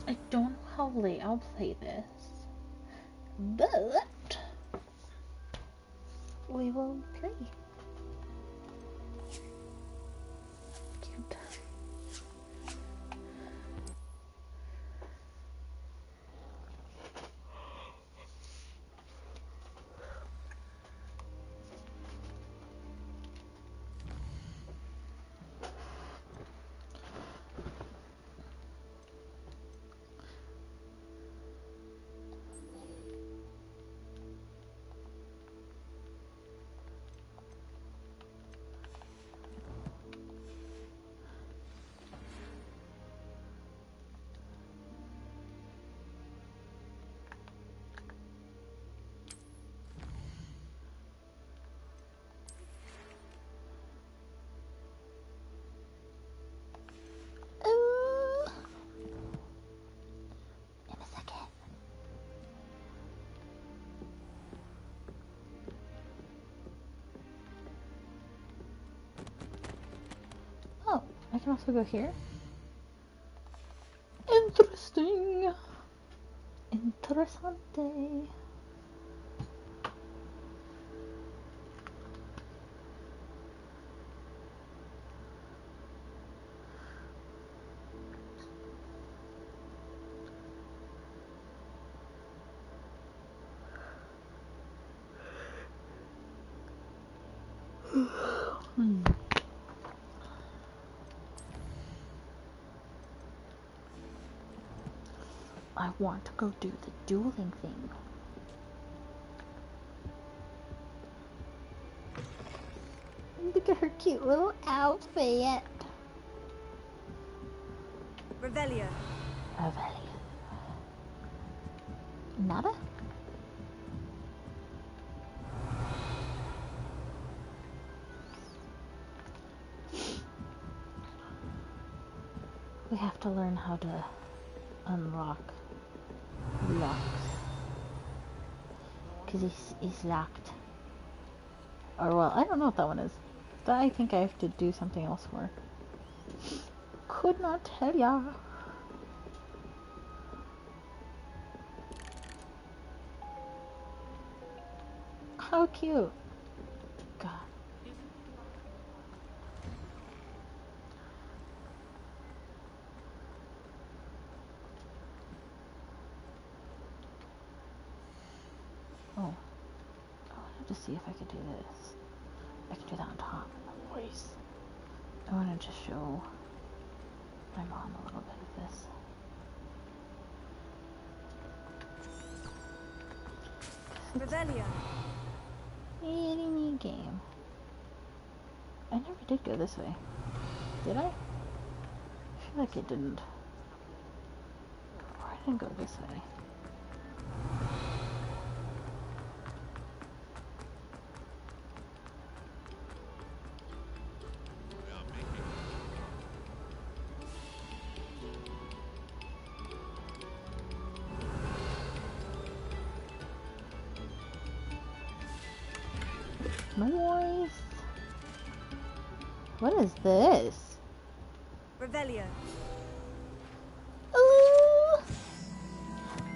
I don't know how late I'll play this, but we will play. Cute. Oh, I can also go here. Interesting. Interessante. I want to go do the dueling thing. Look at her cute little outfit. Revelio. Revelio. Nada? We have to learn how to unlock locks. Because he's locked. Or, well, I don't know what that one is. That I think I have to do something else for. Could not tell ya. How cute. God. Oh. I wanted to see if I could do this. I can do that on top. Voice. I wanted to show my mom a little bit of this. Revelio. Itty me game. I never did go this way. Did I? I feel like it didn't. Or I didn't go this way. Noise. What is this? Revelio. Ooh.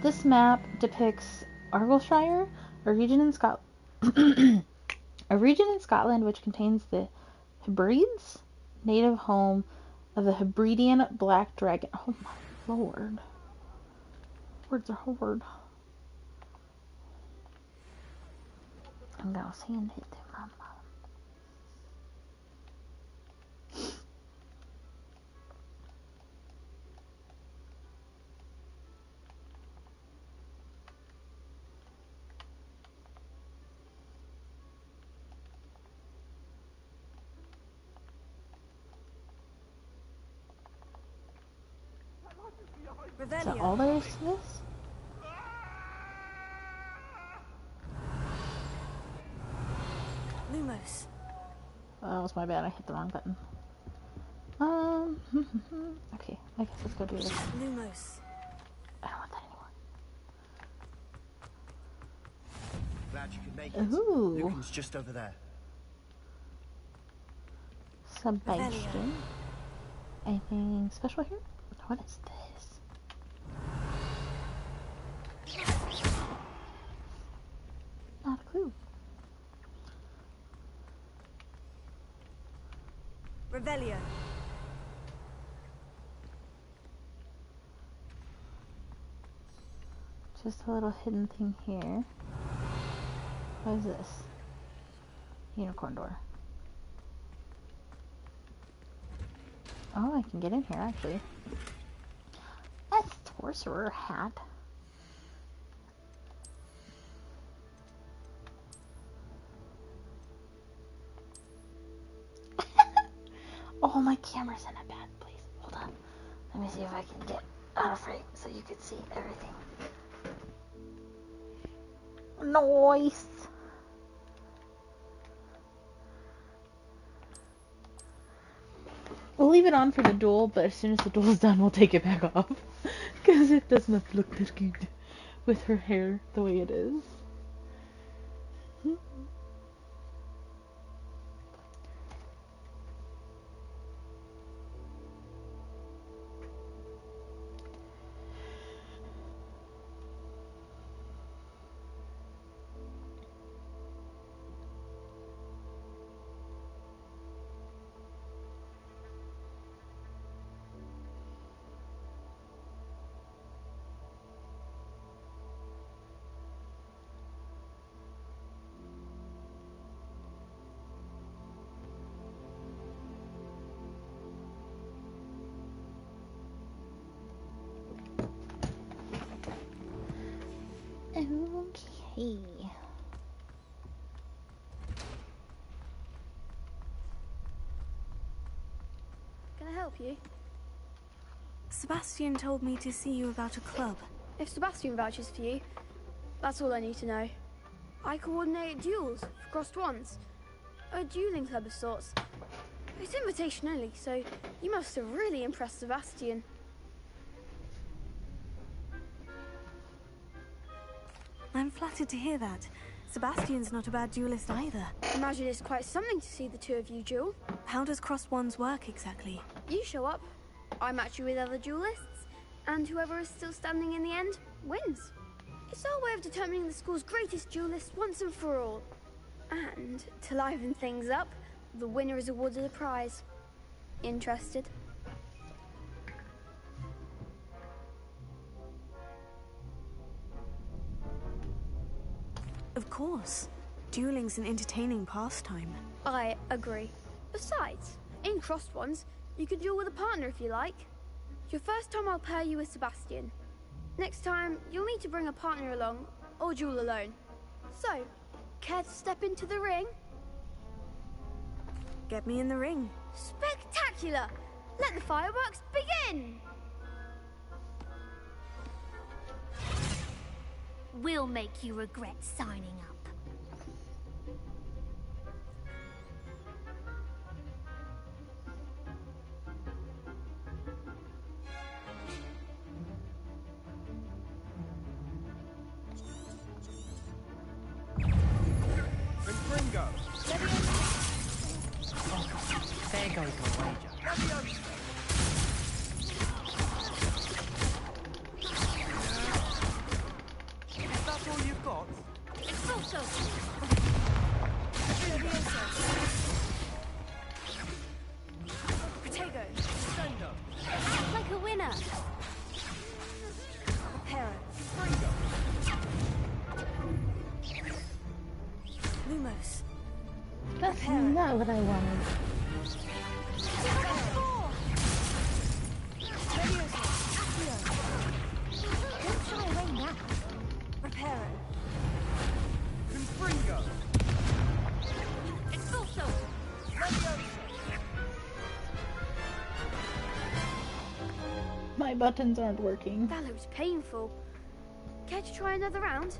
This map depicts Argyllshire, a region in Scotland which contains the Hebrides, native home of the Hebridean black dragon. Oh my lord. Words are hard. I'm gonna send it to my mom. Is that all there is to this? Lumos. Oh, that was my bad. I hit the wrong button. Okay. I guess let's go do this. Lumos. I don't want that anymore. Glad you could make it. Ooh. Lucan's just over there. Sebastian. Anything special here? What is this? Revelio. Just a little hidden thing here. What is this? Unicorn door. Oh, I can get in here actually. A sorcerer hat. Oh, my camera's in a bad place. Hold on. Let me see if I can get out of frame so you can see everything. Nice. We'll leave it on for the duel, but as soon as the duel is done, we'll take it back off. Because it does not look that good with her hair the way it is. Okay. Can I help you? Sebastian told me to see you about a club. If Sebastian vouches for you, that's all I need to know. I coordinate duels for crossed wands. A dueling club of sorts. It's invitation only, so you must have really impressed Sebastian. I'm flattered to hear that. Sebastian's not a bad duelist either. Imagine it's quite something to see the two of you duel. How does crossed wands work exactly? You show up, I match you with other duelists, and whoever is still standing in the end wins. It's our way of determining the school's greatest duelist once and for all. And to liven things up, the winner is awarded a prize. Interested? Of course. Dueling's an entertaining pastime. I agree. Besides, in crossed ones, you could duel with a partner if you like. Your first time I'll pair you with Sebastian. Next time, you'll need to bring a partner along, or duel alone. So, care to step into the ring? Get me in the ring. Spectacular! Let the fireworks begin! We'll make you regret signing up. Confringo! There goes my wager. Is that all you've got? It's also... Protego. Sendo! Act like a winner. Pero. Confringo! Lumos. That's not what I wanted. Don't try away now. Reparo. Confringo! It's also... My buttons aren't working. That looks painful. Care to try another round?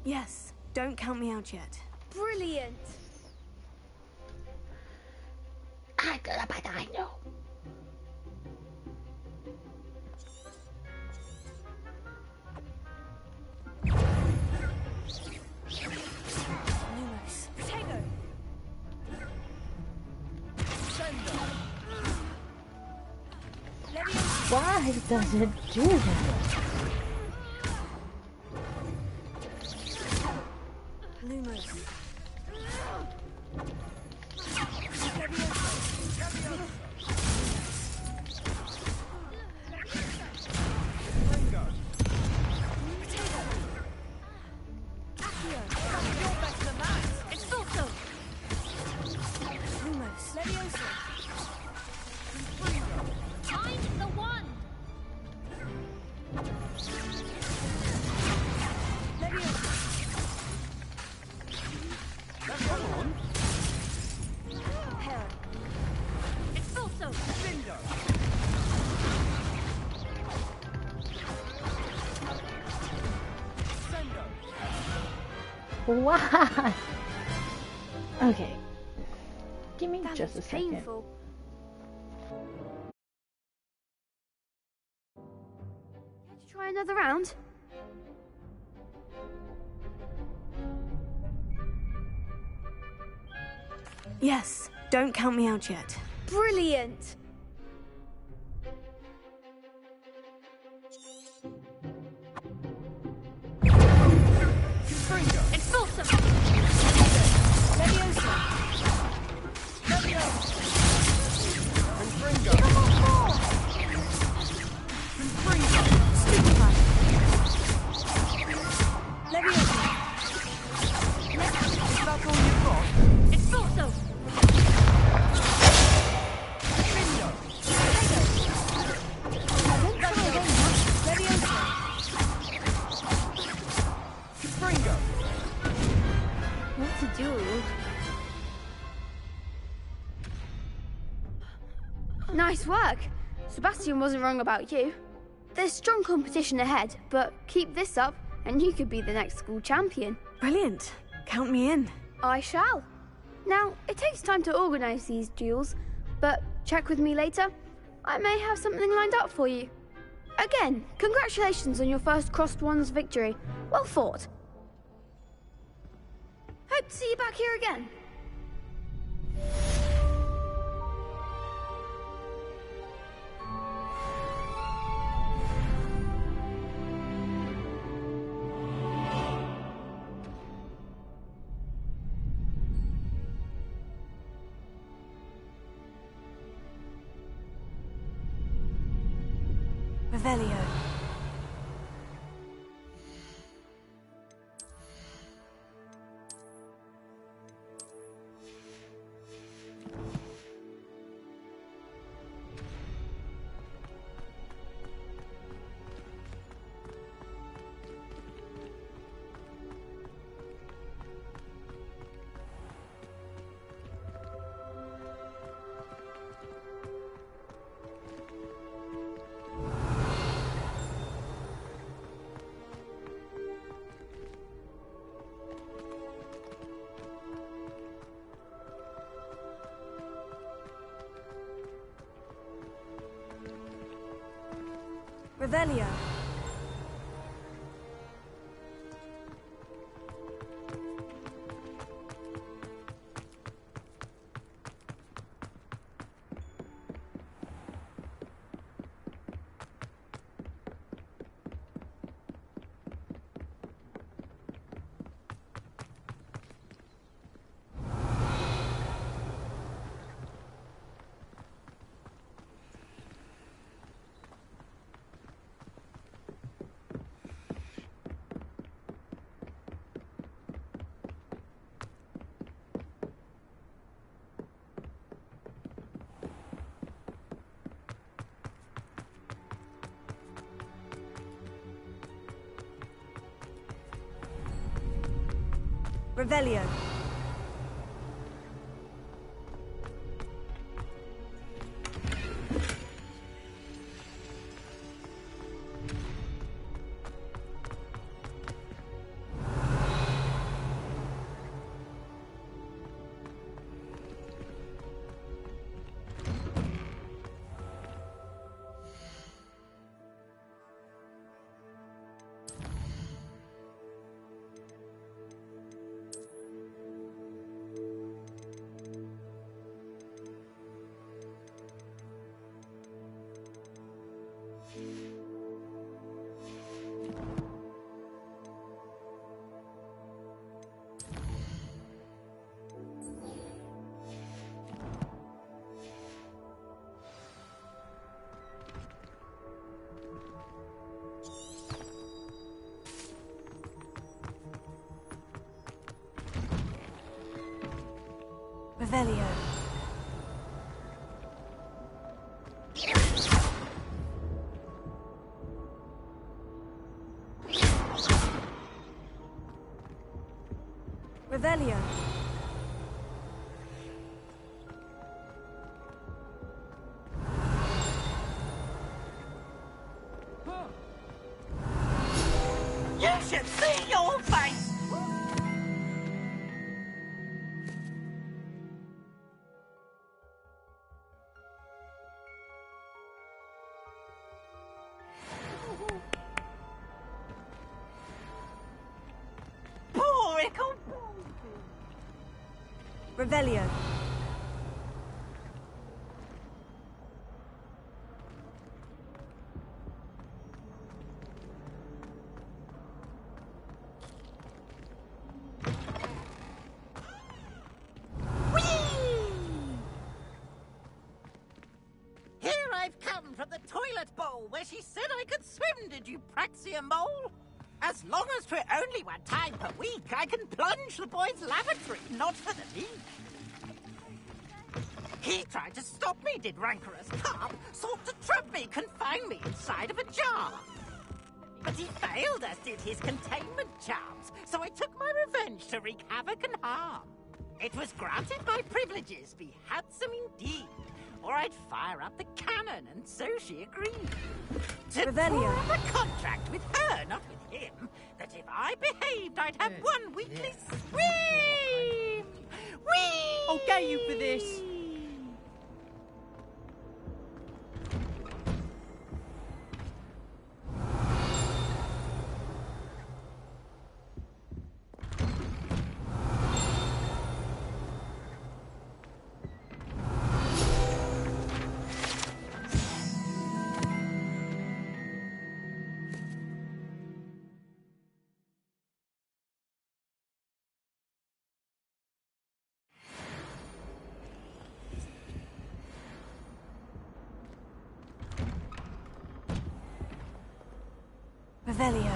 Yes. Don't count me out yet. Brilliant! I know. Lumos. Protego! Why does it do that? Lumos. Why? Okay. Give me That just a looks second. painful. Care to try another round? Yes, don't count me out yet. Brilliant! Confringo. Expulsum! Leviosa! Confringo. Confringo. Stupefy! Leviosa! Is that all you've got? Expulso! Confringo. Leviosa! Confringo. What to do? Nice work. Sebastian wasn't wrong about you. There's strong competition ahead, but keep this up and you could be the next school champion. Brilliant. Count me in. I shall. Now, it takes time to organise these duels, but check with me later. I may have something lined up for you. Again, congratulations on your first Crossed Wands victory. Well fought. Hope to see you back here again. Revelio. Revelio. Revelio. Revelio. Revelio. You should see your face! Revelio. Here I've come from the toilet bowl where she said I could swim, did you praxia mole? As long as 'twere only one time per week, I can plunge the boy's lavatory, not for the leak. He tried to stop me, did rancorous carp, sought to trap me, confine me inside of a jar. But he failed, as did his containment charms, so I took my revenge to wreak havoc and harm. It was granted my privileges be handsome indeed, or I'd fire up the cannon, and so she agreed. To draw up a contract with her, not with him, that if I behaved, I'd have one weekly swim! Whee! I'll get you for this. Revelio.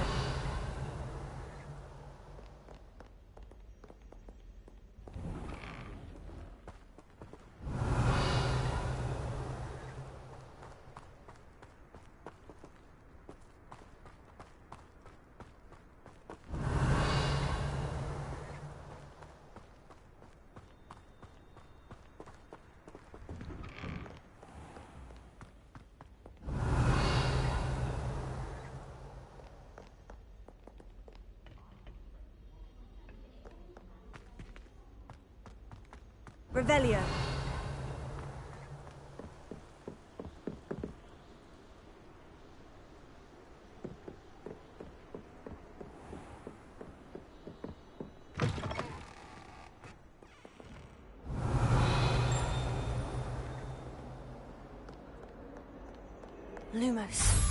Revelio. Lumos.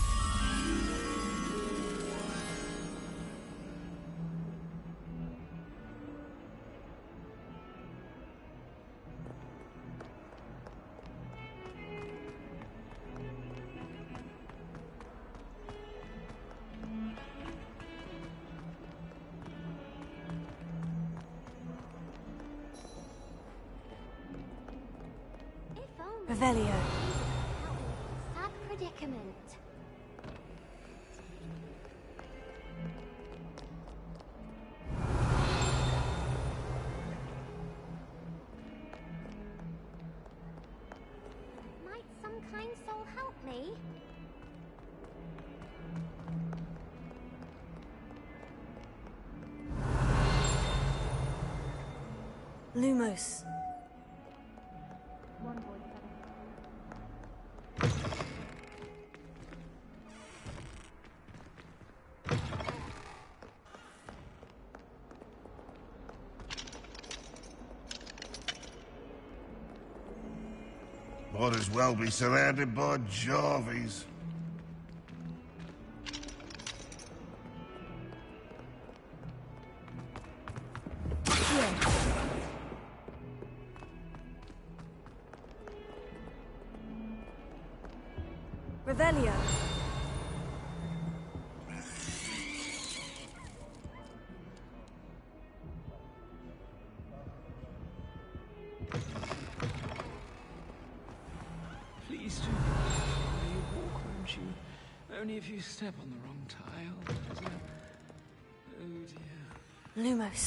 Revelio. Sad predicament. Might some kind soul help me? Lumos. Might as well be surrounded by Jarvies. Revelio. Please do not let me walk, won't you? Only if you step on the wrong tile. Oh dear. Lumos.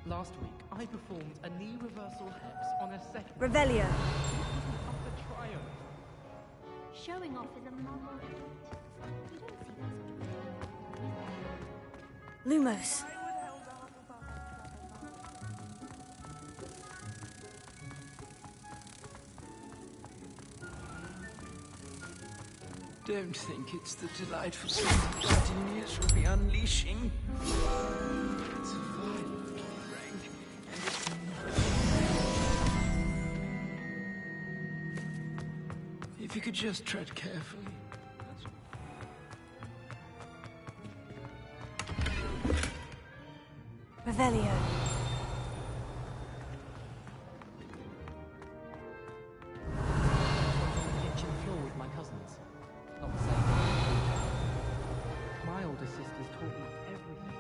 Last week, I performed a knee reversal hex on a second. Revelio. Of the triumph. Showing off is a moral trait. You don't see that sort of thing. Lumos. Don't think it's the delightful sort of gardenias we'll be unleashing. It's violently rank, and if you could just tread carefully. Revelio. Kitchen floor with my cousins. Not the same. My older sisters taught me everything.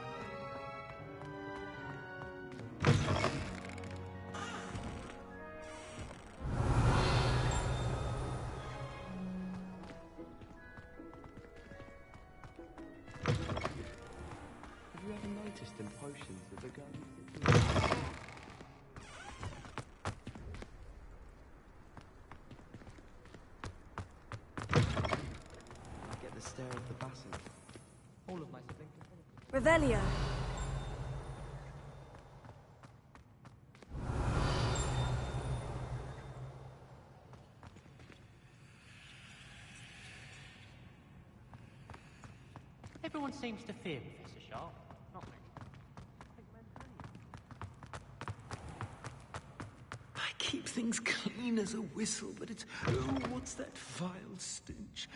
Have you ever noticed in potions that the gun... Get the stare of the basilisk. All of my siblings. Revelio. Everyone seems to fear Professor Sharp. Not me. I keep things clean as a whistle, but it's... Oh, what's that vile stench?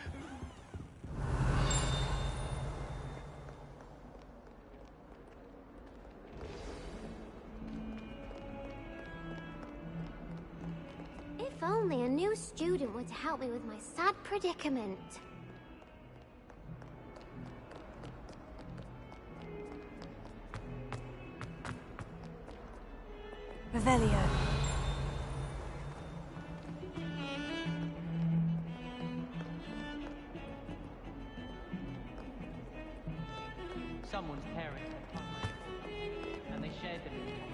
If only a new student were to help me with my sad predicament. Revelio. Someone's parents had cut my and they shared them in common.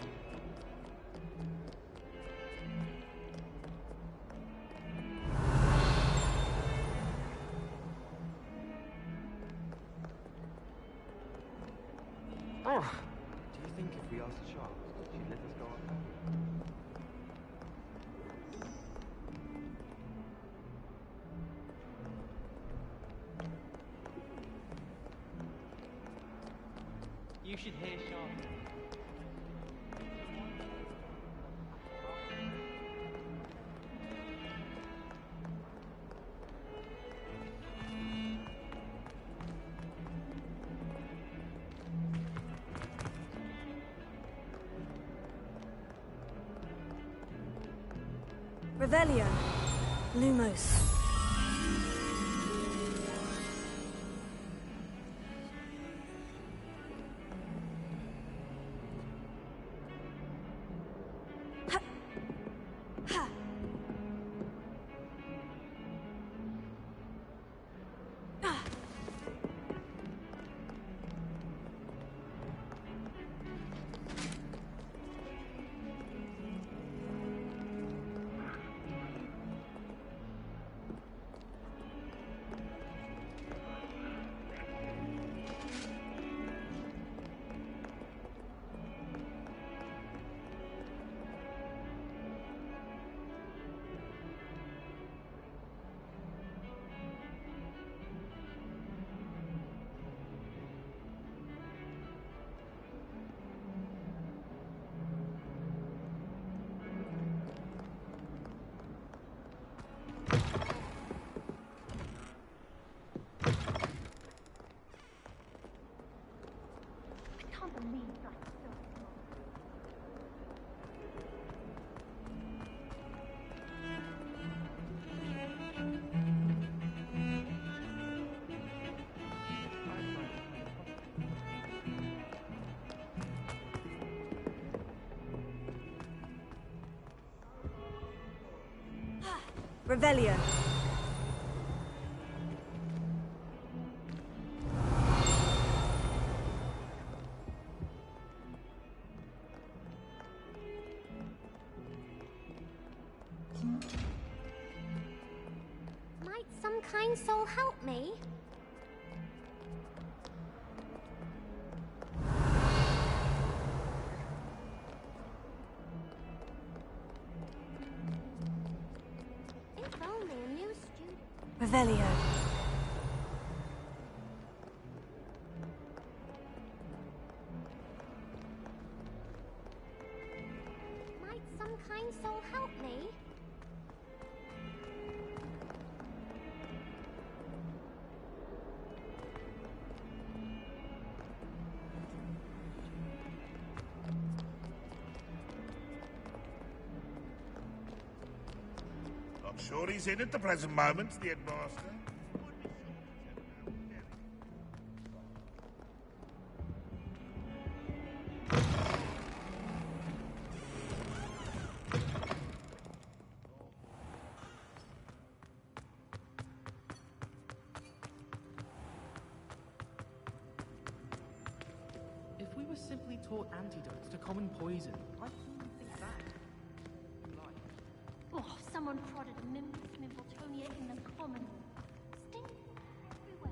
Do you think if we asked Charles, she'd let us go on? You should hear Sharp. Revelio. Lumos. Revelio. Might some kind soul help me? If only a new student. Revelio. kind soul help me? Not sure he's in at the present moment, the headmaster. If we were simply taught antidotes to common poison, I wouldn't think that. Oh, someone prodded a Mimbus Mimbletonia in the common room. Stink everywhere.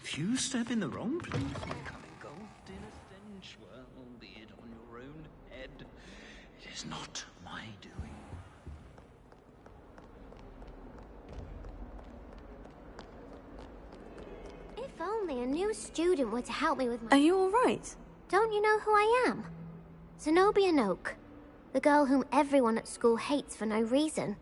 If you step in the wrong place, you become engulfed in a stench. Well, be it on your own head. It is not my doing. If only a new student were to help me with my... Are you alright? Don't you know who I am? Zenobia Noak. The girl whom everyone at school hates for no reason.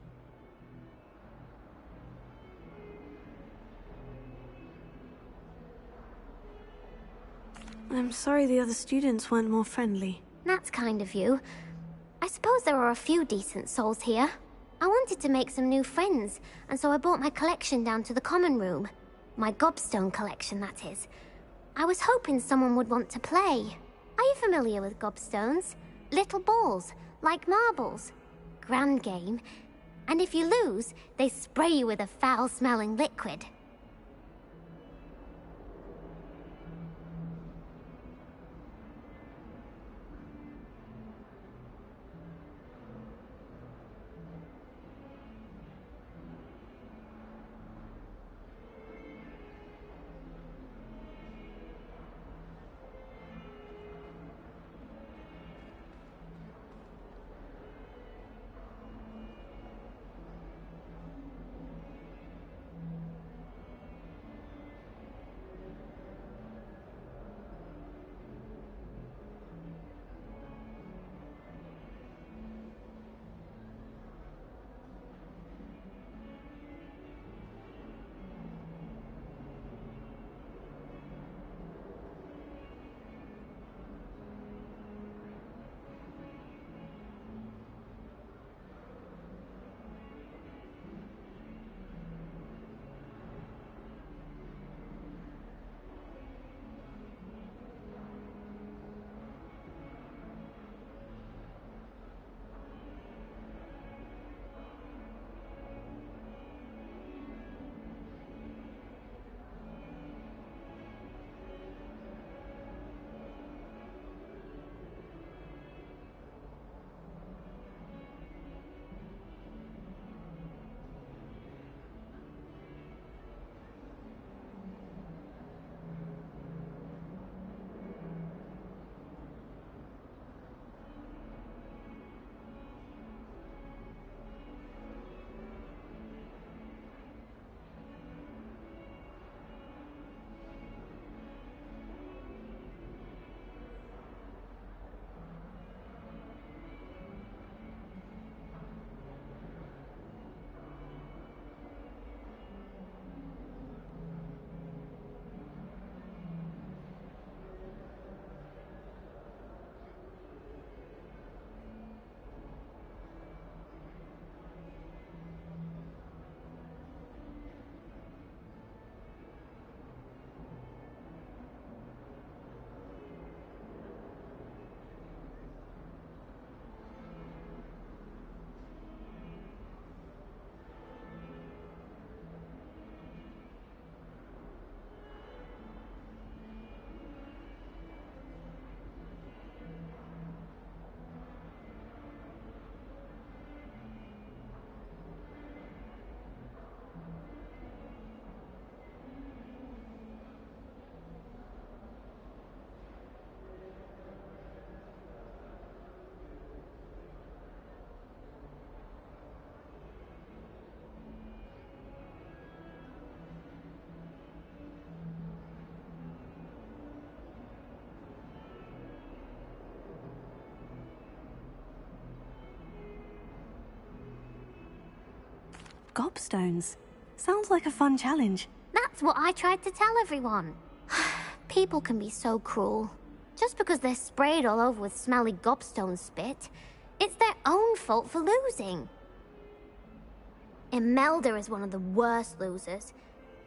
I'm sorry the other students weren't more friendly. That's kind of you. I suppose there are a few decent souls here. I wanted to make some new friends, and so I brought my collection down to the common room. My gobstone collection, that is. I was hoping someone would want to play. Are you familiar with gobstones? Little balls, like marbles. Grand game. And if you lose, they spray you with a foul-smelling liquid. gobstones. Sounds like a fun challenge. That's what I tried to tell everyone. People can be so cruel. Just because they're sprayed all over with smelly gobstone spit, it's their own fault for losing. Imelda is one of the worst losers.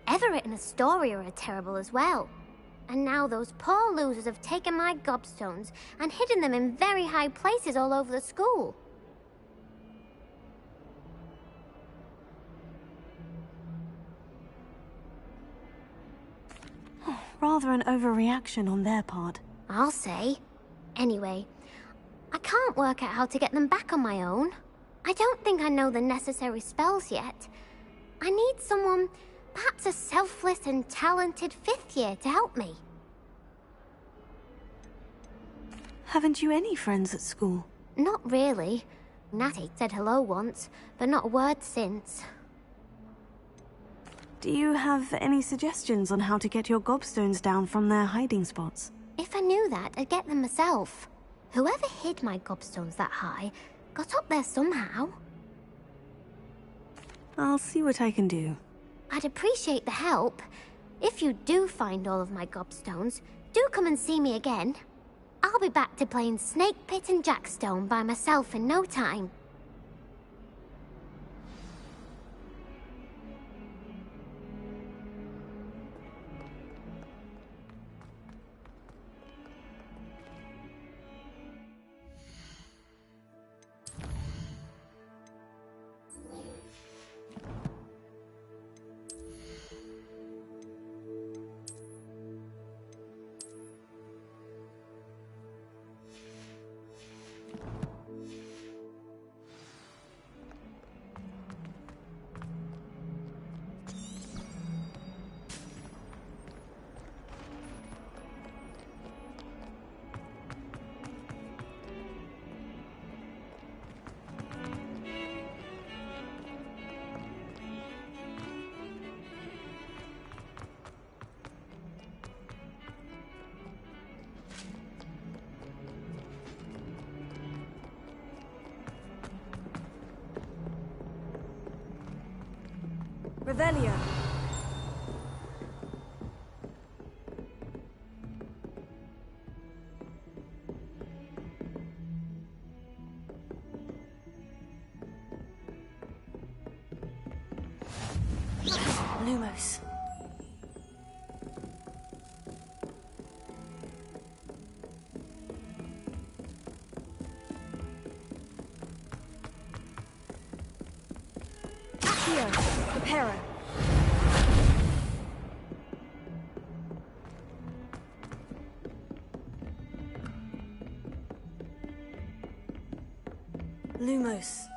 Everett and Astoria are terrible as well. And now those poor losers have taken my gobstones and hidden them in very high places all over the school. Rather an overreaction on their part. I'll say. Anyway, I can't work out how to get them back on my own. I don't think I know the necessary spells yet. I need someone, perhaps a selfless and talented 5th year to help me. Haven't you any friends at school? Not really. Natty said hello once, but not a word since. Do you have any suggestions on how to get your gobstones down from their hiding spots? If I knew that, I'd get them myself. Whoever hid my gobstones that high got up there somehow. I'll see what I can do. I'd appreciate the help. If you do find all of my gobstones, do come and see me again. I'll be back to playing Snake Pit and Jackstone by myself in no time. Revelio. Lumos. Accio. Preparo. Lumos.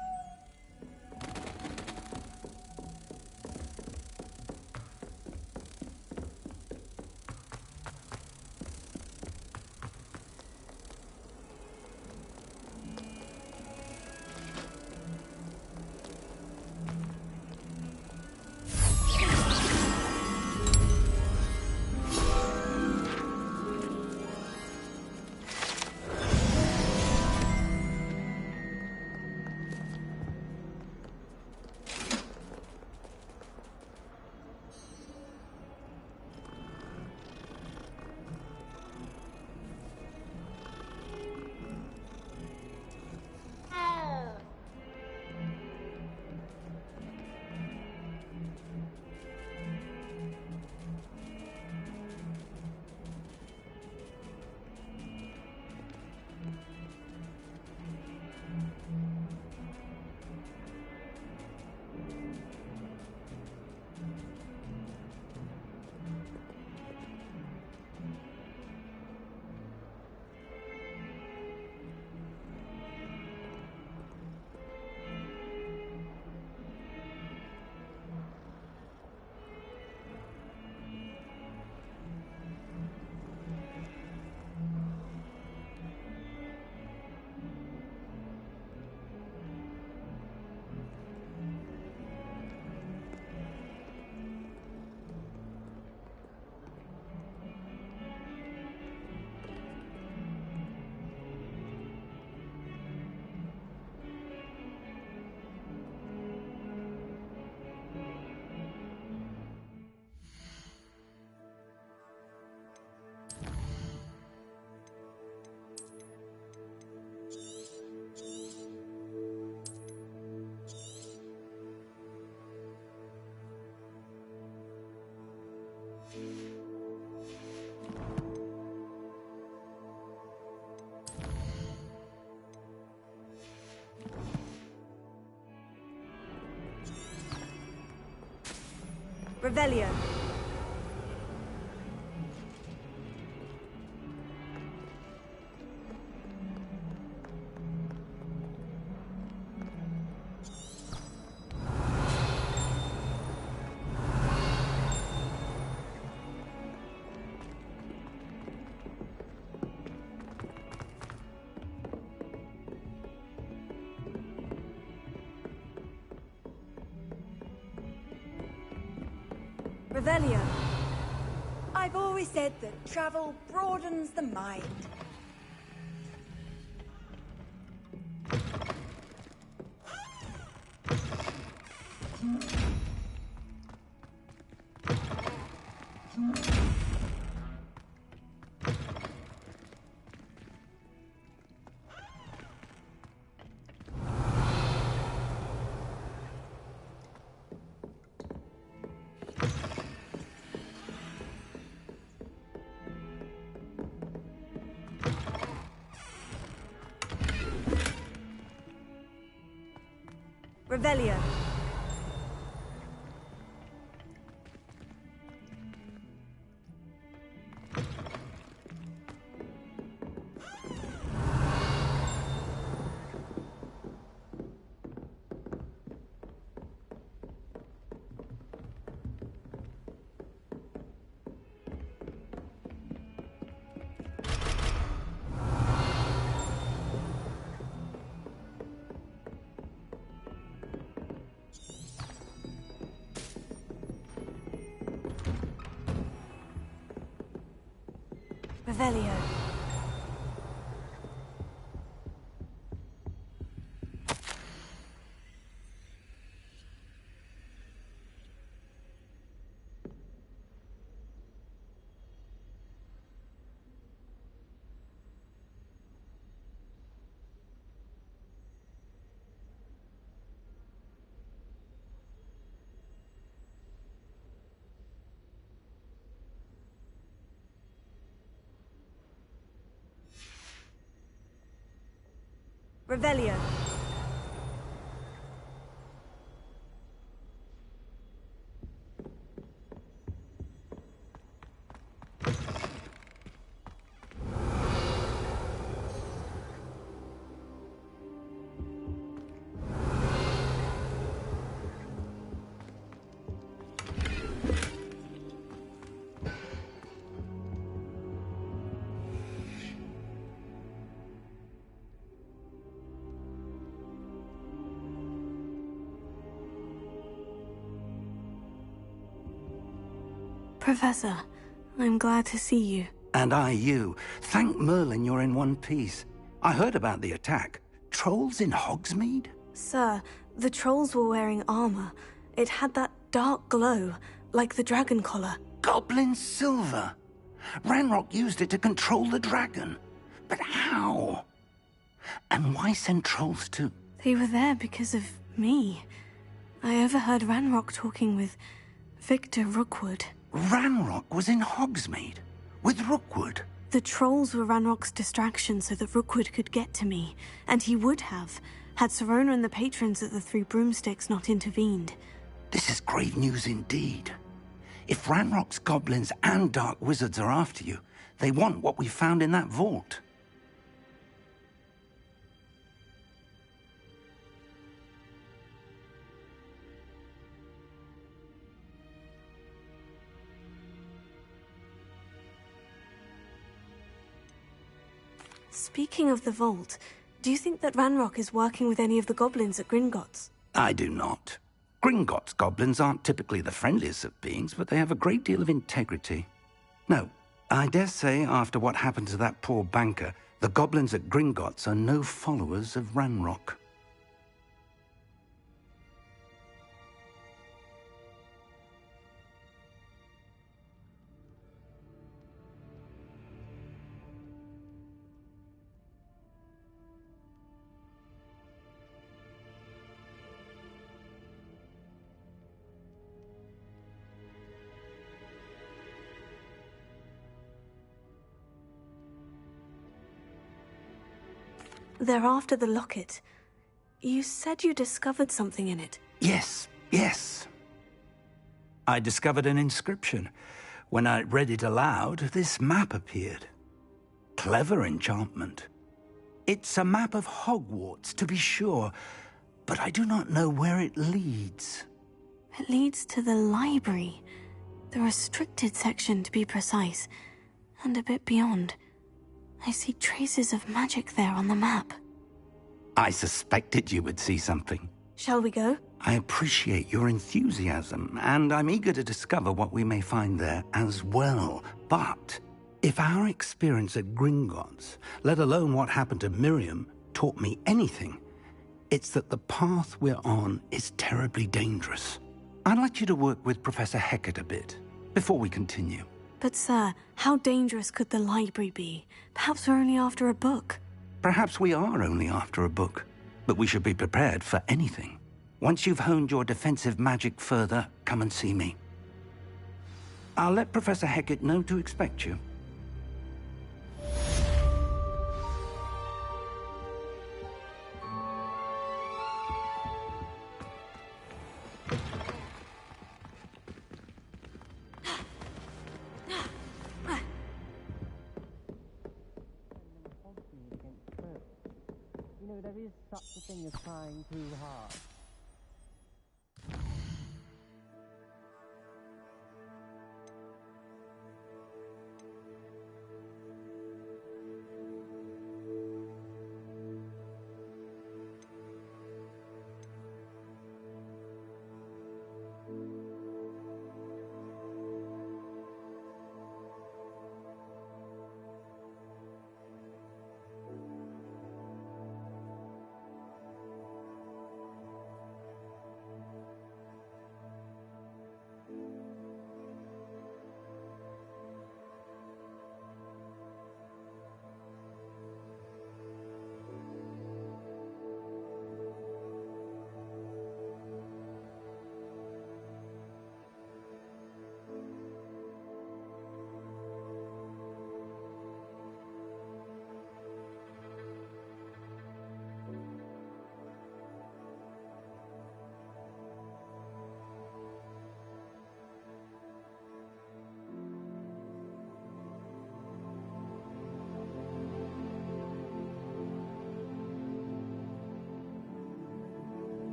Revelio. Revelio. I've always said that travel broadens the mind. Revelio. Revelio. Revelio. Professor, I'm glad to see you. And I you. Thank Merlin you're in one piece. I heard about the attack. Trolls in Hogsmeade? Sir, the trolls were wearing armor. It had that dark glow, like the dragon collar. Goblin silver! Ranrock used it to control the dragon. But how? And why send trolls too? They were there because of me. I overheard Ranrock talking with Victor Rookwood. Ranrock was in Hogsmeade? With Rookwood? The trolls were Ranrock's distraction so that Rookwood could get to me. And he would have, had Serona and the patrons at the Three Broomsticks not intervened. This is grave news indeed. If Ranrock's goblins and dark wizards are after you, they want what we found in that vault. Speaking of the vault, do you think that Ranrock is working with any of the goblins at Gringotts? I do not. Gringotts goblins aren't typically the friendliest of beings, but they have a great deal of integrity. No, I dare say after what happened to that poor banker, the goblins at Gringotts are no followers of Ranrock. They're after the locket. You said you discovered something in it. Yes, yes. I discovered an inscription. When I read it aloud, this map appeared. Clever enchantment. It's a map of Hogwarts, to be sure, but I do not know where it leads. It leads to the library. The restricted section, to be precise. And a bit beyond. I see traces of magic there on the map. I suspected you would see something. Shall we go? I appreciate your enthusiasm, and I'm eager to discover what we may find there as well. But if our experience at Gringotts, let alone what happened to Miriam, taught me anything, it's that the path we're on is terribly dangerous. I'd like you to work with Professor Hecat a bit, before we continue. But sir, how dangerous could the library be? Perhaps we're only after a book. Perhaps we are only after a book, but we should be prepared for anything. Once you've honed your defensive magic further, come and see me. I'll let Professor Hecat know to expect you. You know, there is such a thing as trying too hard.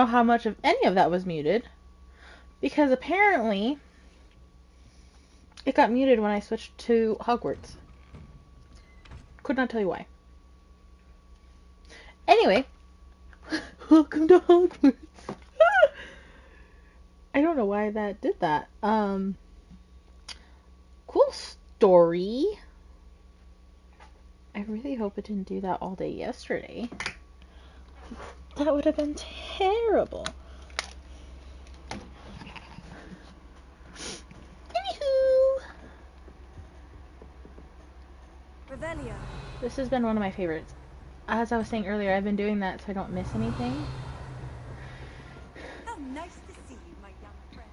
know how much of any of that was muted, because apparently it got muted when I switched to Hogwarts. Could not tell you why. Anyway, welcome to Hogwarts. I don't know why that did that. Cool story. I really hope it didn't do that all day yesterday. That would have been terrible. Anywho, Revelio. this has been one of my favorites. As I was saying earlier, I've been doing that so I don't miss anything. How nice to see you, my young friend.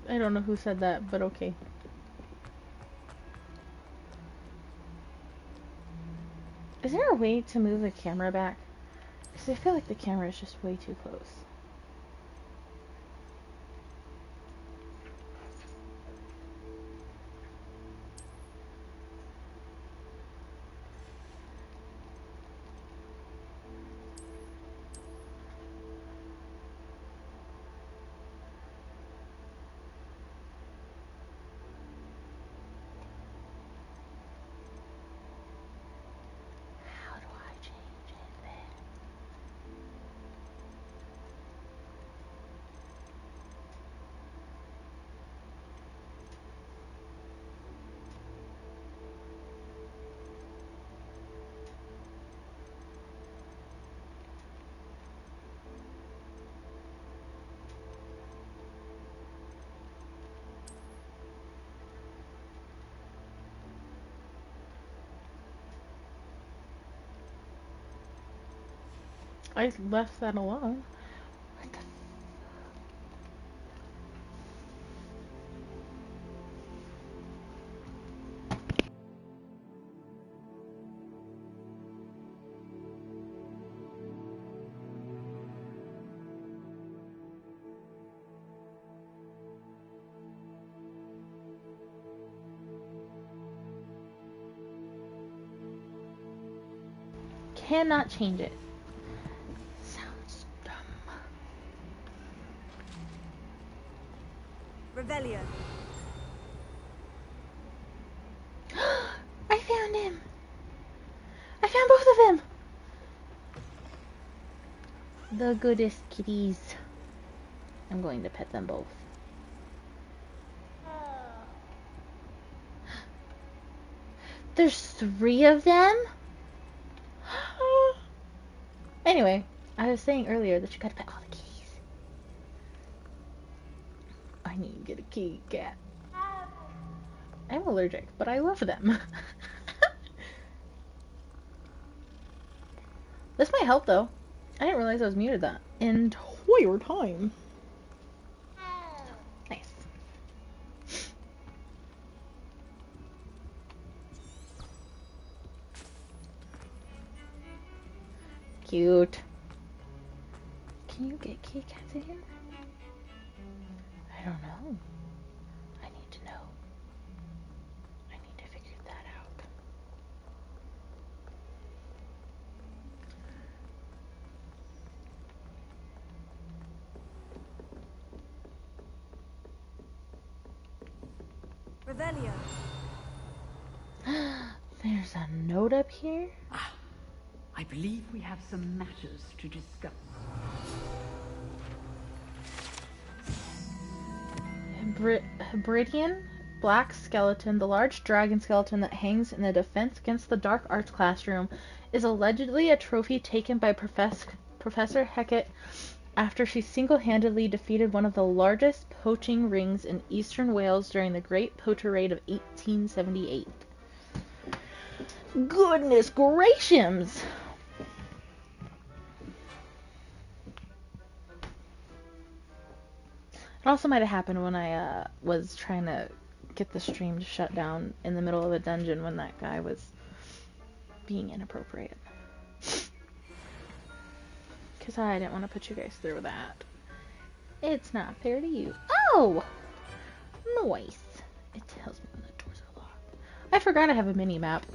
I don't know who said that, but okay. Is there a way to move the camera back? Because I feel like the camera is just way too close. I left that alone. What the Cannot change it. Sounds dumb. Revelio. I found him! I found both of them! The goodest kitties. I'm going to pet them both. There's 3 of them? Anyway, I was saying earlier that you gotta pet all the kitties. I need to get a kitty cat. I'm allergic, but I love them. This might help though. I didn't realize I was muted that entire time. Nice. Cute. Can you get kitty cats in here? I don't know. I need to know. I need to figure that out. Revelio. There's a note up here. I believe we have some matters to discuss. Hebridean black skeleton, the large dragon skeleton that hangs in the Defense Against the Dark Arts classroom, is allegedly a trophy taken by Professor Hecat after she single-handedly defeated one of the largest poaching rings in eastern Wales during the Great Poacher Raid of 1878. Goodness gracious! It also might have happened when I was trying to get the stream to shut down in the middle of a dungeon when that guy was being inappropriate. Because I didn't want to put you guys through that. It's not fair to you. Oh! Nice. It tells me when the doors are locked. I forgot I have a mini-map.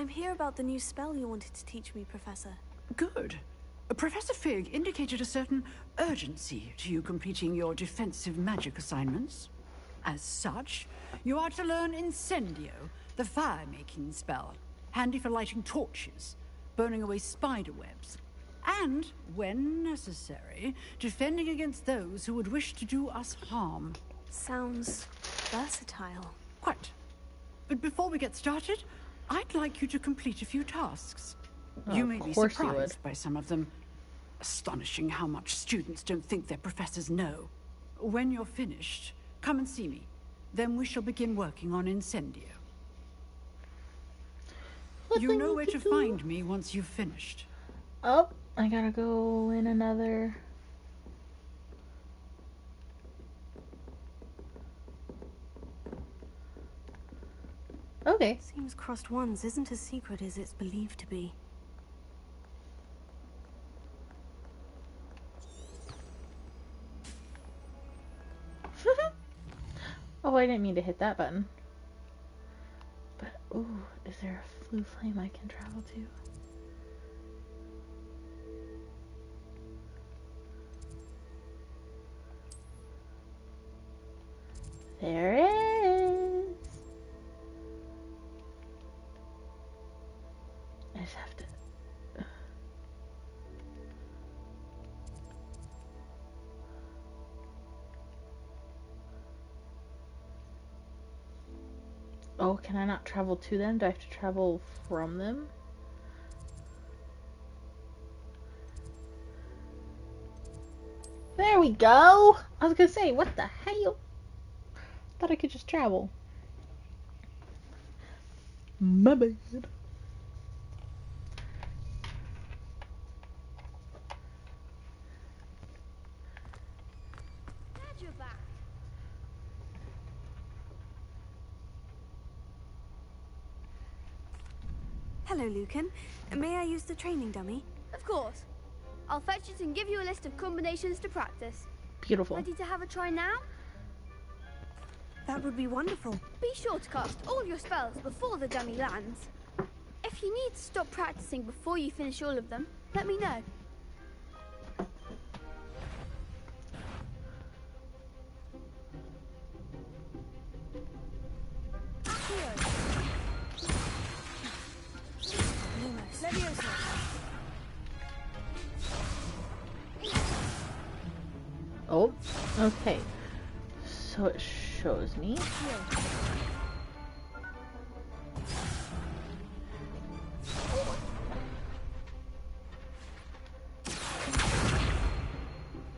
I'm here about the new spell you wanted to teach me, Professor. Good. Professor Fig indicated a certain urgency to you completing your defensive magic assignments. As such, you are to learn Incendio, the fire-making spell, handy for lighting torches, burning away spider webs, and, when necessary, defending against those who would wish to do us harm. Sounds versatile. Quite. But before we get started, I'd like you to complete a few tasks. You may be surprised by some of them. Astonishing how much students don't think their professors know. When you're finished, come and see me. Then we shall begin working on Incendio. You know where to find me once you've finished. Oh, I gotta go in another... Okay. Seems Crossed Wands isn't as secret as it's believed to be. Oh, I didn't mean to hit that button. But, ooh, is there a blue flame I can travel to? There it is. I just have to... Oh, can I not travel to them? Do I have to travel from them? There we go! I was gonna say, what the hell? Thought I could just travel. My bad. Glad you're back. Hello, Lucan. May I use the training dummy? Of course. I'll fetch it and give you a list of combinations to practice. Beautiful. Ready to have a try now? That would be wonderful. Be sure to cast all your spells before the dummy lands. If you need to stop practicing before you finish all of them, let me know. Oh, okay. So it shows me.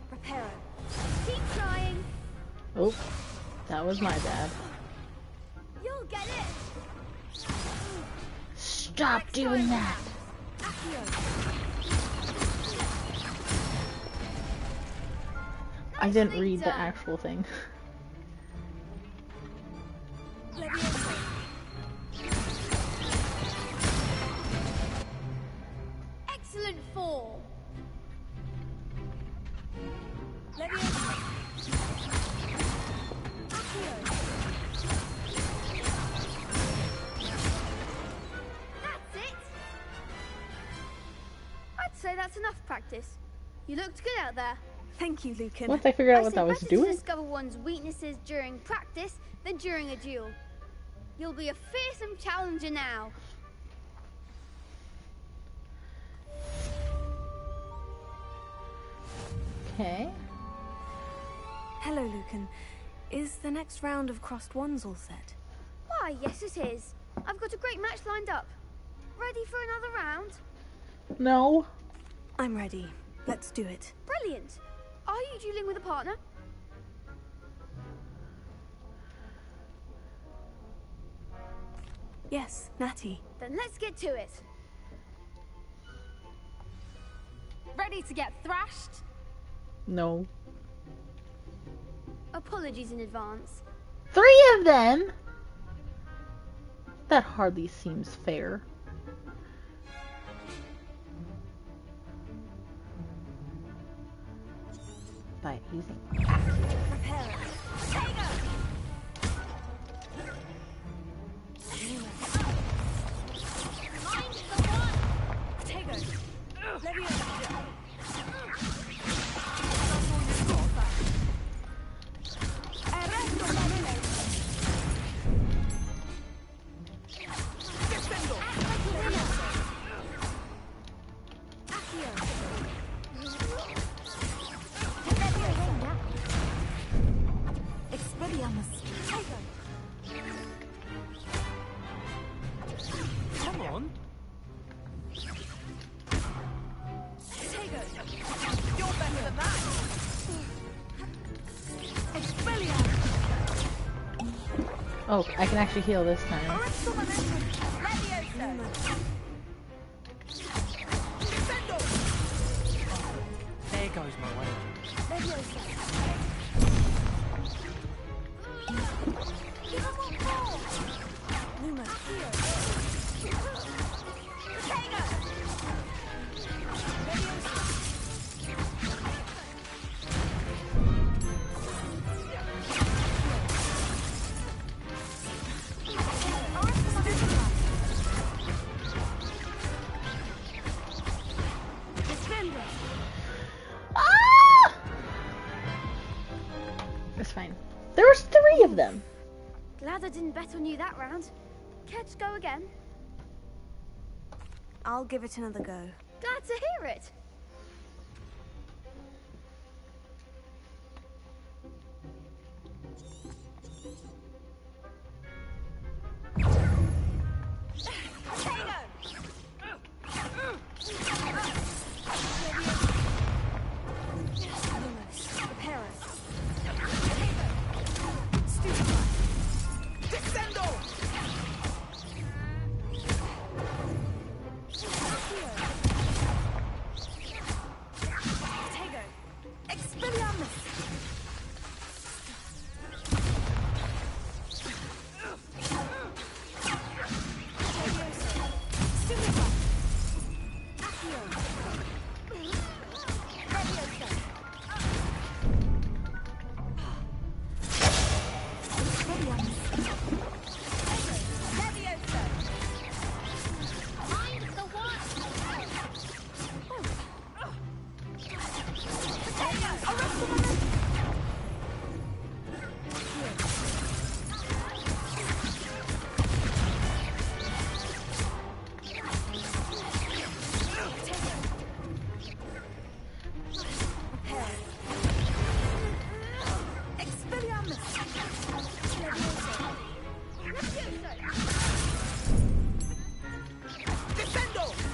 Prepare. Keep trying. Oh, that was my bad. You'll get it. Stop doing that. I didn't read the actual thing. Excellent form. That's it. I'd say that's enough practice. You looked good out there. Thank you, Lucan. Once I figured out what I was better doing. to discover one's weaknesses during practice than during a duel. You'll be a fearsome challenger now. Okay. Hello, Lucan. Is the next round of Crossed Wands all set? Why, yes it is. I've got a great match lined up. Ready for another round? No. I'm ready. Let's do it. Brilliant. Are you dueling with a partner? Yes, Natty. Then let's get to it. Ready to get thrashed? No. Apologies in advance. 3 of them? That hardly seems fair. By using... Prepare it. Come on. You're better than that. Oh, I can actually heal this time. There goes my way. It's fine. There was 3 of them. Glad I didn't bet on you that round. Care to go again? I'll give it another go. Glad to hear it.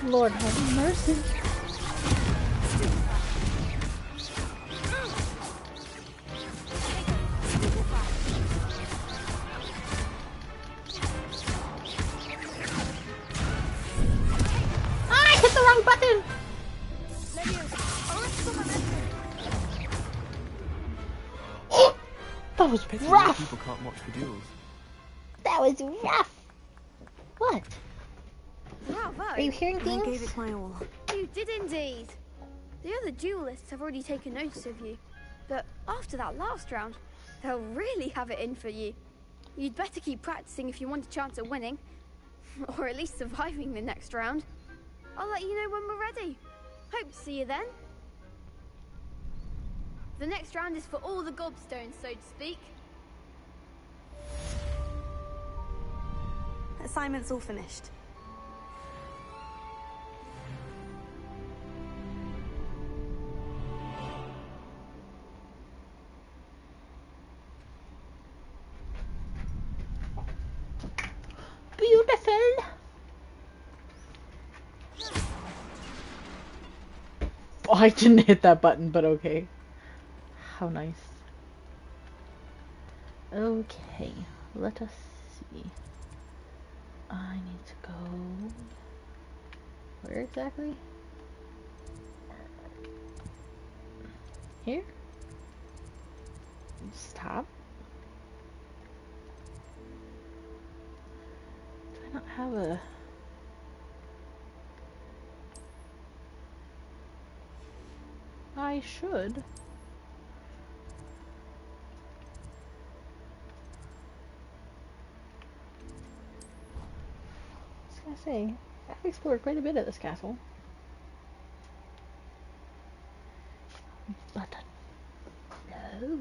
Lord have mercy. I hit the wrong button. That was rough. People can't watch for duels. That was rough. What? Bravo! Are you hearing things? I gave it my all. You did indeed. The other duelists have already taken notice of you, but after that last round, they'll really have it in for you. You'd better keep practicing if you want a chance at winning, or at least surviving the next round. I'll let you know when we're ready. Hope to see you then. The next round is for all the gobstones, so to speak. Assignment's all finished. Beautiful. Oh, I didn't hit that button, but okay. How nice. Okay, let us see. I need to go... Where exactly? Here? Stop. Do I not have a... I should. I was gonna say, I've explored quite a bit of this castle. But no.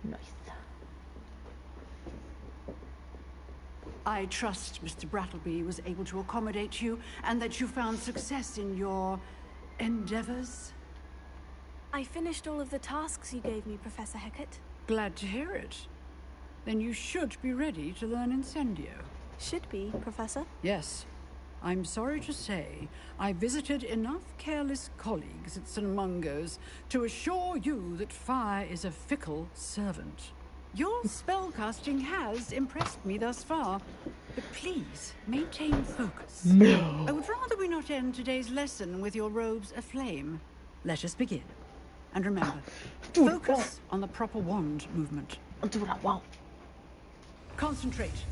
Nice. I trust Mr. Brattleby was able to accommodate you and that you found success in your endeavors. I finished all of the tasks you gave me, Professor Hecat. Glad to hear it. Then you should be ready to learn Incendio. Should be, Professor. Yes. I'm sorry to say, I visited enough careless colleagues at St. Mungo's to assure you that fire is a fickle servant. Your spellcasting has impressed me thus far, but please maintain focus. No. I would rather we not end today's lesson with your robes aflame. Let us begin. And remember, focus on the proper wand movement. Wow. Concentrate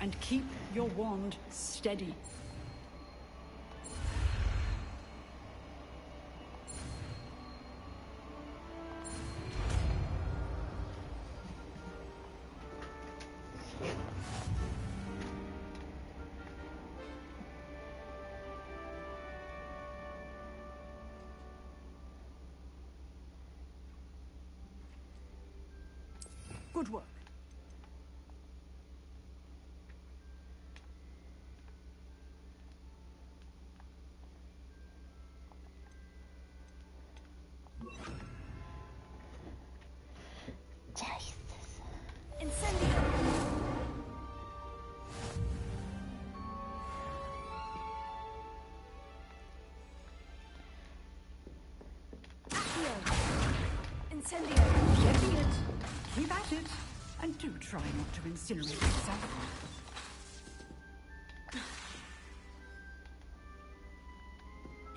and keep your wand steady. Good work. Jesus. Incendio! Incendio! Getting it. Keep at it. And do try not to incinerate yourself.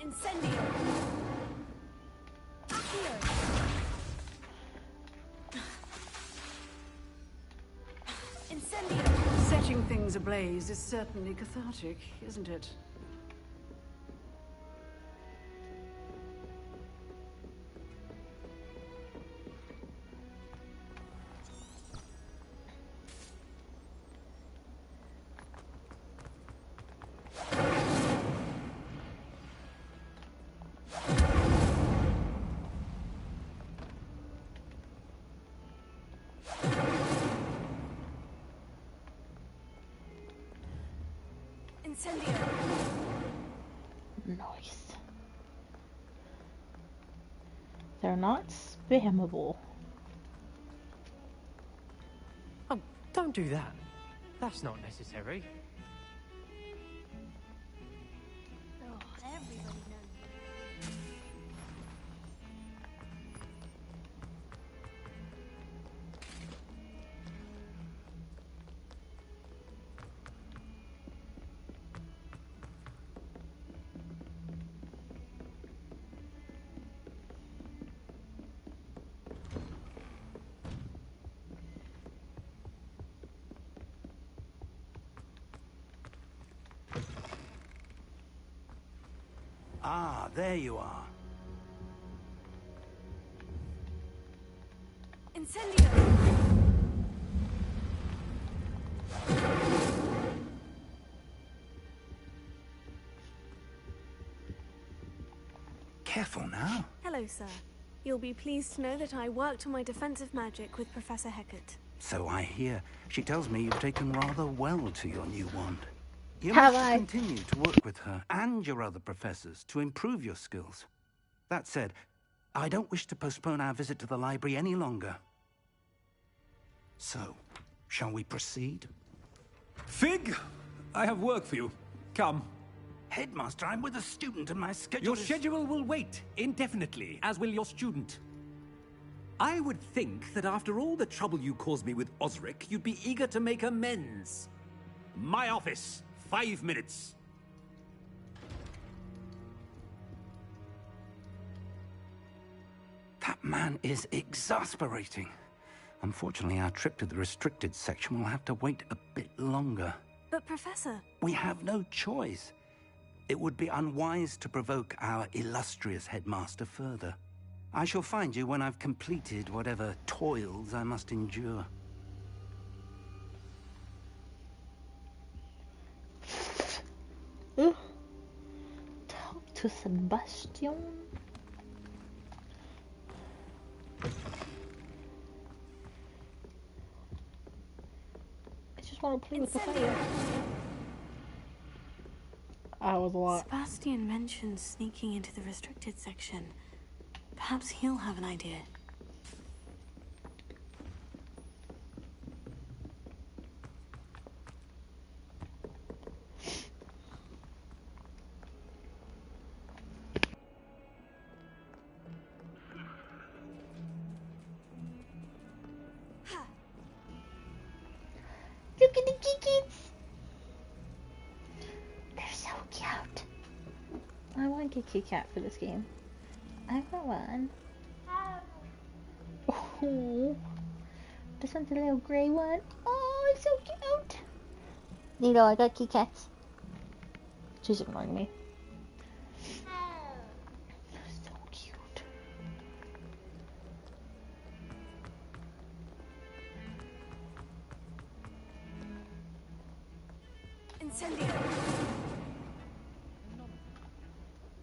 Incendio! Incendio! Setting things ablaze is certainly cathartic, isn't it? Incendio! Nice. They're not spammable. Oh, don't do that. That's not necessary. Oh, everybody knows. Ah, there you are. Incendio! Careful now. Hello, sir. You'll be pleased to know that I worked on my defensive magic with Professor Hecat. So I hear. She tells me you've taken rather well to your new wand. You Have must I? continue to work with her and your other professors to improve your skills. That said, I don't wish to postpone our visit to the library any longer. So, shall we proceed? Fig, I have work for you. Come. Headmaster, I'm with a student and my schedule Your schedule will wait indefinitely, as will your student. I would think that after all the trouble you caused me with Osric, you'd be eager to make amends. My office. 5 minutes. That man is exasperating. Unfortunately, our trip to the restricted section will have to wait a bit longer. But, Professor... We have no choice. It would be unwise to provoke our illustrious headmaster further. I shall find you when I've completed whatever toils I must endure. Talk to Sebastian. I just want to play with the fire. I was a lot. Sebastian mentioned sneaking into the restricted section. Perhaps he'll have an idea. Look at the kikis! They're so cute. I want a Kiki Cat for this game. I want one. Oh, this one's a little grey one. Oh, it's so cute. Nito, I got Kit Kats. She's ignoring me. So cute. Incendio.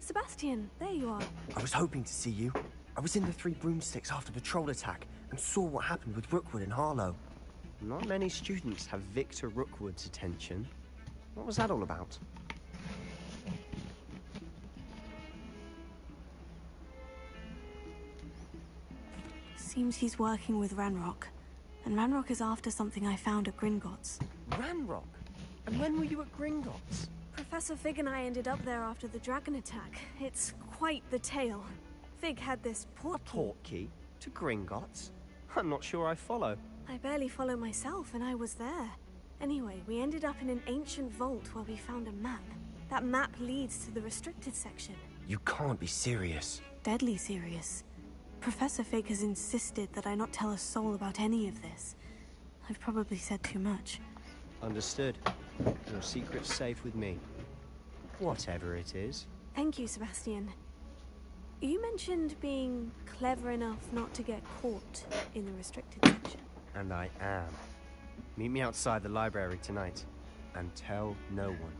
Sebastian, there you are. I was hoping to see you. I was in the Three Broomsticks after the troll attack and saw what happened with Rookwood and Harlow. Not many students have Victor Rookwood's attention. What was that all about? Seems he's working with Ranrock. And Ranrock is after something I found at Gringotts. Ranrock? And when were you at Gringotts? Professor Fig and I ended up there after the dragon attack. It's quite the tale. Fig had this portkey. A portkey? To Gringotts? I'm not sure I follow. I barely follow myself, and I was there. Anyway, we ended up in an ancient vault where we found a map. That map leads to the restricted section. You can't be serious. Deadly serious. Professor Fig has insisted that I not tell a soul about any of this. I've probably said too much. Understood. Your secret's safe with me. Whatever it is. Thank you, Sebastian. You mentioned being clever enough not to get caught in the restricted section. And I am. Meet me outside the library tonight. And tell no one.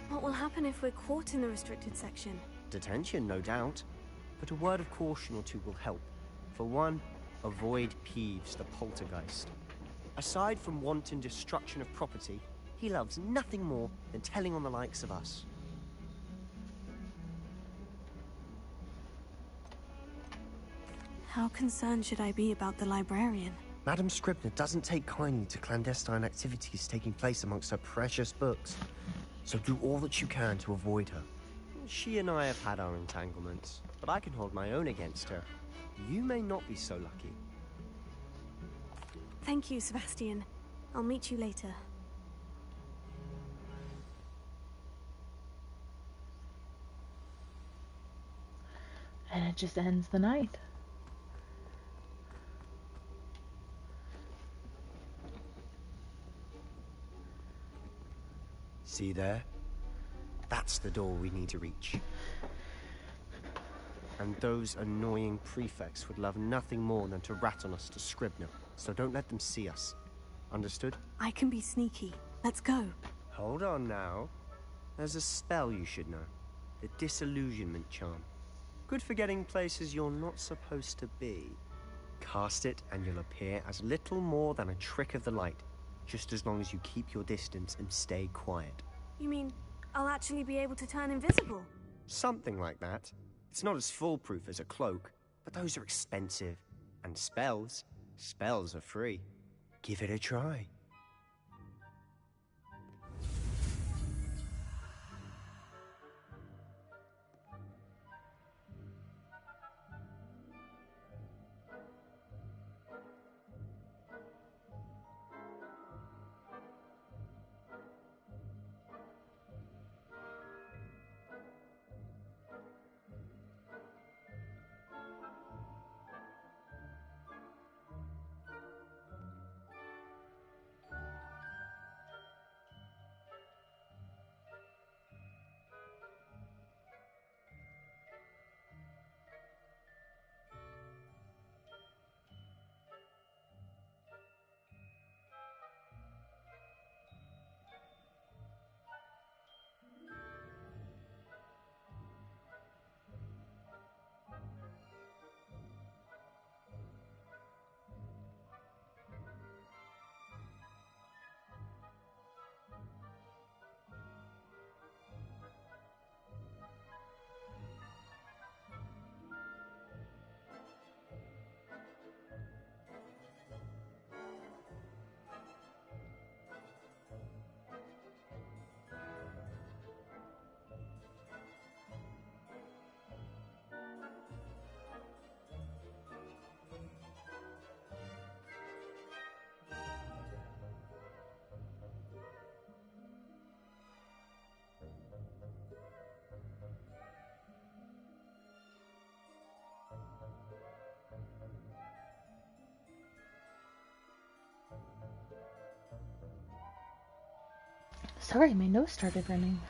What will happen if we're caught in the restricted section? Detention, no doubt. But a word of caution or two will help. For one, avoid Peeves, the poltergeist. Aside from wanton destruction of property, he loves nothing more than telling on the likes of us. How concerned should I be about the librarian? Madame Scribner doesn't take kindly to clandestine activities taking place amongst her precious books. So do all that you can to avoid her. She and I have had our entanglements, but I can hold my own against her. You may not be so lucky. Thank you, Sebastian. I'll meet you later. And it just ends the night. See there? That's the door we need to reach. And those annoying prefects would love nothing more than to rat on us to Scribner, so don't let them see us. Understood? I can be sneaky. Let's go. Hold on now. There's a spell you should know. The Disillusionment Charm. Good for getting places you're not supposed to be. Cast it and you'll appear as little more than a trick of the light, just as long as you keep your distance and stay quiet. You mean I'll actually be able to turn invisible? Something like that. It's not as foolproof as a cloak, but those are expensive. And spells are free. Give it a try. Sorry, my nose started running.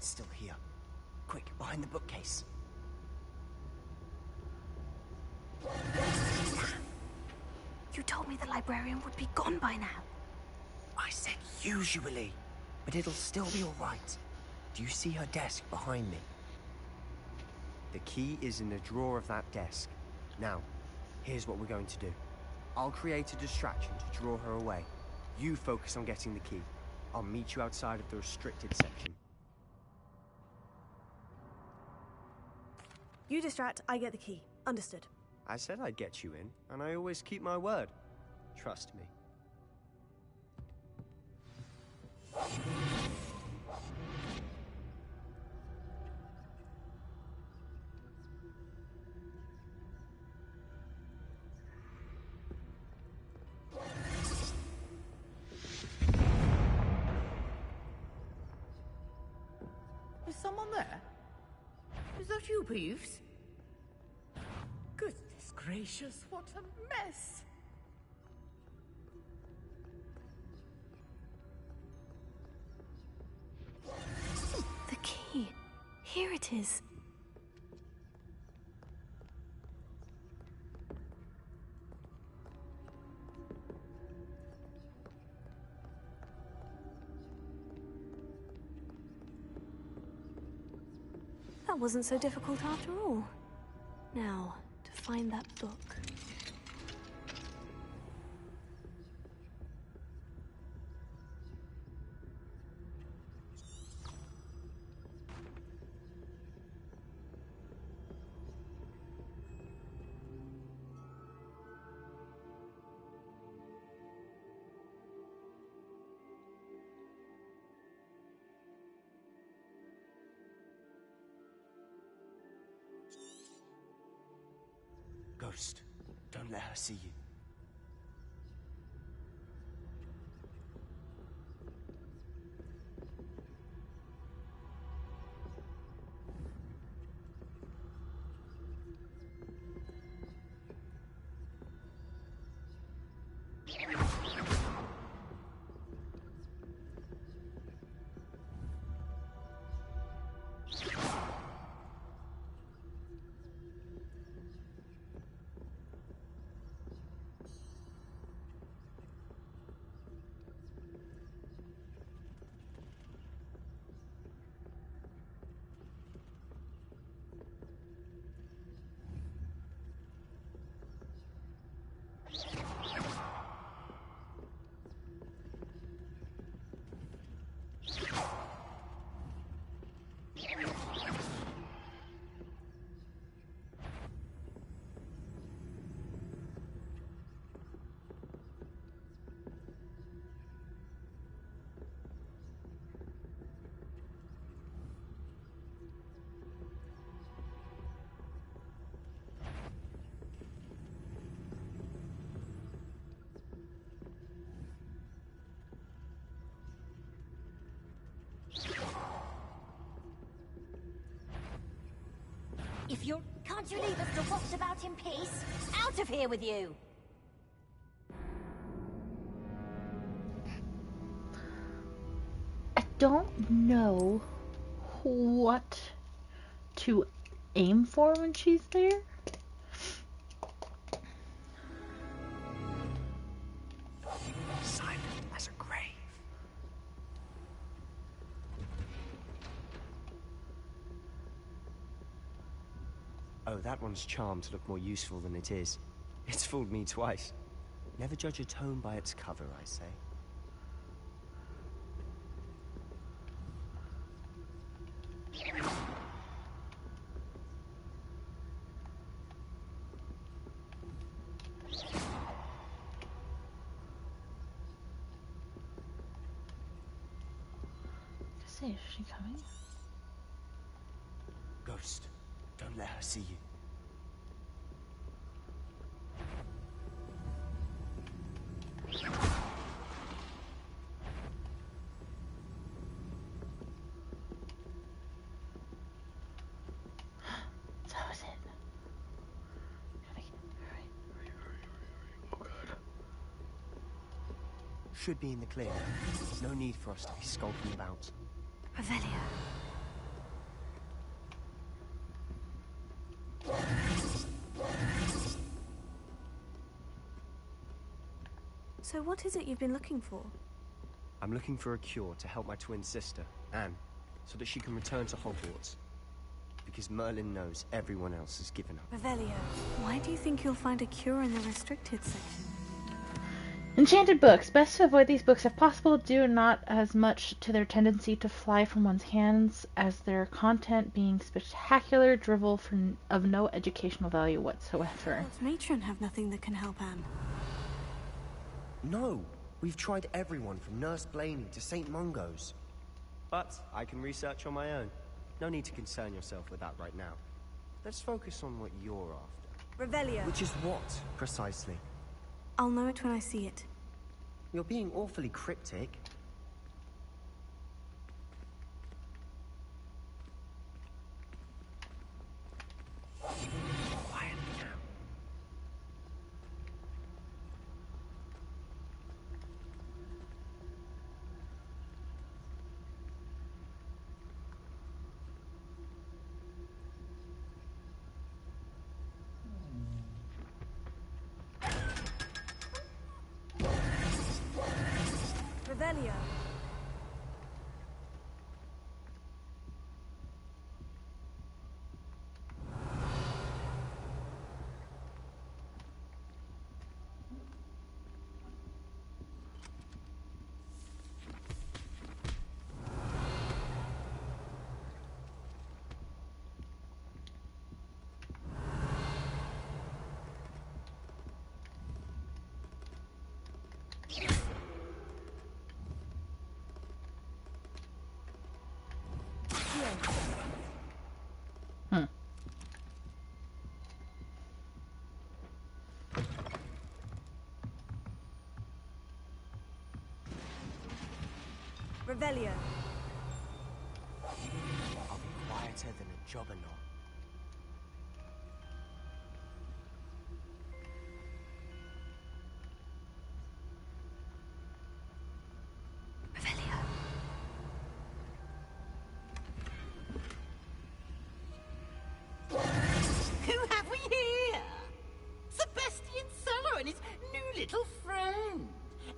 Still here. Quick, behind the bookcase. You told me the librarian would be gone by now. I said usually, but it'll still be all right. Do you see her desk behind me? The key is in the drawer of that desk. Now, here's what we're going to do. I'll create a distraction to draw her away. You focus on getting the key. I'll meet you outside of the restricted section. You distract, I get the key. Understood. I said I'd get you in, and I always keep my word. Trust me. Is someone there? Is that you, Peeves? Goodness gracious, what a mess! The key. Here it is. That wasn't so difficult after all. Now, to find that book. Ghost, don't let her see you. If you're... Can't you leave us to watch about in peace? Out of here with you! I don't know what to aim for when she's there. Silent as a grave. Oh, that one's charmed to look more useful than it is. It's fooled me twice. Never judge a tome by its cover, I say. Is she coming? Ghost, don't let her see you. That was it. Oh god. Should be in the clear. No need for us to be skulking about. Revelio. So what is it you've been looking for? I'm looking for a cure to help my twin sister, Anne, so that she can return to Hogwarts. Because Merlin knows everyone else has given up. Revelio. Why do you think you'll find a cure in the restricted section? Enchanted books. Best to avoid these books if possible, due not as much to their tendency to fly from one's hands as their content being spectacular drivel of no educational value whatsoever. Does Matron have nothing that can help Anne? No! We've tried everyone from Nurse Blaney to St. Mungo's. But I can research on my own. No need to concern yourself with that right now. Let's focus on what you're after. Revelio. Which is what, precisely? I'll know it when I see it. You're being awfully cryptic. Quietly now. Revelio. Revelio. I'll be quieter than a jobberknoll. Revelio. Who have we here? Sebastian Solo and his new little friend.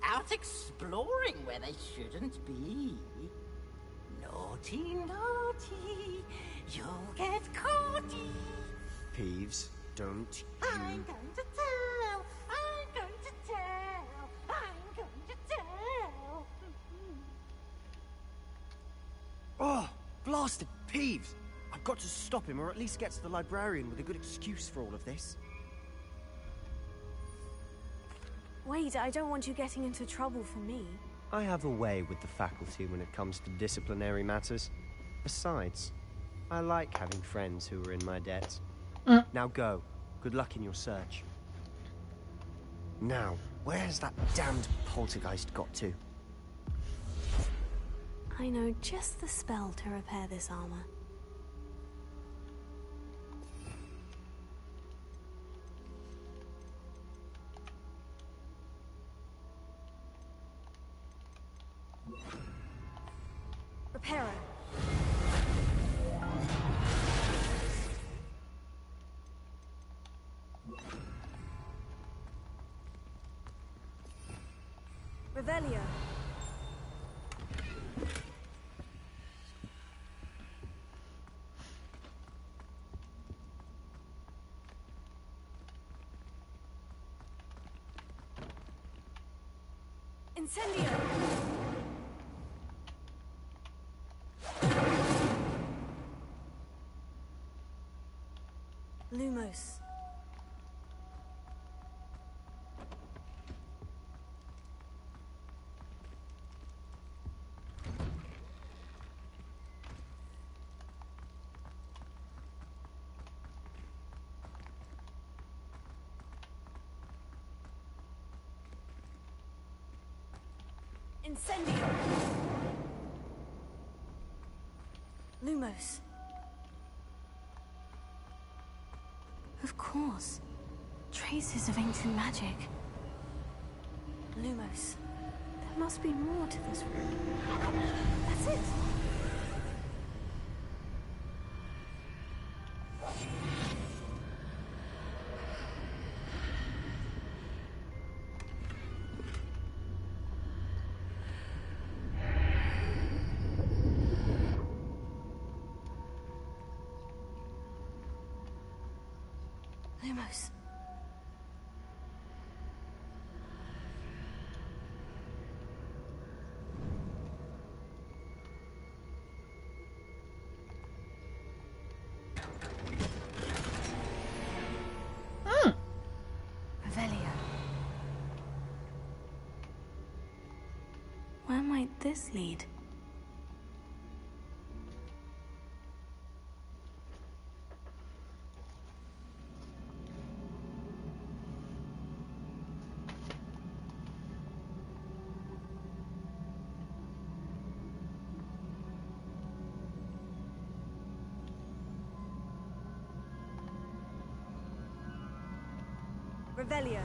Out exploring where they shouldn't be. Naughty, naughty, you'll get caughty. Peeves, don't I'm you... going to tell, I'm going to tell, I'm going to tell. Oh, blasted Peeves! I've got to stop him, or at least get to the librarian with a good excuse for all of this. Wait, I don't want you getting into trouble for me. I have a way with the faculty when it comes to disciplinary matters. Besides, I like having friends who are in my debt. Now go. Good luck in your search. Now, where has that damned poltergeist got to? I know just the spell to repair this armor. Reparo. Revelio. Incendio. Lumos. Incendio. Lumos. Of course. Traces of ancient magic. Lumos. There must be more to this room. That's it. Lumos. Revelio. Where might this lead? Revelio.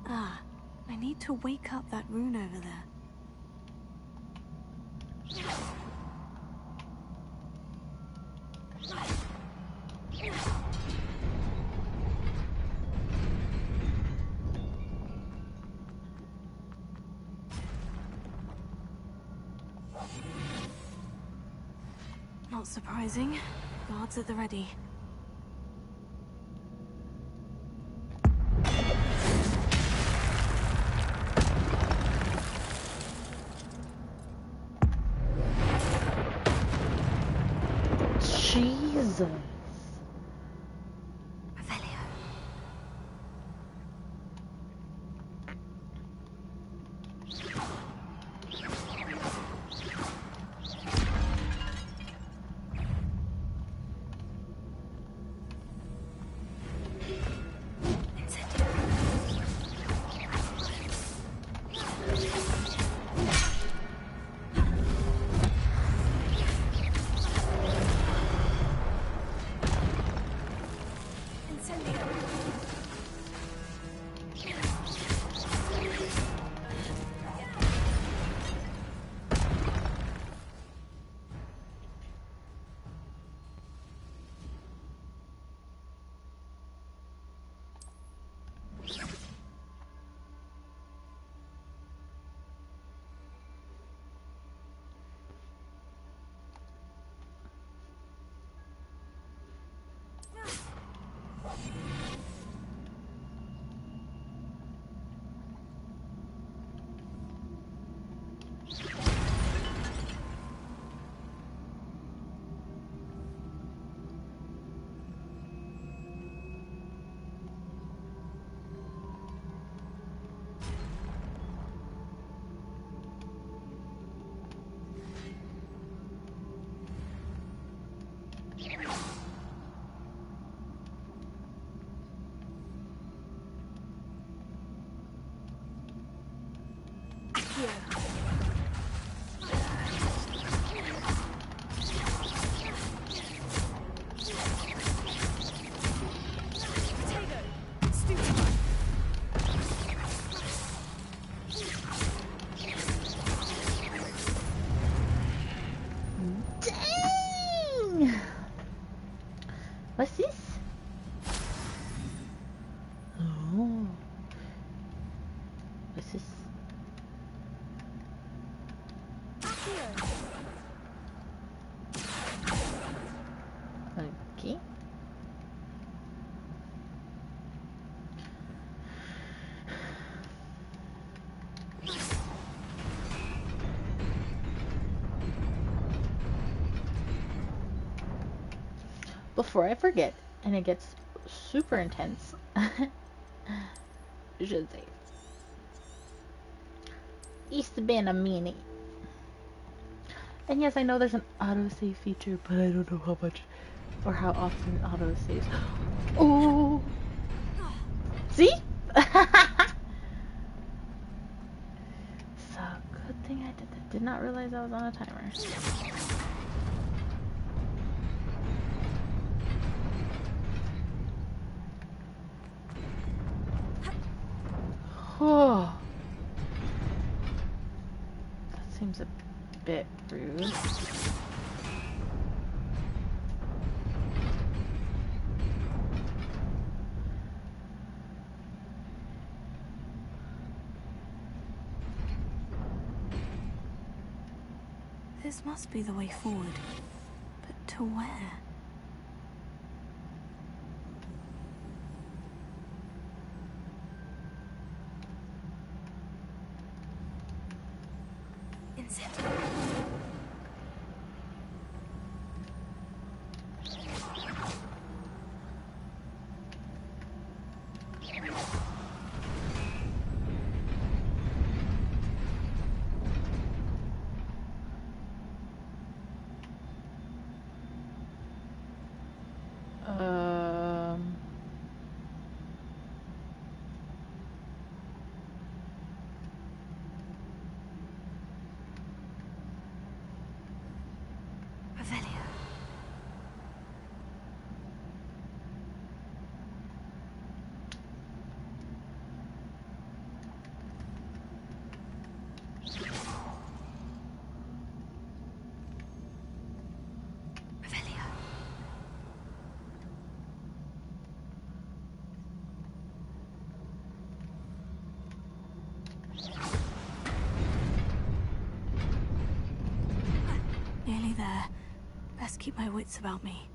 Ah, I need to wake up that rune over there. Not surprising. Guards at the ready. Jesus. Revelio. Oh. This is... Okay. Before I forget, and it gets super intense, you should say, East been a meanie. And yes, I know there's an autosave feature, but I don't know how much or how often it autosaves. Oh! See? So, good thing I did that. Did not realize I was on a timer. Oh. That seems a bit rude. This must be the way forward. But to where? Nearly there. Best keep my wits about me.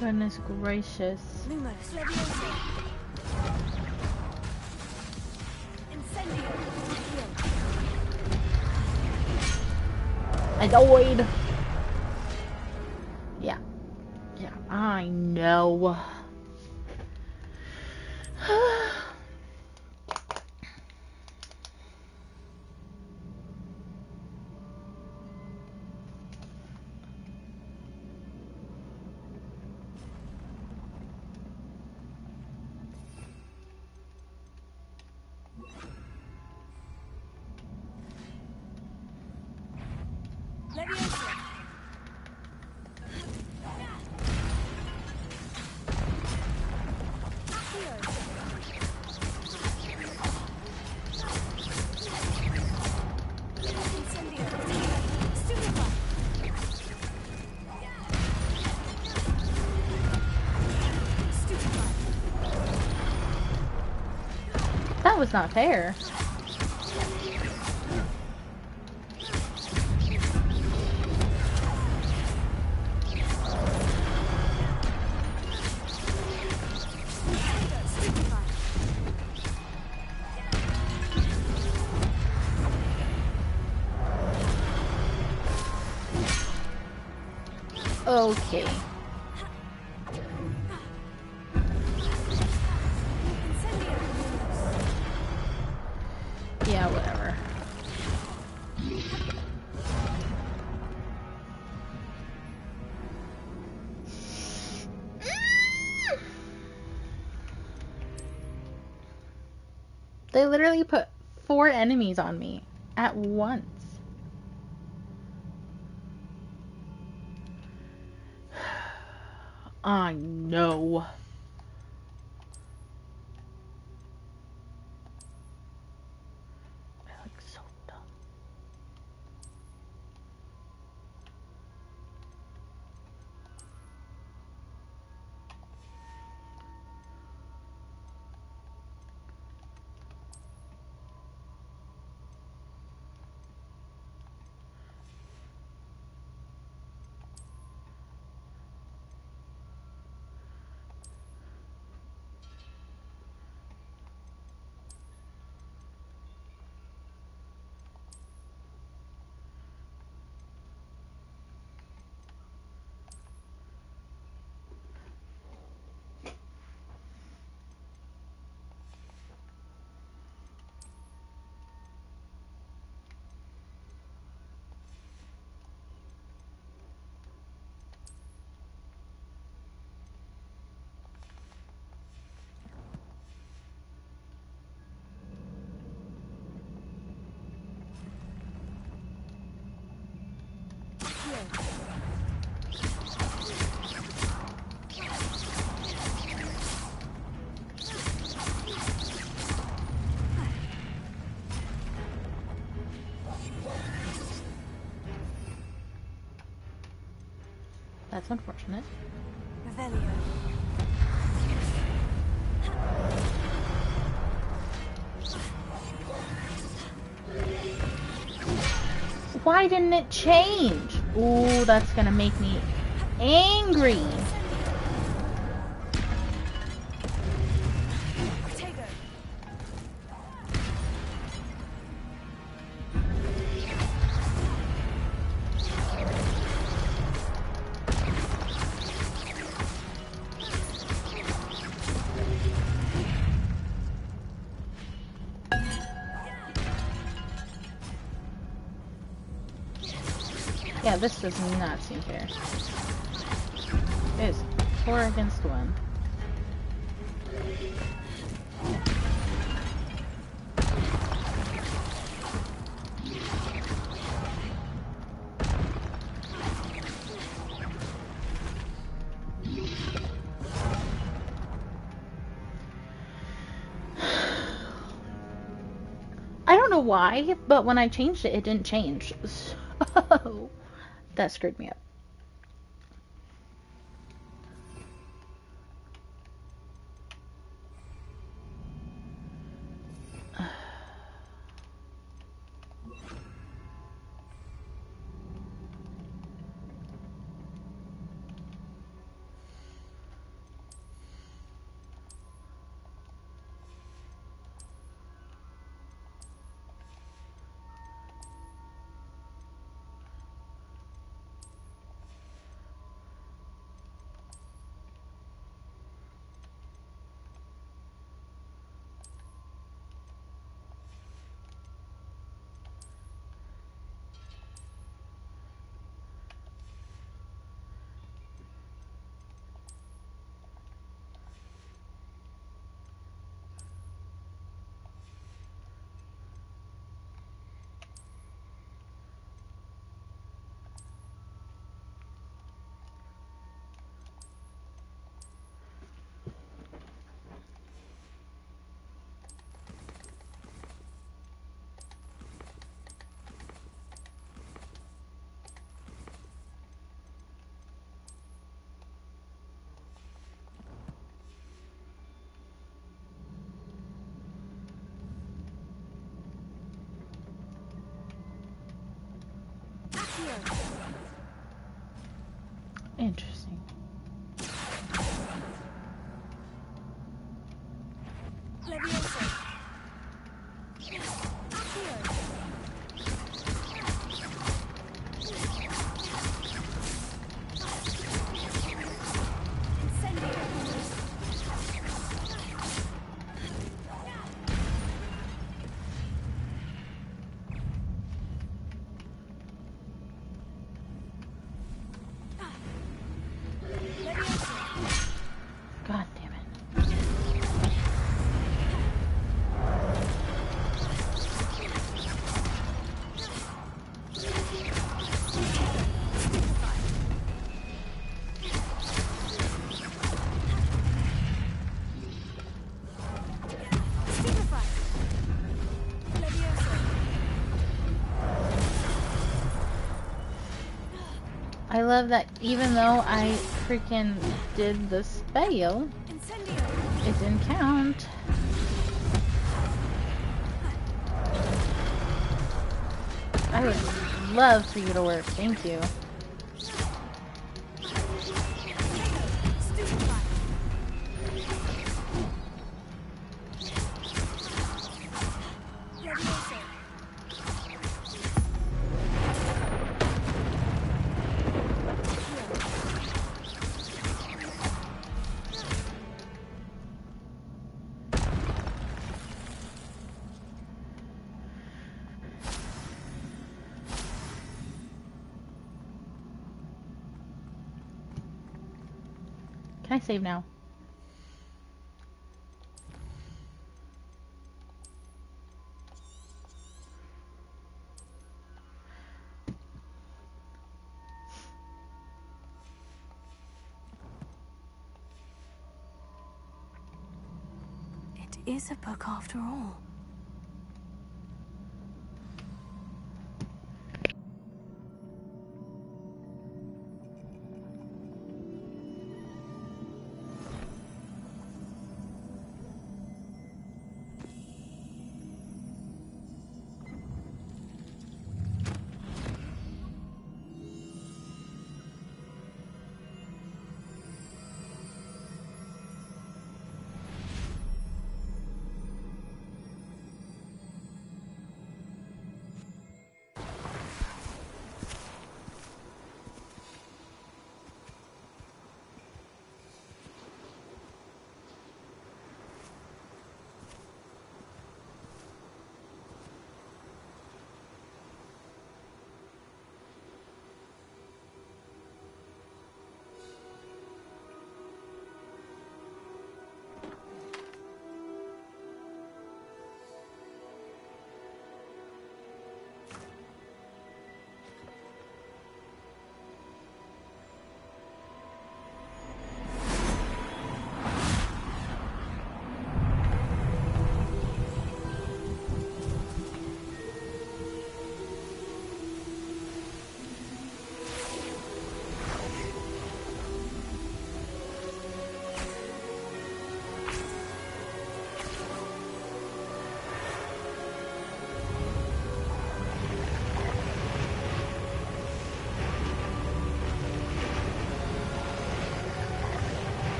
Goodness gracious. I died. Yeah. Yeah, I know. That was not fair. Okay. Yeah, whatever. They literally put 4 enemies on me at once. I know. I look so dumb. That's unfortunate. Why didn't it change? Ooh, that's gonna make me angry. Yeah, this does not seem fair. It is 4 against 1. I don't know why, but when I changed it, it didn't change. So that screwed me up. Interesting. God damn it. I love that even though I freaking did the spell, it didn't count. I would love for you to work. Thank you. Can I save now? It is a book after all.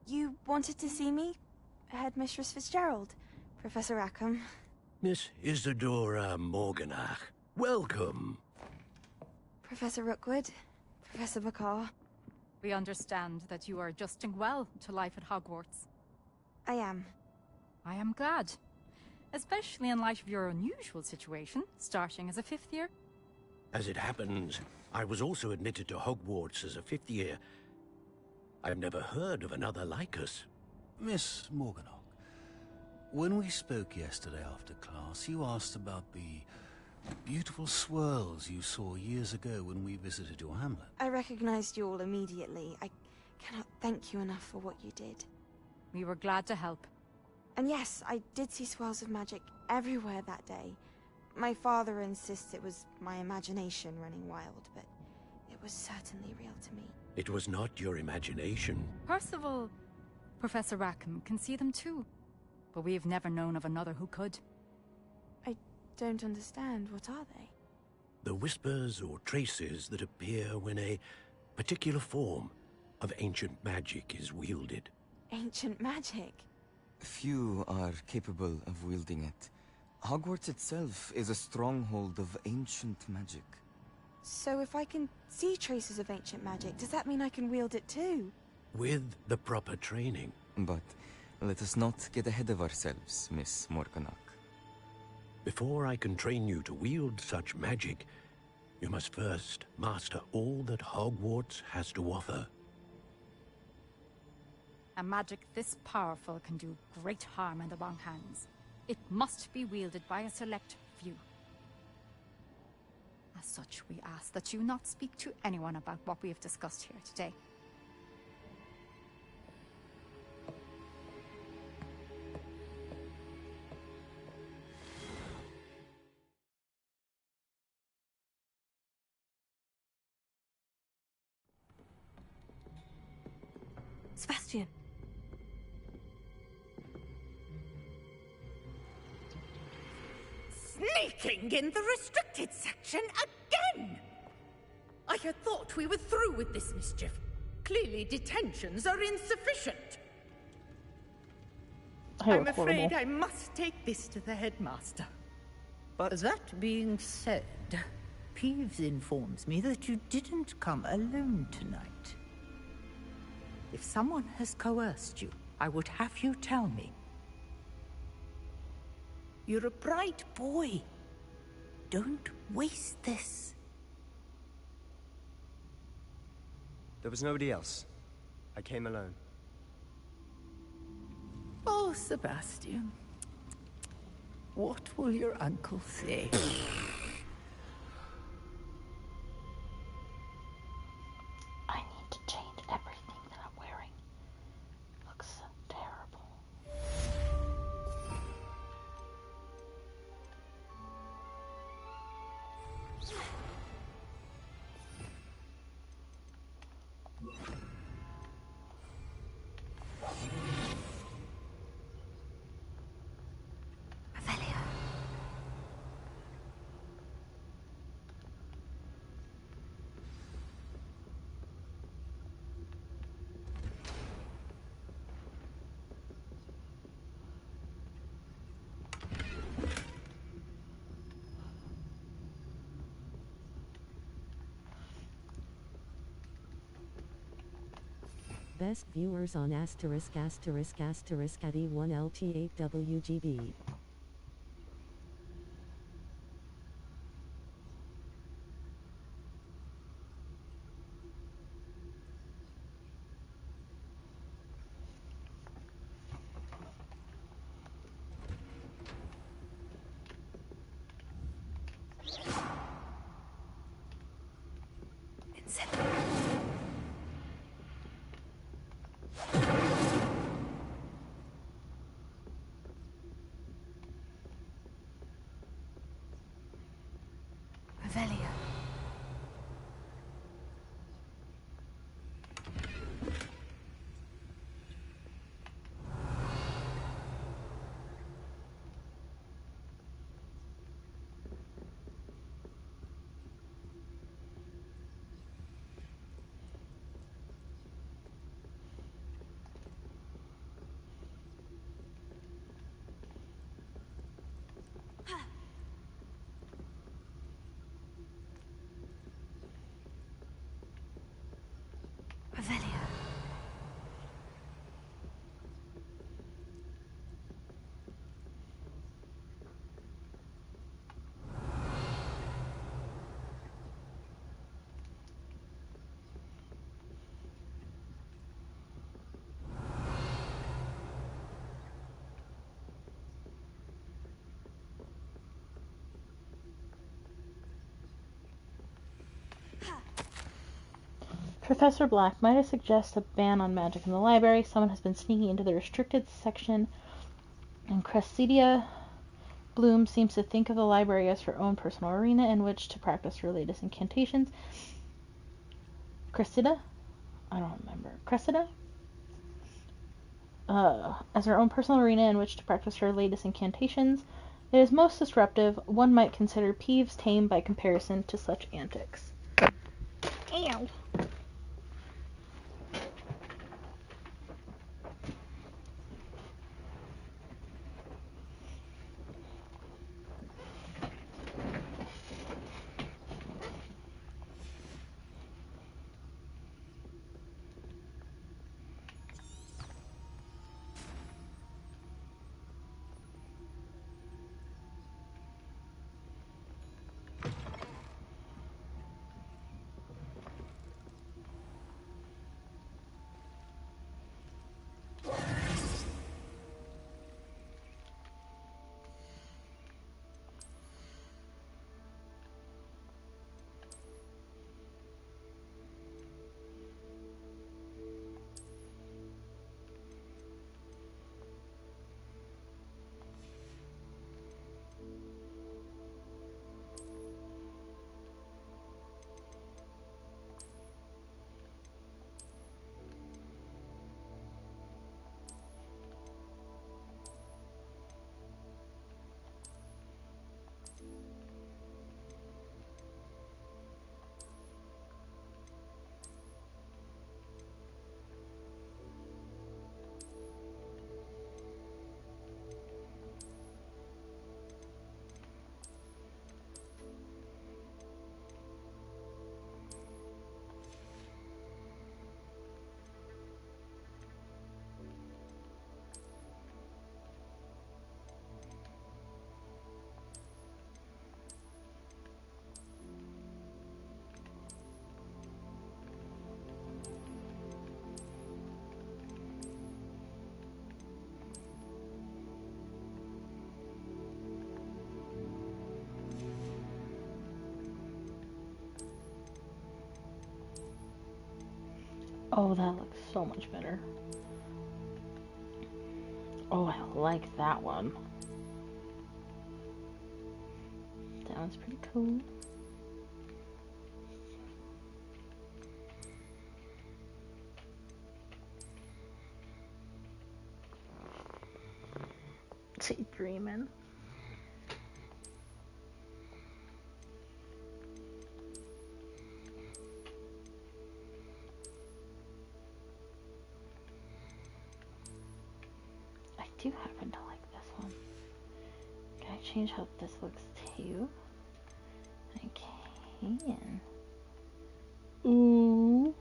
You wanted to see me? Headmistress Fitzgerald, Professor Rackham. Miss Isadora Morganach, welcome. Professor Rookwood, Professor McCaw. We understand that you are adjusting well to life at Hogwarts. I am. I am glad. Especially in light of your unusual situation, starting as a 5th year. As it happens, I was also admitted to Hogwarts as a 5th year. I've never heard of another like us. Miss Morganock, when we spoke yesterday after class, you asked about the beautiful swirls you saw years ago when we visited your hamlet. I recognized you all immediately. I cannot thank you enough for what you did. We were glad to help. And yes, I did see swirls of magic everywhere that day. My father insists it was my imagination running wild, but it was certainly real to me. It was not your imagination. Percival, Professor Rackham can see them too. But we have never known of another who could. I don't understand. What are they? The whispers or traces that appear when a particular form of ancient magic is wielded. Ancient magic? Few are capable of wielding it. Hogwarts itself is a stronghold of ancient magic. So if I can see traces of ancient magic, does that mean I can wield it too? With the proper training. But let us not get ahead of ourselves, Miss Morganock. Before I can train you to wield such magic, you must first master all that Hogwarts has to offer. A magic this powerful can do great harm in the wrong hands. It must be wielded by a select few. As such, we ask that you not speak to anyone about what we have discussed here today. Sebastian. Sneaking in the restricted section again! I had thought we were through with this mischief. Clearly detentions are insufficient. I'm afraid I must take this to the headmaster. But that being said, Peeves informs me that you didn't come alone tonight. If someone has coerced you, I would have you tell me. You're a bright boy. Don't waste this. There was nobody else. I came alone. Oh, Sebastian. What will your uncle say? I need to change everything that I'm wearing. Looks terrible. Best viewers on ***** at E1LT8WGB. Professor Black, might I suggest a ban on magic in the library? Someone has been sneaking into the restricted section, and Cressida Bloom seems to think of the library as her own personal arena in which to practice her latest incantations. Cressida? I don't remember. Cressida? As her own personal arena in which to practice her latest incantations. It is most disruptive. One might consider Peeves tame by comparison to such antics. Ow! Oh, that looks so much better. Oh, I like that one. That one's pretty cool. See, dreaming. I do happen to like this one. Can I change how this looks too? I can. Ooh.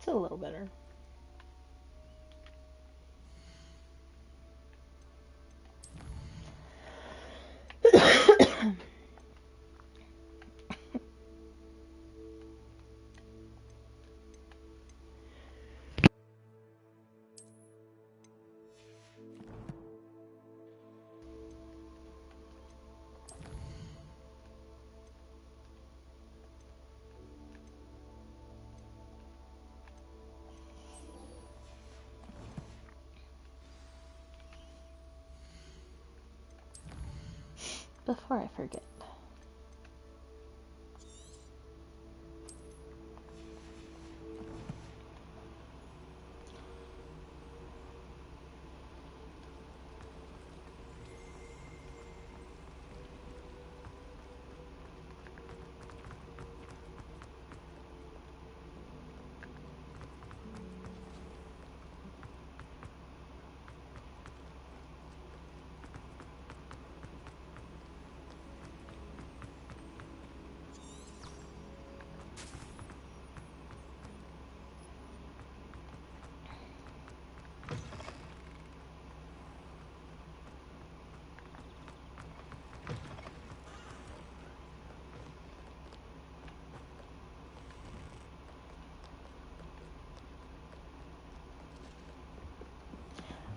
It's a little better. Before I forget.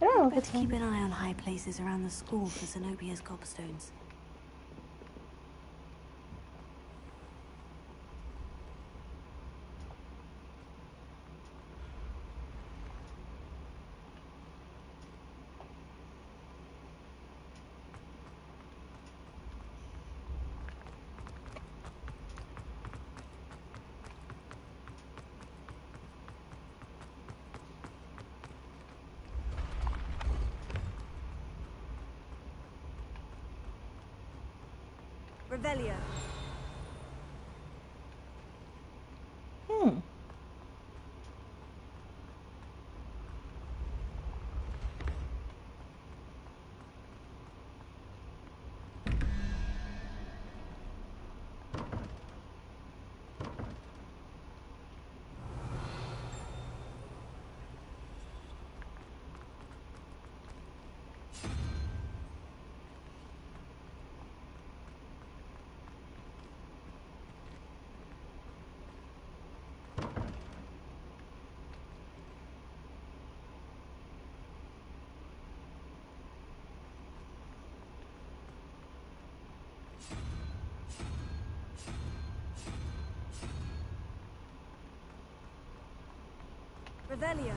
I don't know if it's keep an eye on high places around the school for Zenobia's gobstones. Revelio. Revelio.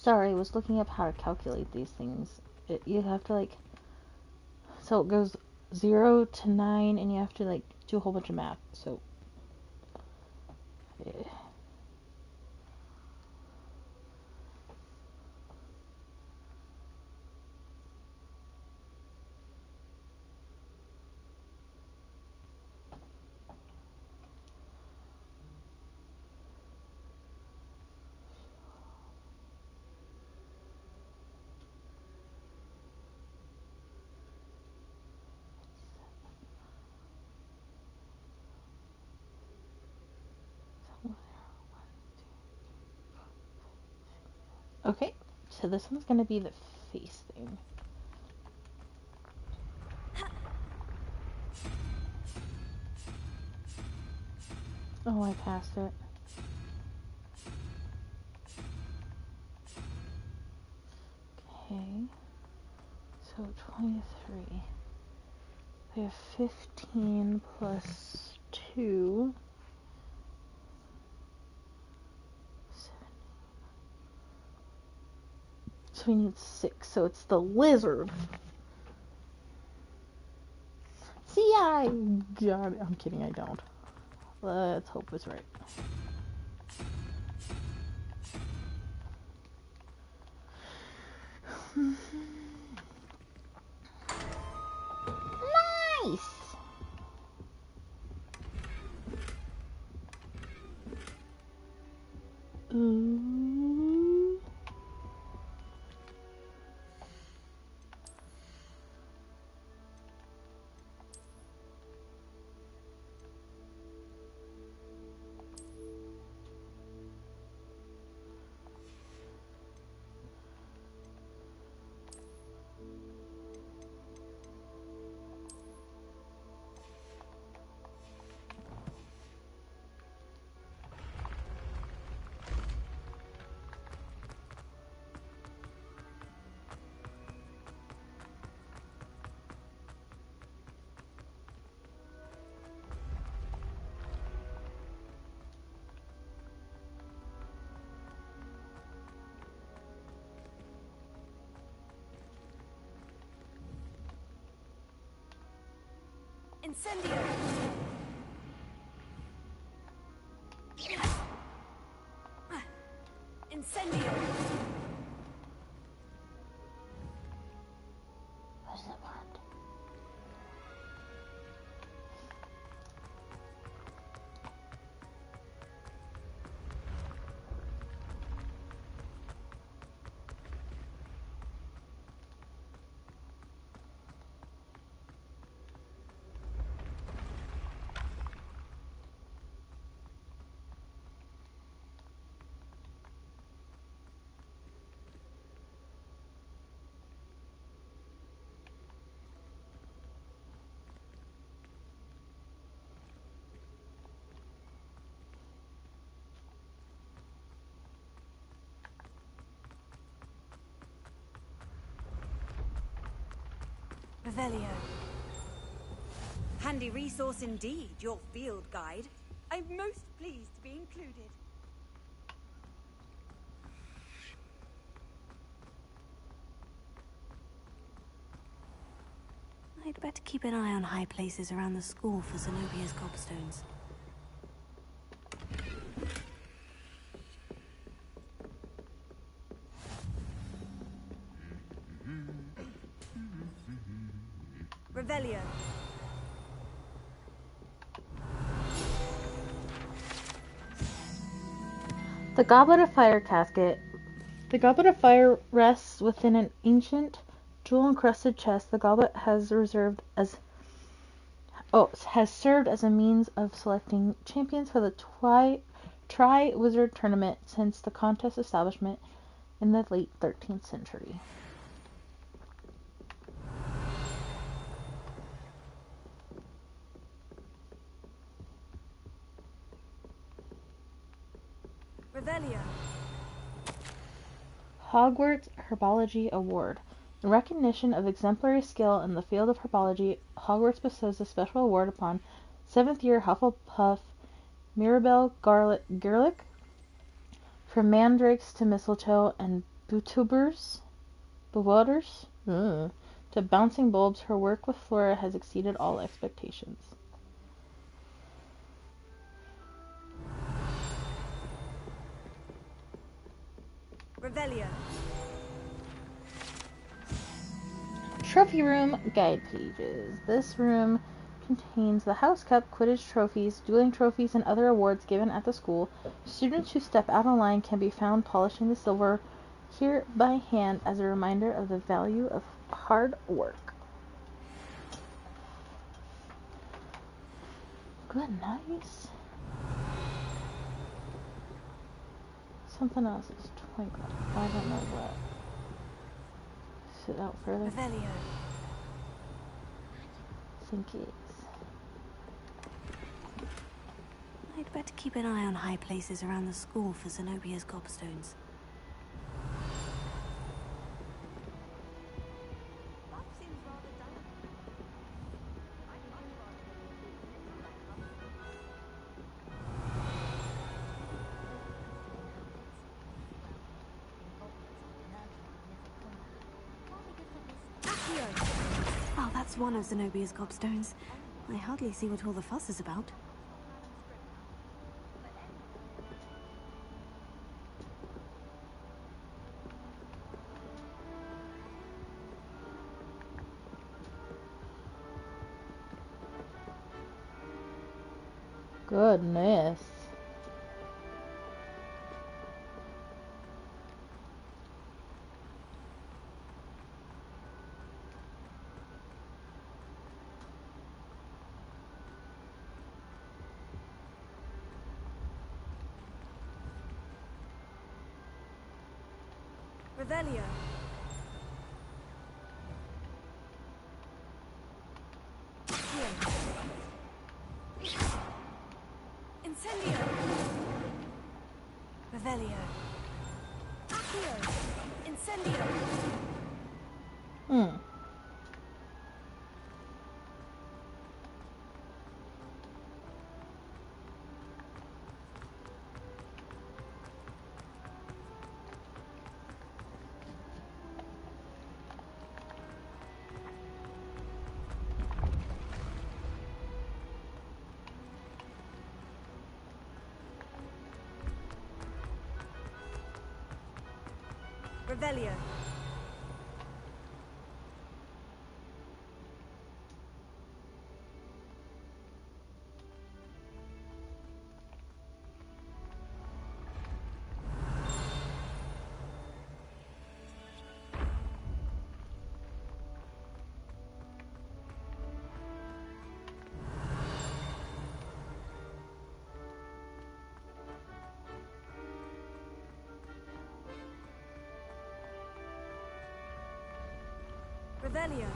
Sorry, I was looking up how to calculate these things. You have to like, so it goes 0 to 9, and you have to like do a whole bunch of math. So, yeah. Okay, so this one's gonna be the face thing. Oh, I passed it. Okay, so 23. We have 15 plus 2. 7. So we need 6, so it's the lizard. See, I got it. I'm kidding, I don't. Let's hope it's right. Nice! Ooh. Incendio! Incendio! What's that word? Revelio. Handy resource indeed, your field guide. I'm most pleased to be included. I'd better keep an eye on high places around the school for Zenobia's gobstones. Revelio. The Goblet of Fire casket. The Goblet of Fire rests within an ancient, jewel-encrusted chest. The goblet has served as a means of selecting champions for the Tri-Wizard tournament since the contest establishment in the late 13th century. Revelio. Hogwarts Herbology Award. In recognition of exemplary skill in the field of herbology, Hogwarts bestows a special award upon 7th year Hufflepuff Mirabelle Garlick, from mandrakes to mistletoe and bewilders, to bouncing bulbs, her work with Flora has exceeded all expectations. Revelio. Trophy room guide pages. This room contains the House Cup, Quidditch trophies, dueling trophies, and other awards given at the school. Students who step out of line can be found polishing the silver here by hand as a reminder of the value of hard work. Good, nice. Something else is twinkling. I don't know what. Sit out further. Revelio. Think it's. I'd better keep an eye on high places around the school for Zenobia's gobstones. Well, that's one of Zenobia's gobstones. I hardly see what all the fuss is about. Goodness. Revelio. Incendio. Revelio. Accio. Incendio. Revelio. Revelio.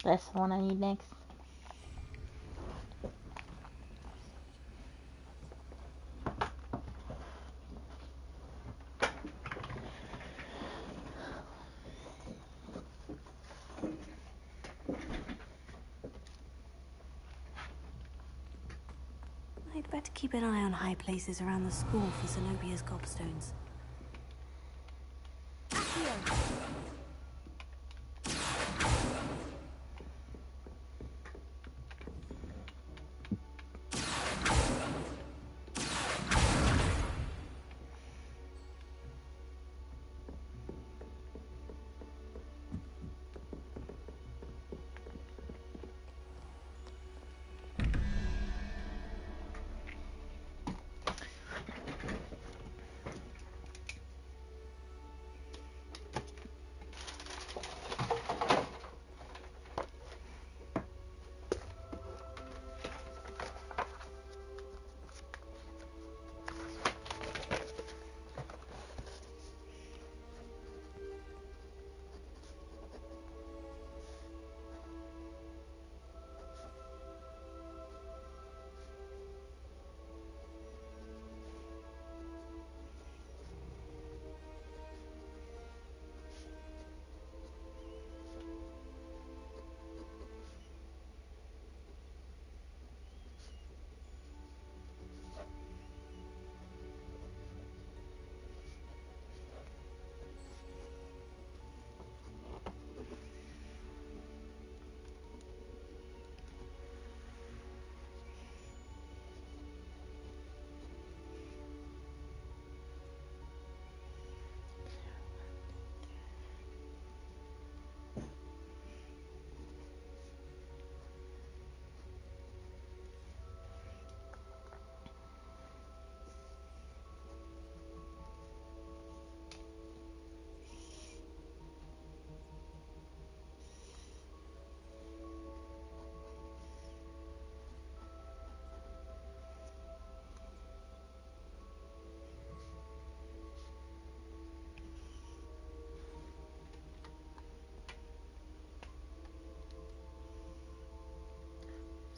That's the one I need next. forget to keep an eye on high places around the school for Zenobia's gobstones.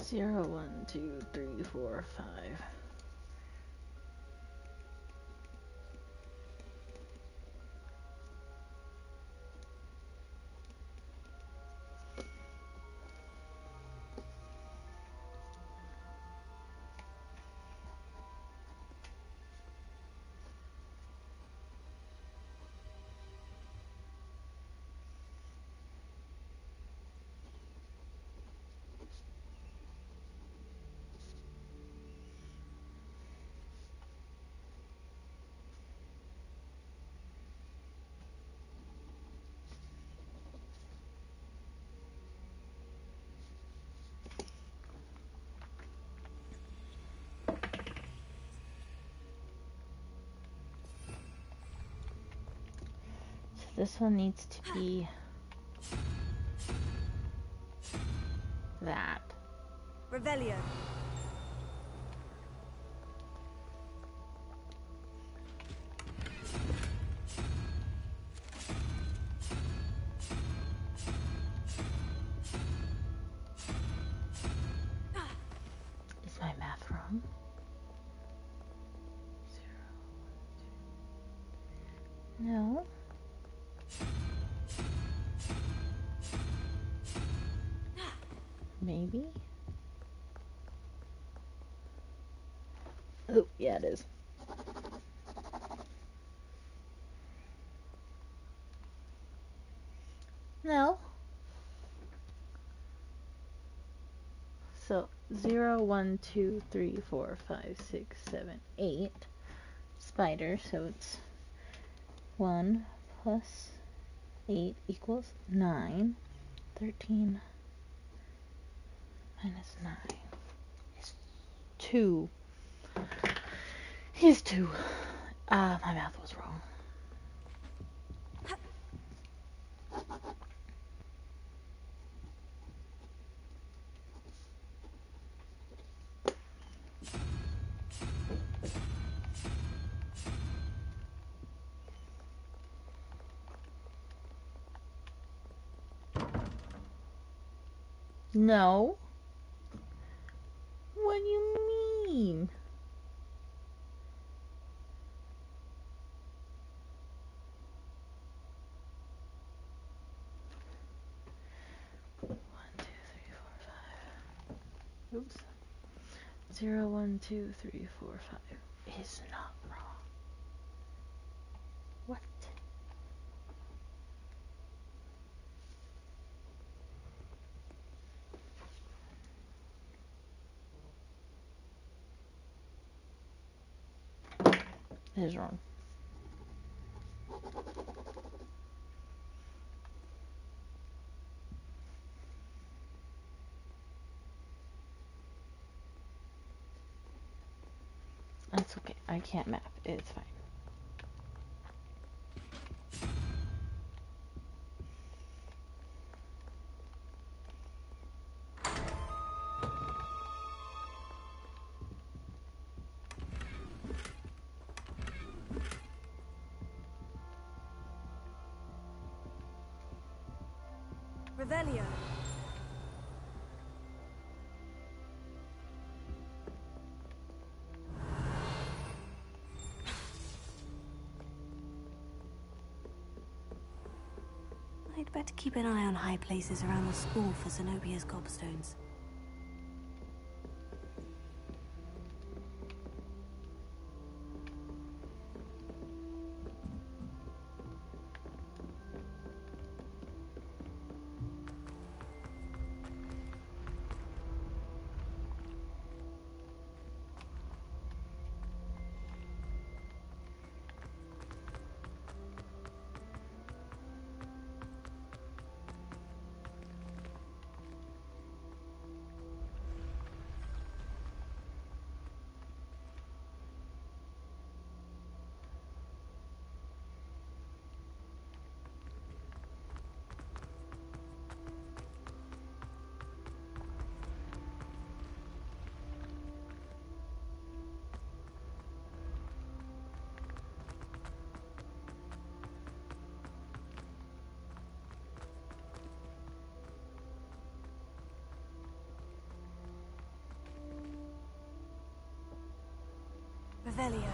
Zero, 1, 2, 3, 4, 5. This one needs to be that. Revelio. Is my math wrong? 0, 1, 2. No. Maybe? Oh, yeah, it is. No. So, 0, 1, 2, 3, 4, 5, 6, 7, 8 spiders, so it's 1 plus 8 equals 9. 13 minus 9 is 2. He's 2. My math was wrong. No. What do you mean? Oops. 0, 1, 2, 3, 4, 5 is not wrong. What? It is wrong. That's okay. I can't map. It's fine. Revelio. I'd better keep an eye on high places around the school for Zenobia's gobstones. Revelio.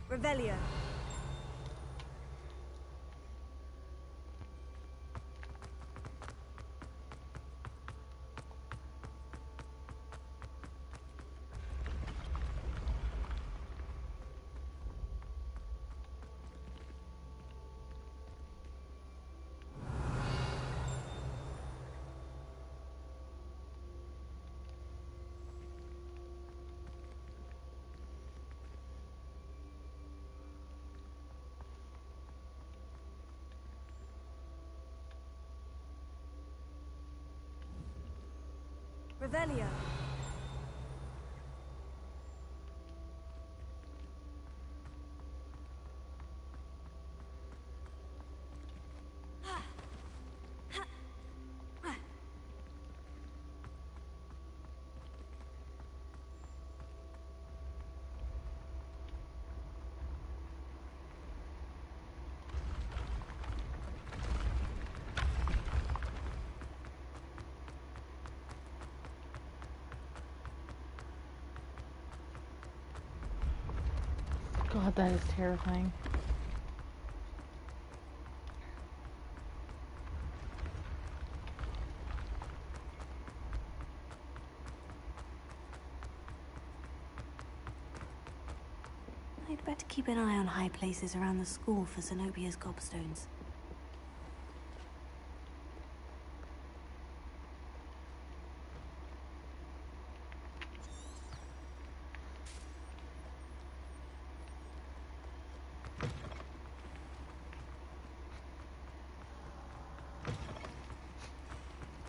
Revelio. Revelio. God, that is terrifying. I'd better keep an eye on high places around the school for Zenobia's gobstones.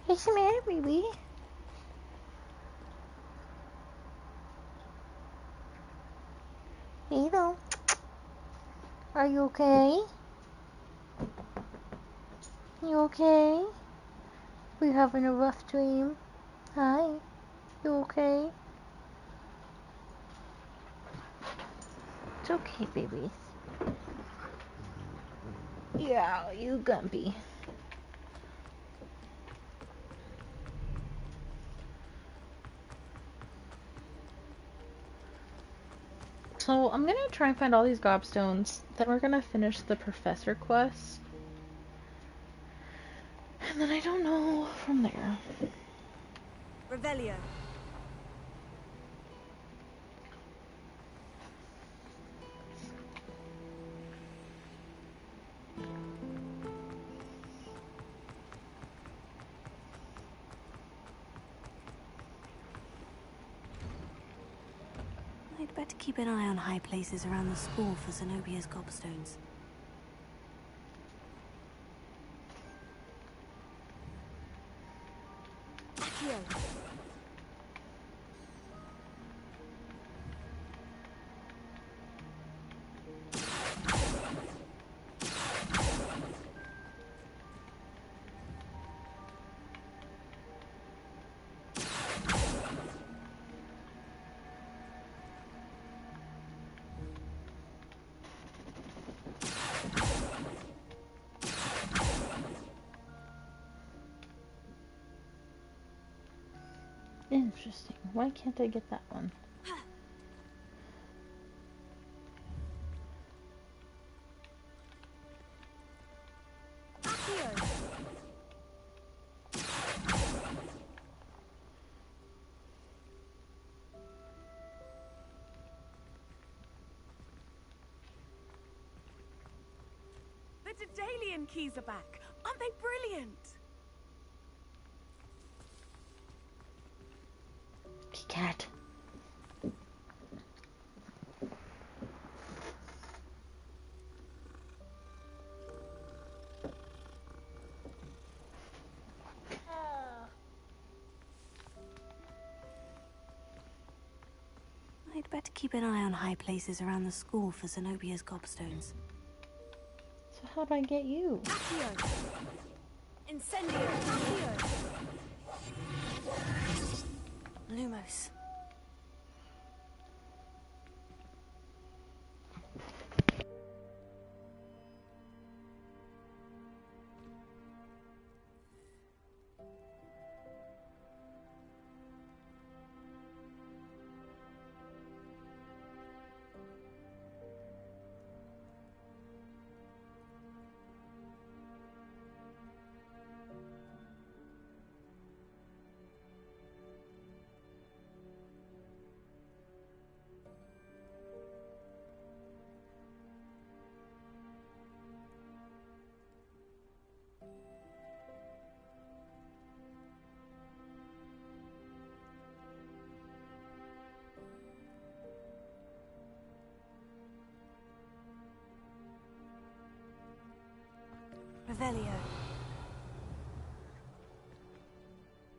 What's the matter, baby? Hello. Are you okay? You okay? We having a rough dream? Hi. You okay? It's okay, babies. Yeah, you gumpy. So I'm gonna try and find all these gobstones. Then we're gonna finish the professor quest. And then I don't know from there. Revelio. I'd better keep an eye on high places around the school for Zenobia's gobstones. Accio. Interesting. Why can't I get that one? The Daedalian keys are back. Aren't they brilliant? Cat. I'd better keep an eye on high places around the school for Zenobia's gobstones. So how do I get you? Accio. Incendio. Accio. Lumos. Revelio.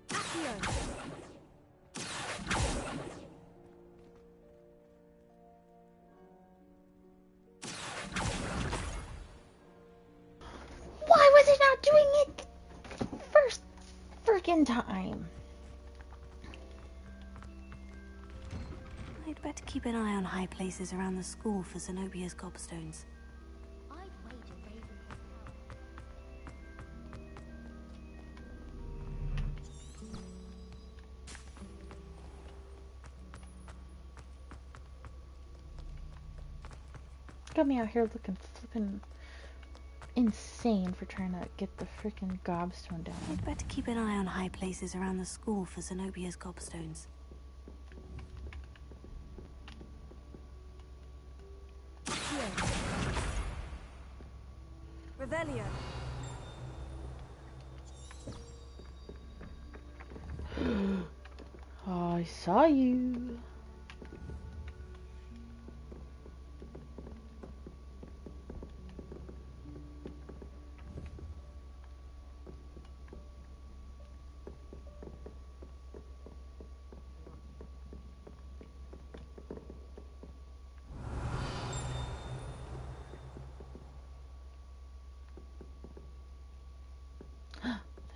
Accio. Why was it not doing it first freaking time? I'd better keep an eye on high places around the school for Zenobia's gobstones. Got me out here looking flippin' insane for trying to get the freaking gobstone down. I'd better keep an eye on high places around the school for Zenobia's gobstones. Revelio. Oh, I saw you.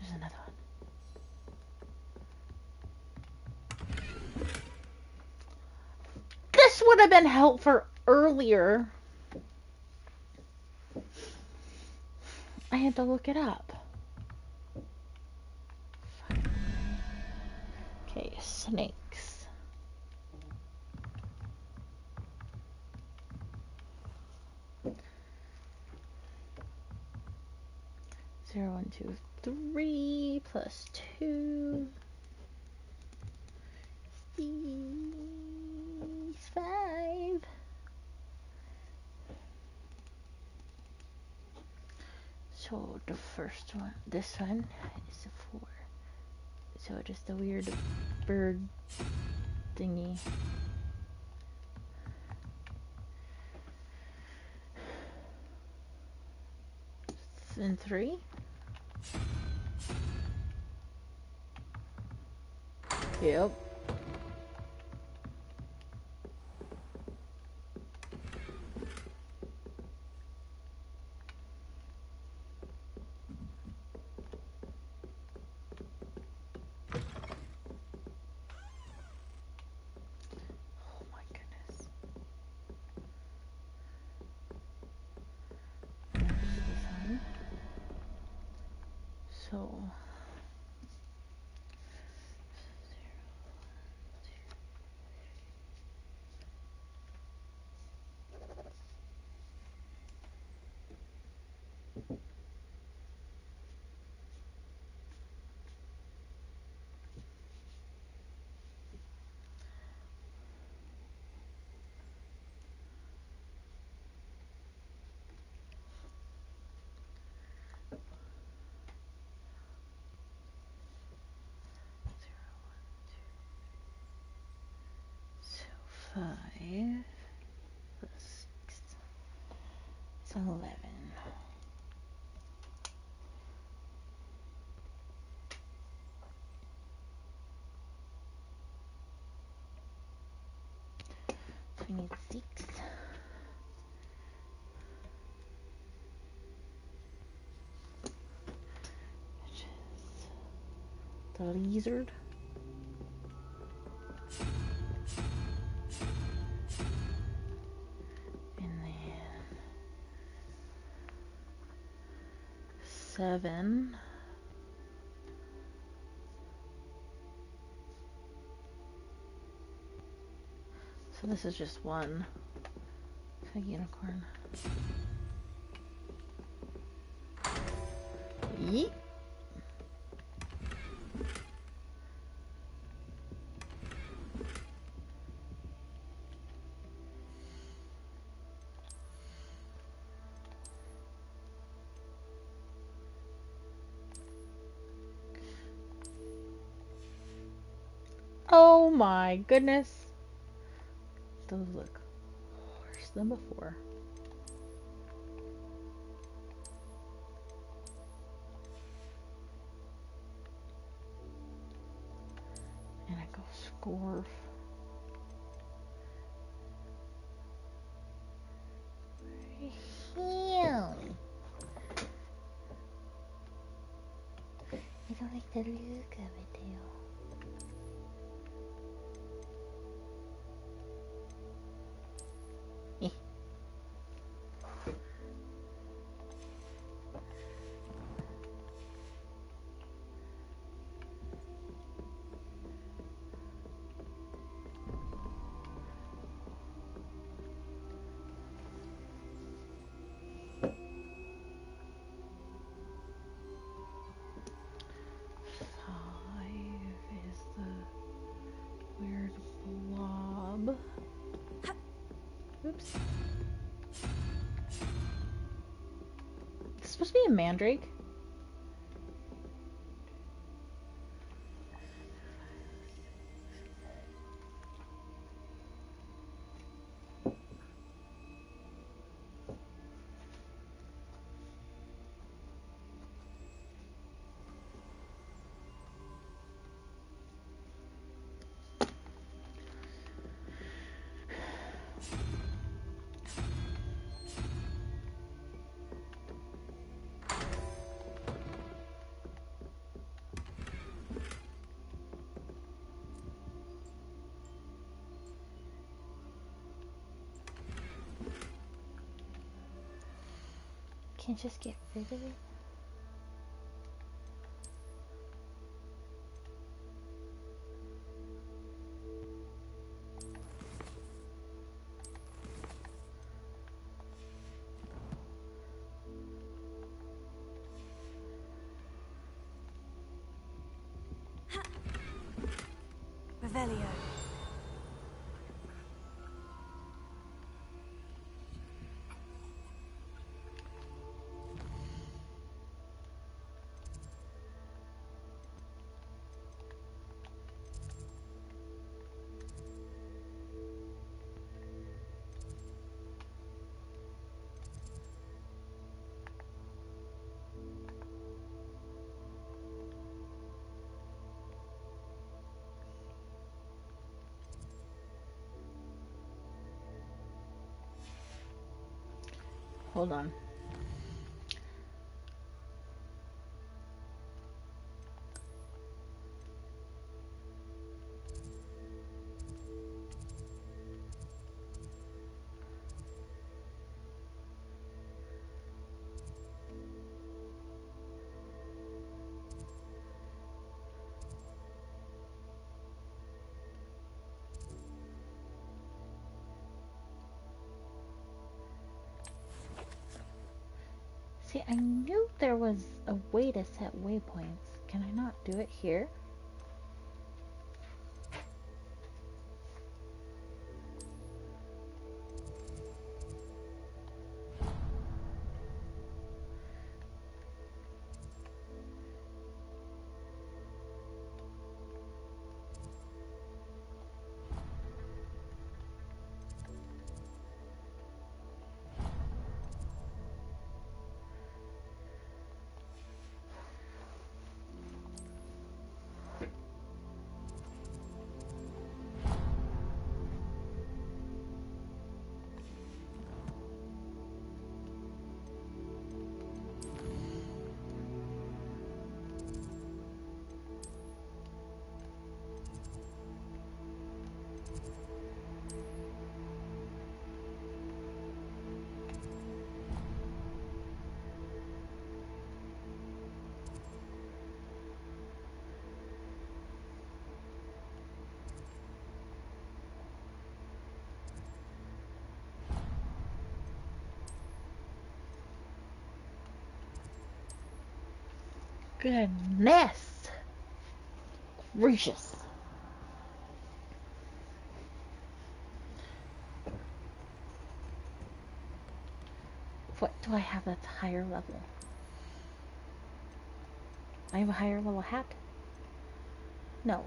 There's another one. This would have been helpful earlier. I had to look it up. Okay, snakes. Zero, 1, 2, 3 plus 2 is 5. So the first one, this one is a 4. So just a weird bird thingy. And 3. Yep. Oh my goodness. There's this one. So So 5 plus 6 is 11. So we need 6. Which is the lizard. And then 7. So this is just one. It's a unicorn. Yeet. Oh my goodness. Those look worse than before. And I go scorf. Heel. I don't like the look of it, though. Oops. It's supposed to be a mandrake. can't just get rid of it? Revelio. Hold on. See, I knew there was a way to set waypoints. Can I not do it here? Goodness gracious. What do I have that's higher level? I have a higher level hat? No.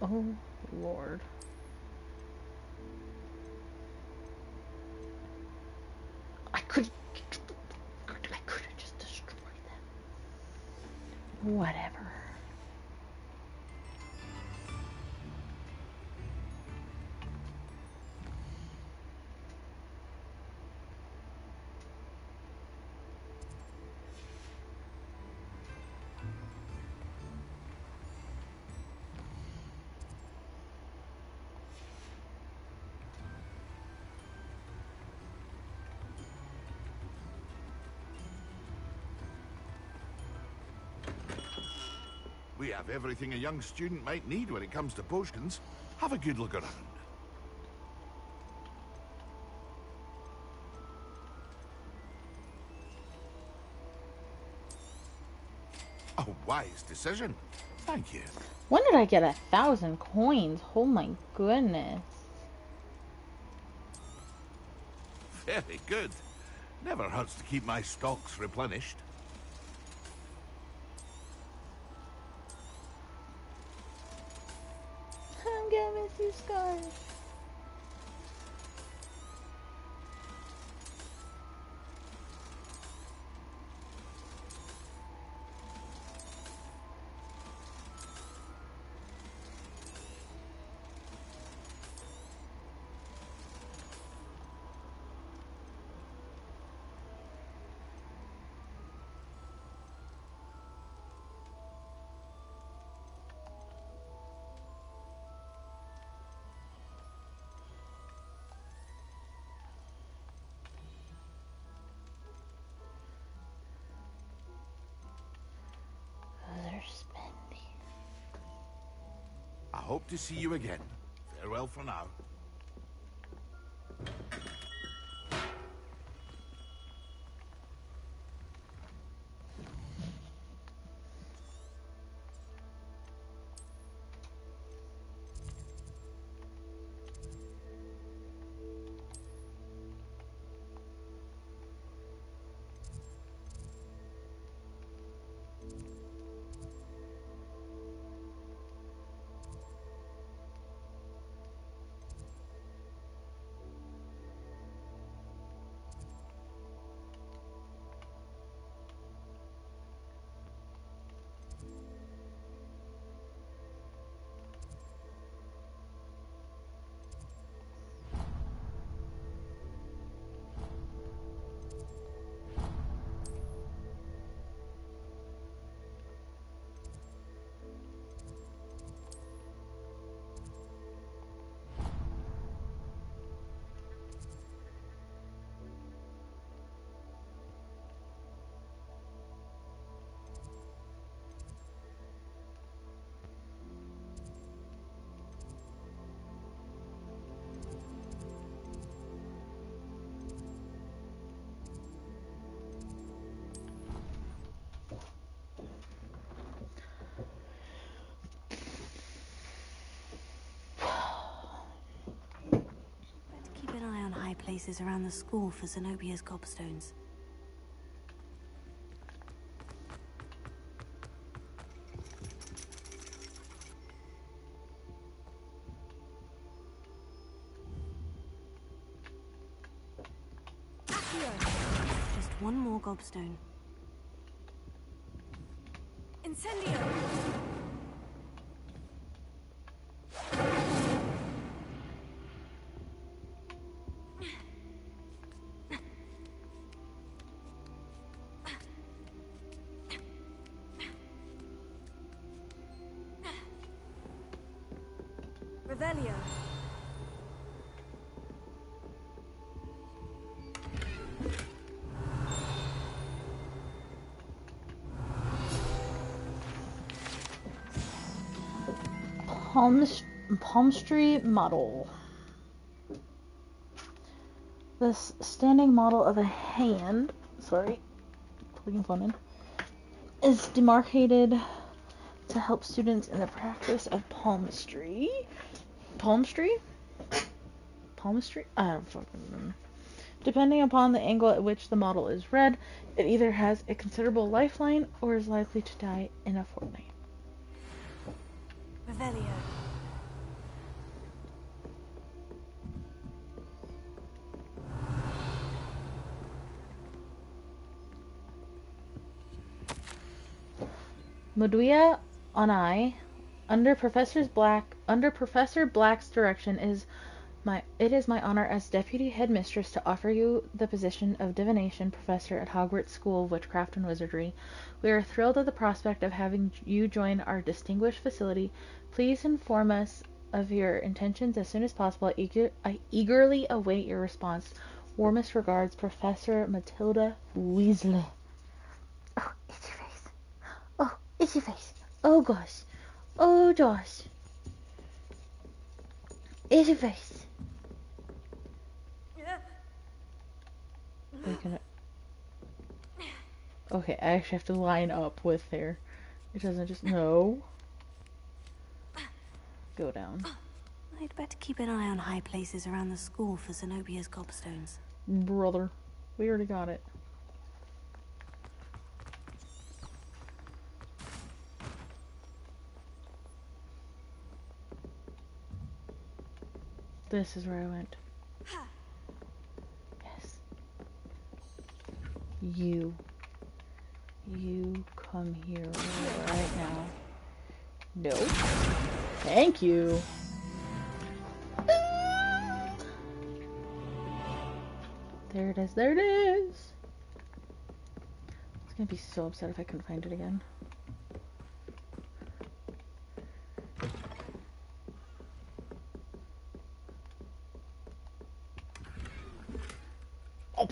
Oh, Lord. I could have just destroyed them. Whatever. We have everything a young student might need when it comes to potions. Have a good look around. A wise decision. Thank you. When did I get 1,000 coins? Oh my goodness. Very good. Never hurts to keep my stocks replenished. I'm gonna miss you, Scarf. hope to see you again. Farewell for now. Keep an eye on high places around the school for Zenobia's gobstones. Just one more gobstone. Incendio! Revelio. Palmistry model. This standing model of a hand, clicking phone in, is demarcated to help students in the practice of palmistry. Palmistry? I don't fucking know. Depending upon the angle at which the model is read, it either has a considerable lifeline or is likely to die in a fortnight. Revelio. Moduia Onai, under Professor Black's direction, it is my honor as Deputy Headmistress to offer you the position of Divination Professor at Hogwarts School of Witchcraft and Wizardry. We are thrilled at the prospect of having you join our distinguished facility. Please inform us of your intentions as soon as possible. I eagerly await your response. Warmest regards, Professor Matilda Weasley. Oh, it's your face. Oh, it's your face. Oh gosh. Oh gosh. It's your face. Okay, I actually have to line up with there. It doesn't just... No. Go down. I'd better keep an eye on high places around the school for Zenobia's gobstones. Brother. We already got it. This is where I went. Yes. You come here right now. No. Thank you. There it is. There it is. I was gonna be so upset if I couldn't find it again. Oh,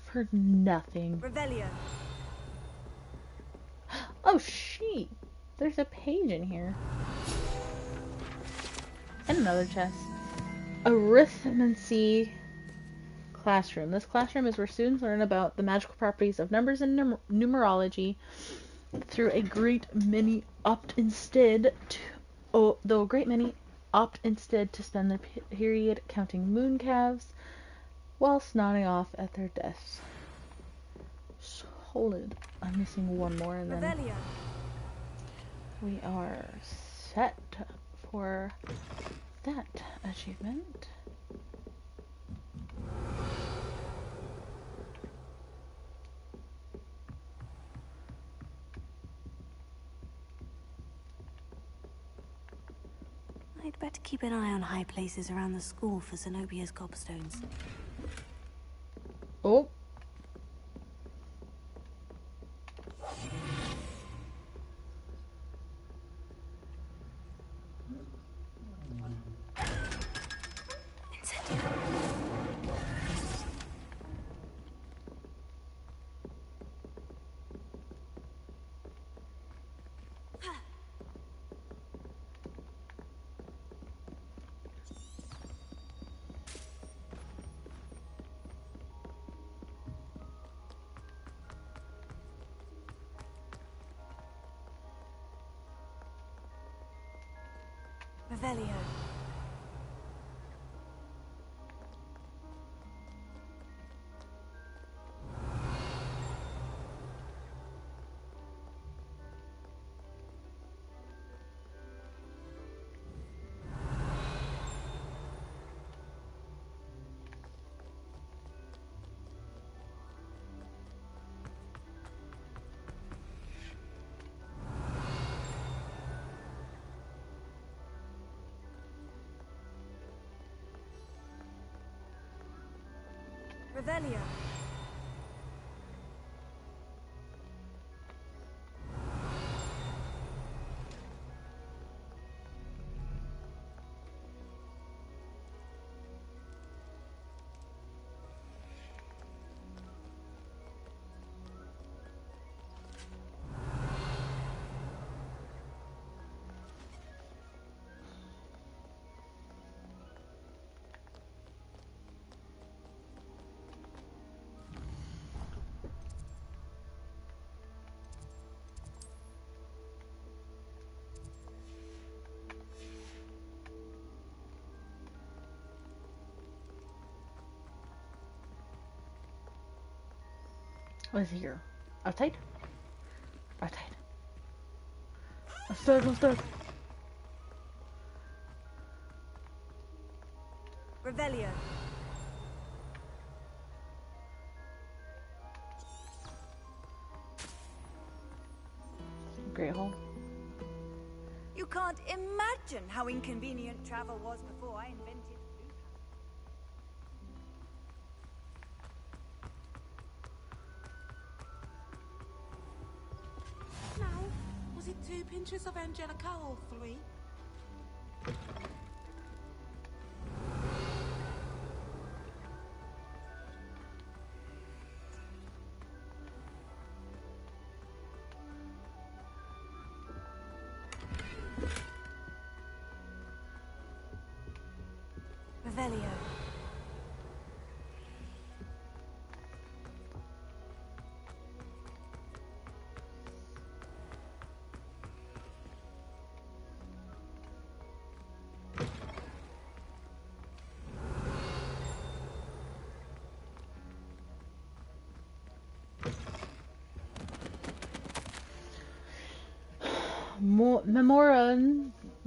for nothing. Revelio. Oh, she. There's a page in here. And another chest. Arithmancy classroom. This classroom is where students learn about the magical properties of numbers and numerology through a great many opt instead to spend their period counting moon calves whilst nodding off at their desks. Solid. I'm missing one more and then we are set for that achievement. I'd better keep an eye on high places around the school for Zenobia's gobstones. Oh. Revelio. Revelio. What is here? Outside? Outside. I'm stuck. Revelio. Great hole. You can't imagine how inconvenient travel was before I invented blue Now, was it 2 pinches of Angelica or 3? Revelio.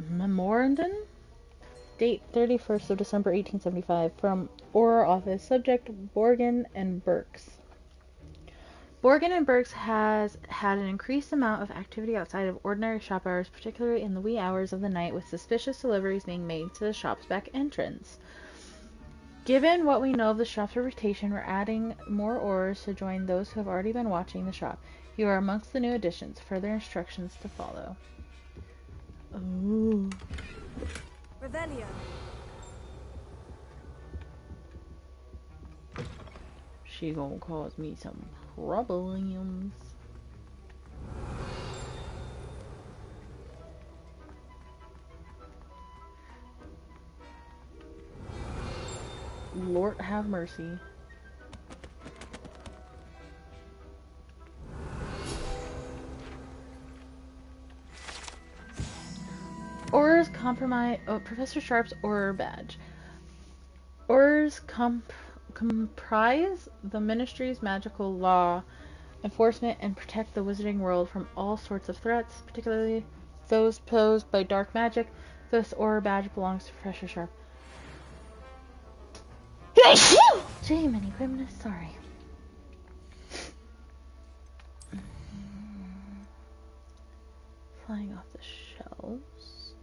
Memorandum? Date 31st of December 1875 from Aurora Office. Subject Borgin and Burks. Borgin and Burks has had an increased amount of activity outside of ordinary shop hours, particularly in the wee hours of the night, with suspicious deliveries being made to the shop's back entrance. Given what we know of the shop's reputation, we're adding more Aurors to join those who have already been watching the shop. You are amongst the new additions. Further instructions to follow. Ooh. Revelio. She gonna cause me some problems. Lord have mercy. Aurors compromise. Oh, Professor Sharp's Auror badge. Aurors comprise the Ministry's magical law enforcement and protect the wizarding world from all sorts of threats, particularly those posed by dark magic. This Auror badge belongs to Professor Sharp. Jiminy goodness, sorry. Flying off the shelves.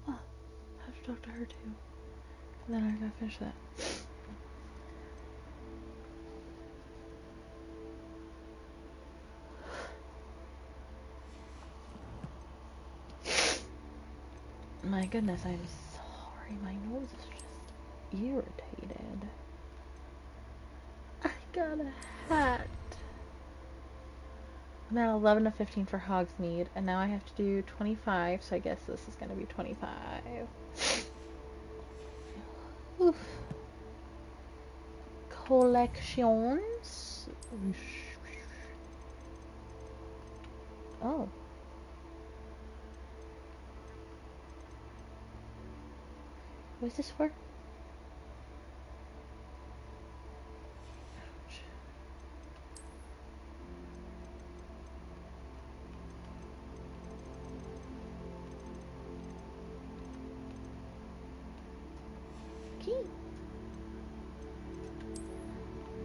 Oh, I have to talk to her too. And then I gotta finish that. My goodness, I'm sorry. My nose is just irritated. I got a hat. I'm at 11 of 15 for Hogsmeade, and now I have to do 25, so I guess this is going to be 25. Oof. Collections. Oh. What is this for?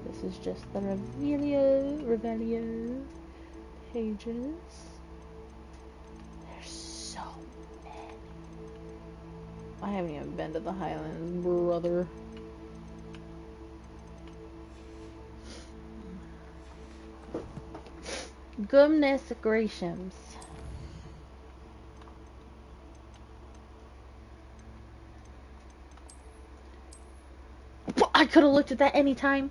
This is just the Revelio pages. There's so many. I haven't even been to the Highlands, brother. Goodness gracious. I could have looked at that anytime.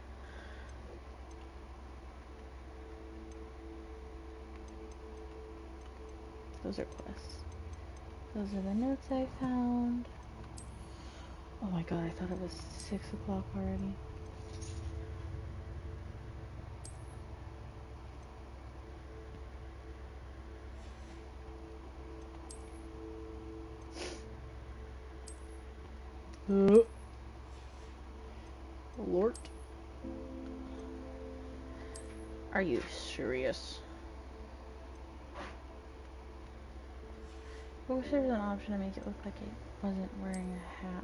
Those are quests. Those are the notes I found. Oh my god, I thought it was 6 o'clock already. Lord. Are you serious? I wish there was an option to make it look like it wasn't wearing a hat.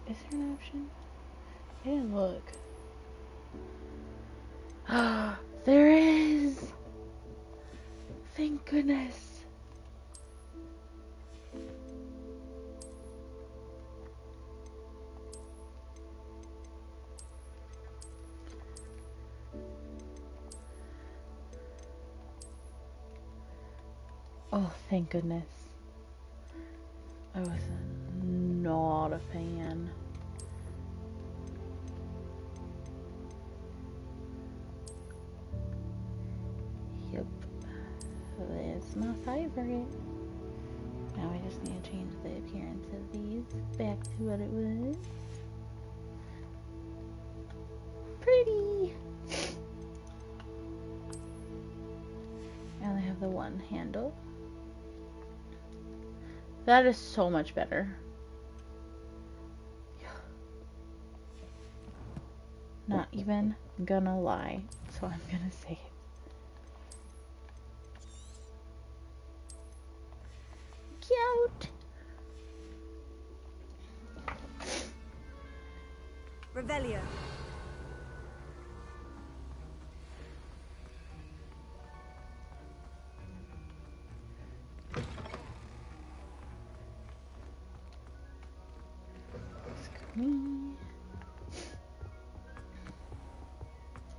Is there an option? I didn't look. There is! Thank goodness. Oh, thank goodness. I was not a fan. Yep. It's my favorite. Now I just need to change the appearance of these back to what it was. Pretty! I only have the one handle. That is so much better. Not even gonna lie, so I'm gonna say it. Cute! Revelio.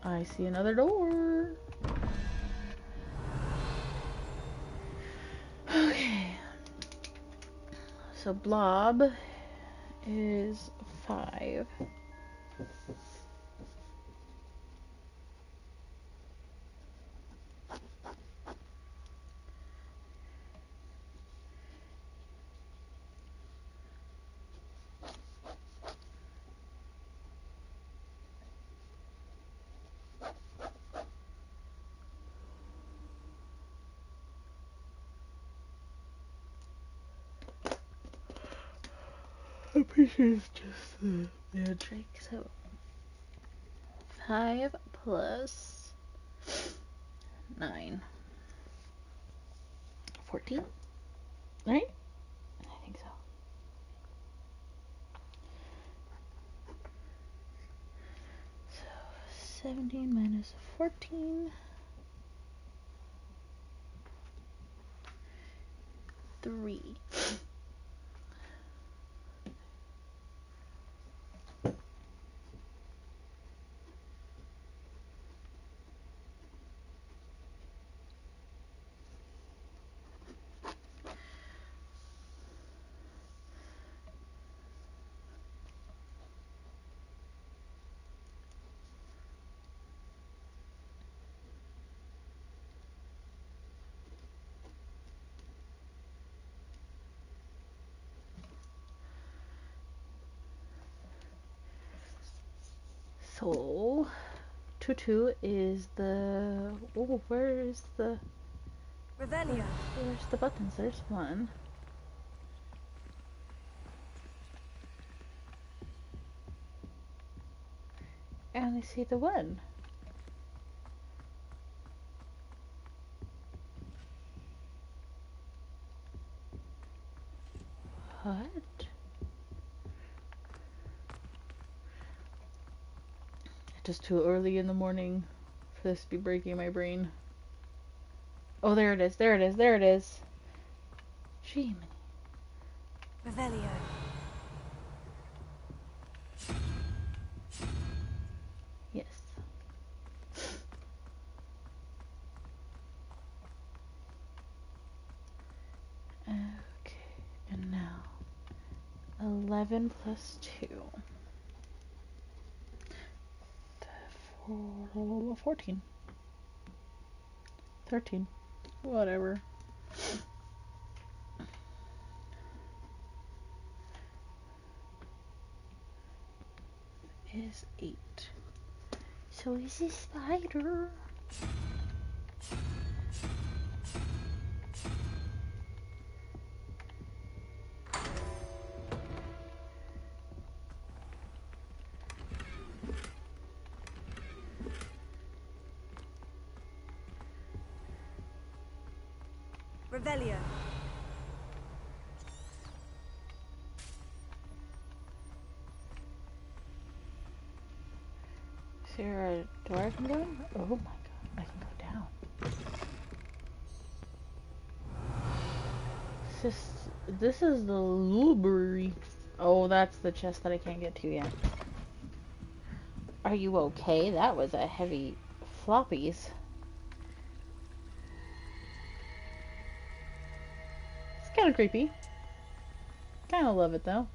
I see another door. Okay. So Blob is 5. I'm pretty sure it's just the magic. So 5 plus 9. 14? Right? I think so. So 17 minus 14. 3. So 2 is the, oh, where's the Revelio. Where's the buttons? There's one. I only see the one. What? Just too early in the morning for this to be breaking my brain. Oh, there it is, there it is, there it is. Gee, Revelio. yes. Okay, and now 11 plus 2. 14. 13. Whatever. Is 8. So is a spider. Revelio. Is there a door I can go in? Oh my god, I can go down. This is the library. Oh, that's the chest that I can't get to yet. Are you okay? That was a heavy floppies. It's kind of creepy. Kind of love it though.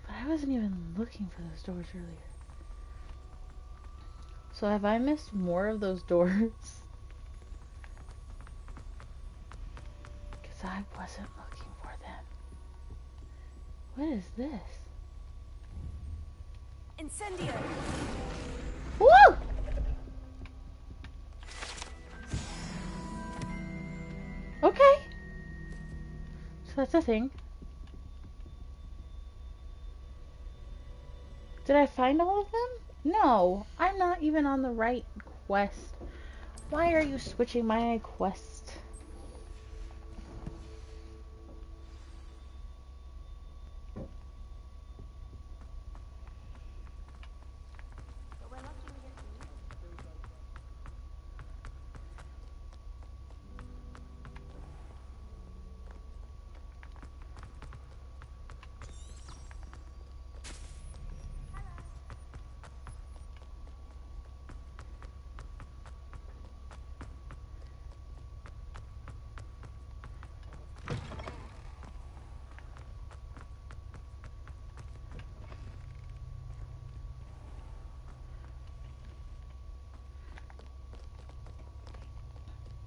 But I wasn't even looking for those doors earlier. So have I missed more of those doors? Because I wasn't looking for them. What is this? Incendio. Woo! Okay. So that's a thing. Did I find all of them? No. I'm not even on the right quest. Why are you switching my quest?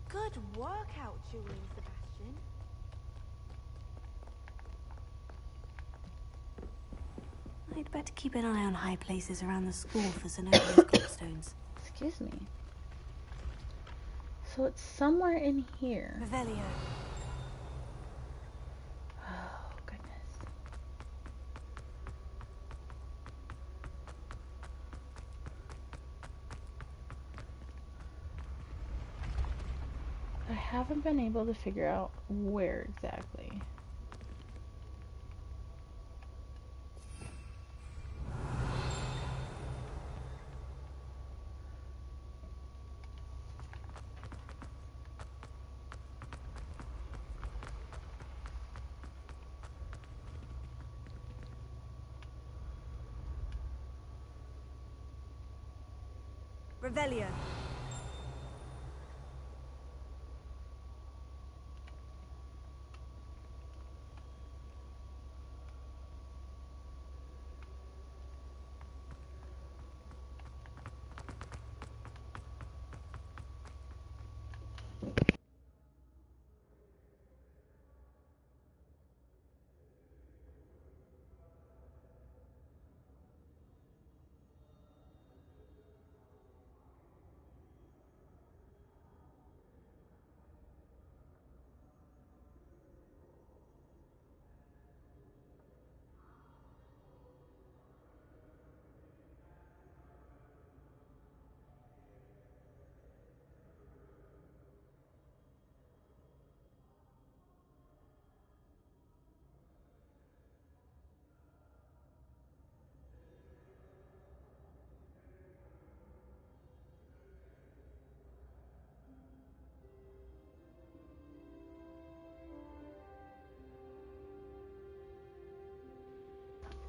Good workout, Julie and Sebastian. I'd better keep an eye on high places around the school for Zenobia's gobstones. Excuse me. So it's somewhere in here. Revelio. I haven't been able to figure out where exactly. Revelio.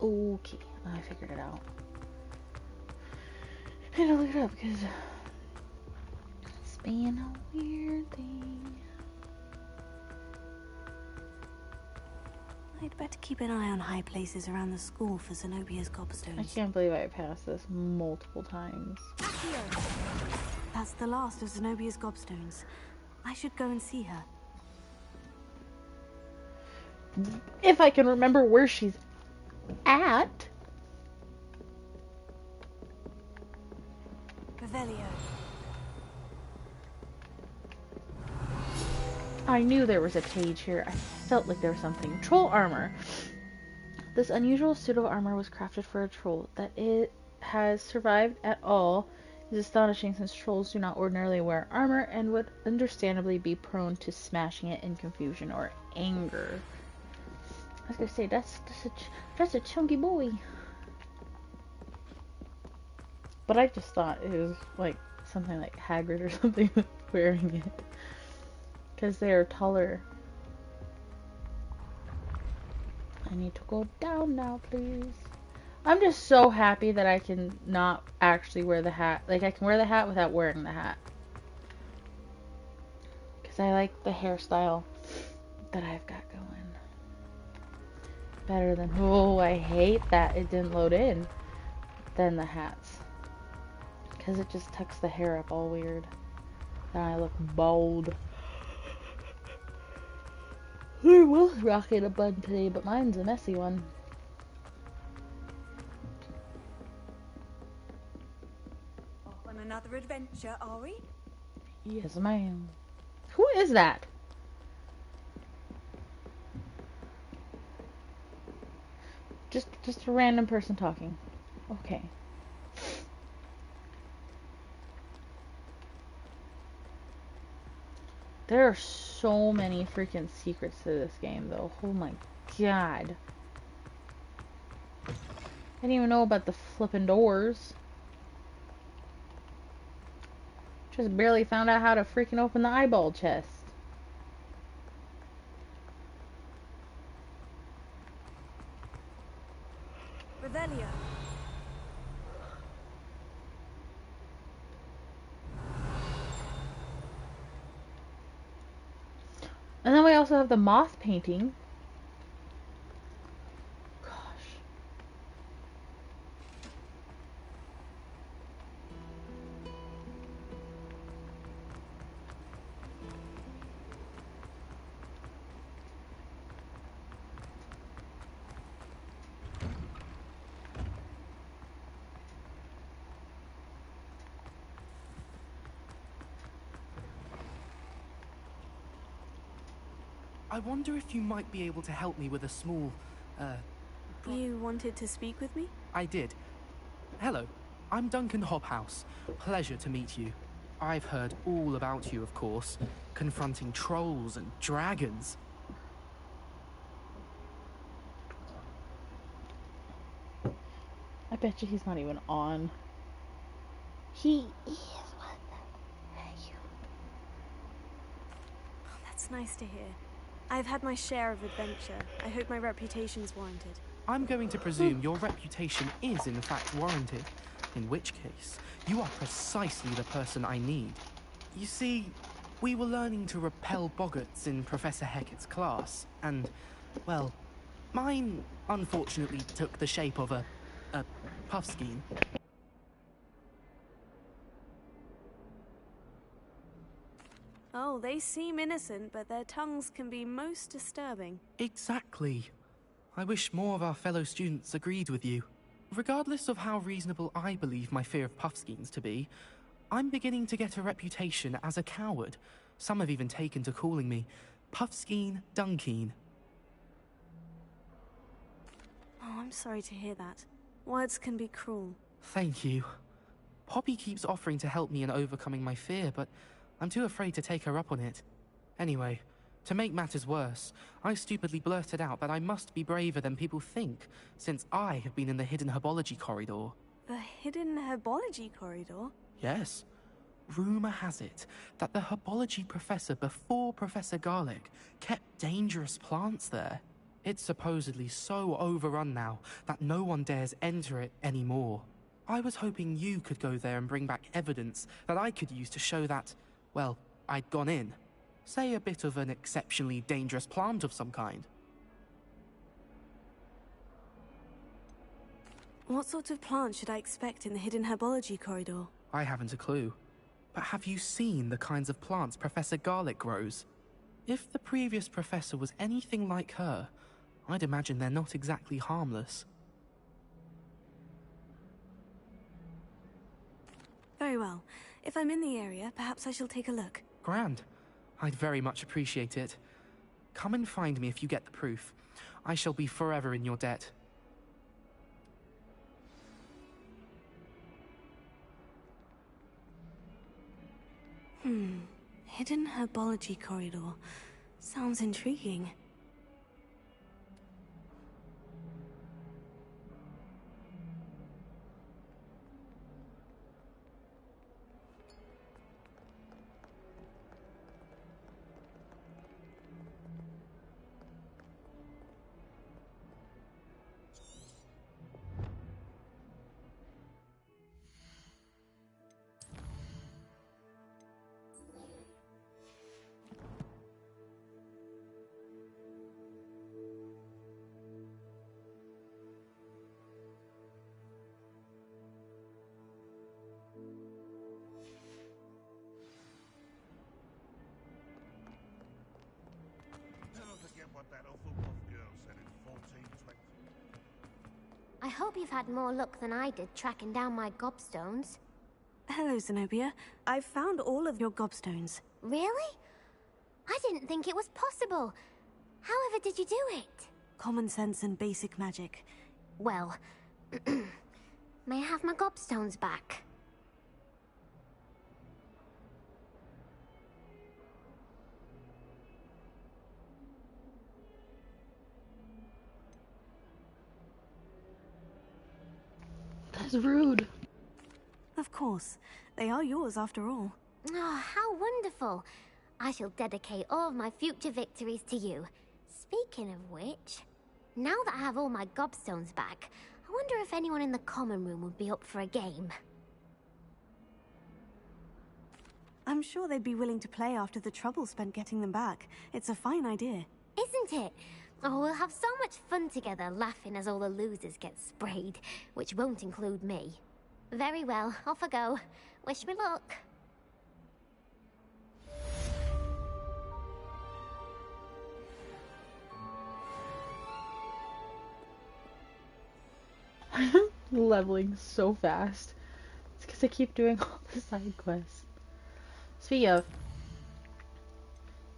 Okay, I figured it out. I had to look it up because it's been a weird thing. I'd better keep an eye on high places around the school for Zenobia's gobstones. I can't believe I passed this multiple times. That's the last of Zenobia's gobstones. I should go and see her. If I can remember where she's at. Revelio. I knew there was a page here. I felt like there was something. Troll armor. This unusual suit of armor was crafted for a troll. That it has survived at all is astonishing, since trolls do not ordinarily wear armor and would understandably be prone to smashing it in confusion or anger. I was gonna say, that's a chunky boy. But I just thought it was like something like Hagrid or something wearing it. Because they are taller. I need to go down now, please. I'm just so happy that I can not actually wear the hat. Like, I can wear the hat without wearing the hat. Because I like the hairstyle that I've got going. Better than, oh, I hate that it didn't load in, than the hats. Because it just tucks the hair up all weird. And I look bald. I was rocking a bun today, but mine's a messy one. Off on another adventure, are we? Yes, ma'am. Who is that? Just a random person talking. Okay. There are so many freaking secrets to this game, though. Oh my god. I didn't even know about the flipping doors. Just barely found out how to freaking open the eyeball chest. Revelio. And then we also have the moth painting. Gosh. I wonder if you might be able to help me with a small, You wanted to speak with me? I did. Hello, I'm Duncan Hobhouse. Pleasure to meet you. I've heard all about you, of course, confronting trolls and dragons. I bet you he's not even on. He is. What the heck? Oh, that's nice to hear. I've had my share of adventure. I hope my reputation's warranted. I'm going to presume your reputation is in fact warranted, in which case, you are precisely the person I need. You see, we were learning to repel boggarts in Professor Hecat's class, and, well, mine unfortunately took the shape of a puffskein. Oh, they seem innocent, but their tongues can be most disturbing. Exactly. I wish more of our fellow students agreed with you. Regardless of how reasonable I believe my fear of puffskeins to be, I'm beginning to get a reputation as a coward. Some have even taken to calling me Puffskein Dunkeen. Oh, I'm sorry to hear that. Words can be cruel. Thank you. Poppy keeps offering to help me in overcoming my fear, but I'm too afraid to take her up on it. Anyway, to make matters worse, I stupidly blurted out that I must be braver than people think, since I have been in the hidden herbology corridor. The hidden herbology corridor? Yes. Rumor has it that the herbology professor before Professor Garlic kept dangerous plants there. It's supposedly so overrun now that no one dares enter it anymore. I was hoping you could go there and bring back evidence that I could use to show that, well, I'd gone in. Say a bit of an exceptionally dangerous plant of some kind. What sort of plant should I expect in the hidden herbology corridor? I haven't a clue. But have you seen the kinds of plants Professor Garlic grows? If the previous professor was anything like her, I'd imagine they're not exactly harmless. Very well. If I'm in the area, perhaps I shall take a look. Grand. I'd very much appreciate it. Come and find me if you get the proof. I shall be forever in your debt. Hidden herbology corridor. Sounds intriguing. I hope you've had more luck than I did tracking down my gobstones. Hello, Zenobia. I've found all of your gobstones. Really? I didn't think it was possible. However did you do it? Common sense and basic magic. Well, may I have my gobstones back? That's rude. Of course. They are yours after all. Oh, how wonderful. I shall dedicate all of my future victories to you. Speaking of which, now that I have all my gobstones back, I wonder if anyone in the common room would be up for a game. I'm sure they'd be willing to play after the trouble spent getting them back. It's a fine idea. Isn't it? Oh, we'll have so much fun together, laughing as all the losers get sprayed, which won't include me. Very well, off I go. Wish me luck. Leveling so fast. It's because I keep doing all the side quests. Speaking of,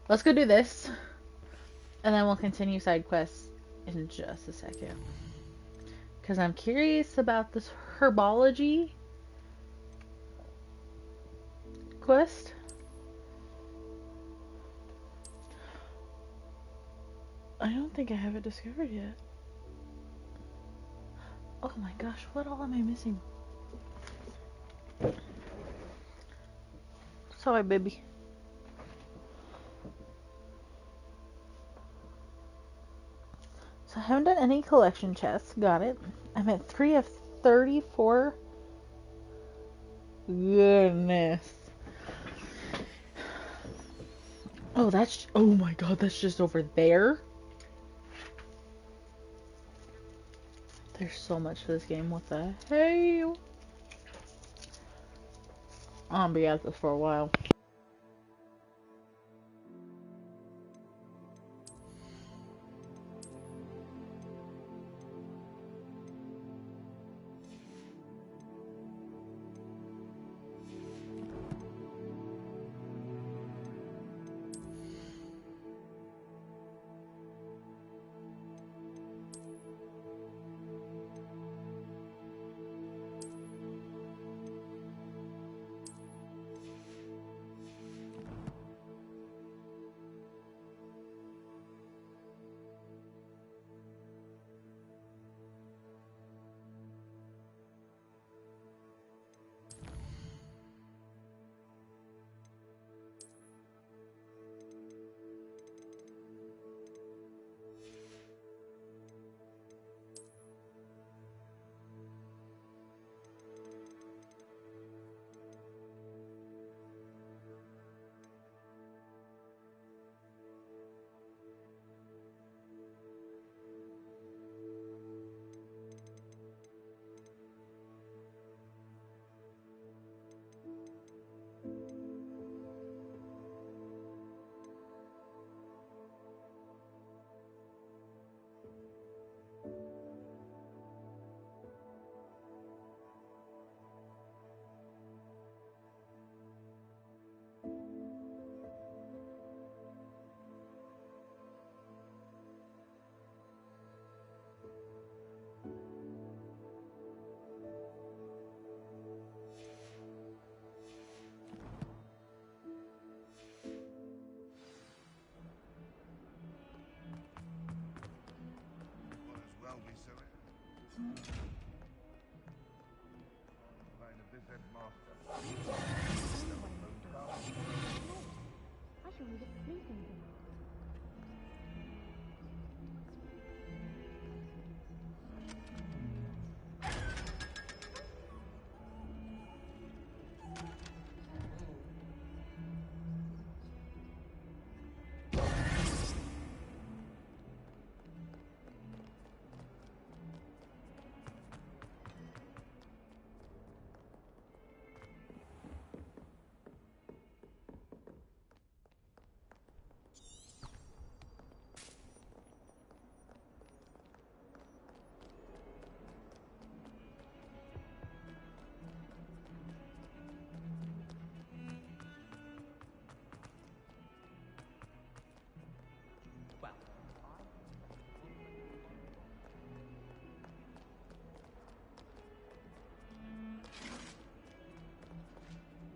let's go do this, and then we'll continue side quests in just a second. Because I'm curious about this herbology quest. I don't think I have it discovered yet. Oh my gosh, what all am I missing? Sorry, baby. So I haven't done any collection chests. Got it. I'm at 3 of 34. Goodness. Oh, oh my god, that's just over there. There's so much to this game. What the hell? I'm gonna be at this for a while.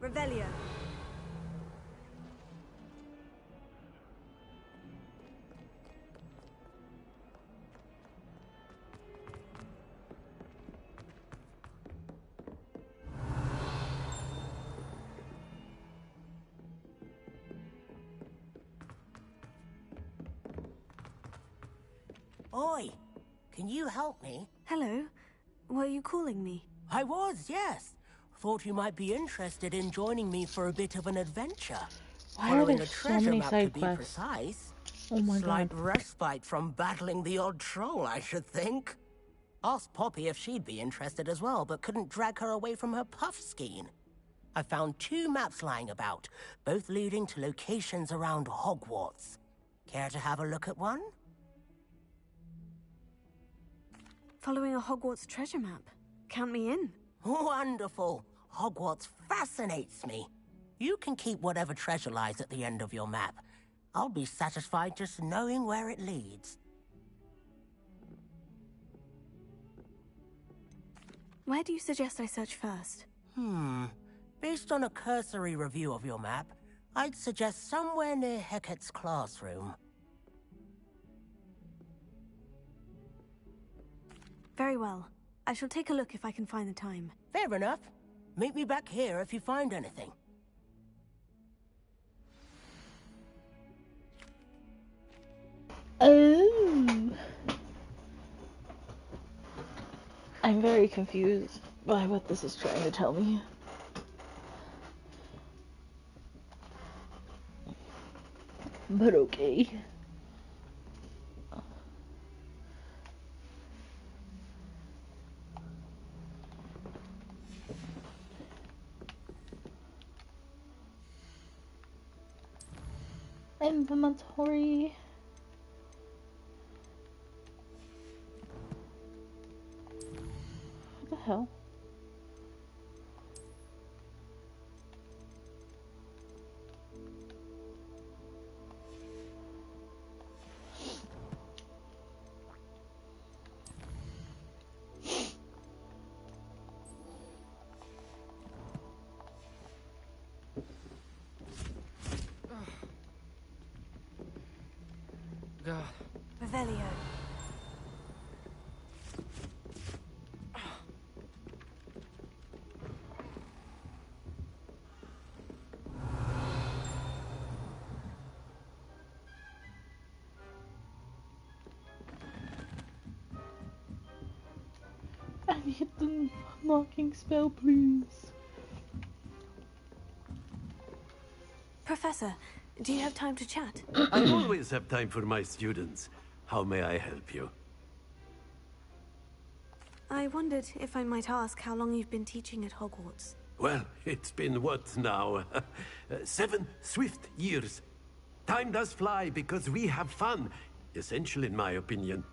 Revelio. Oi, can you help me? Hello. Were you calling me? I was, yes. Thought you might be interested in joining me for a bit of an adventure. Why are Following there a so treasure many map side to be quests? precise. Oh my Slight god. respite from battling the odd troll, I should think. Asked Poppy if she'd be interested as well, but couldn't drag her away from her puff skein. I found 2 maps lying about, both leading to locations around Hogwarts. Care to have a look at one? Following a Hogwarts treasure map. Count me in. Wonderful. Hogwarts fascinates me. You can keep whatever treasure lies at the end of your map. I'll be satisfied just knowing where it leads. Where do you suggest I search first? Based on a cursory review of your map, I'd suggest somewhere near Hecat's classroom. Very well. I shall take a look if I can find the time. Fair enough. Meet me back here if you find anything. Oh. I'm very confused by what this is trying to tell me. But okay. Inventory. What the hell? God. Revelio. I need the unlocking spell, please. Professor, do you have time to chat? I always have time for my students. How may I help you? I wondered if I might ask how long you've been teaching at Hogwarts. Well, it's been what now? 7 swift years. Time does fly because we have fun. Essential in my opinion.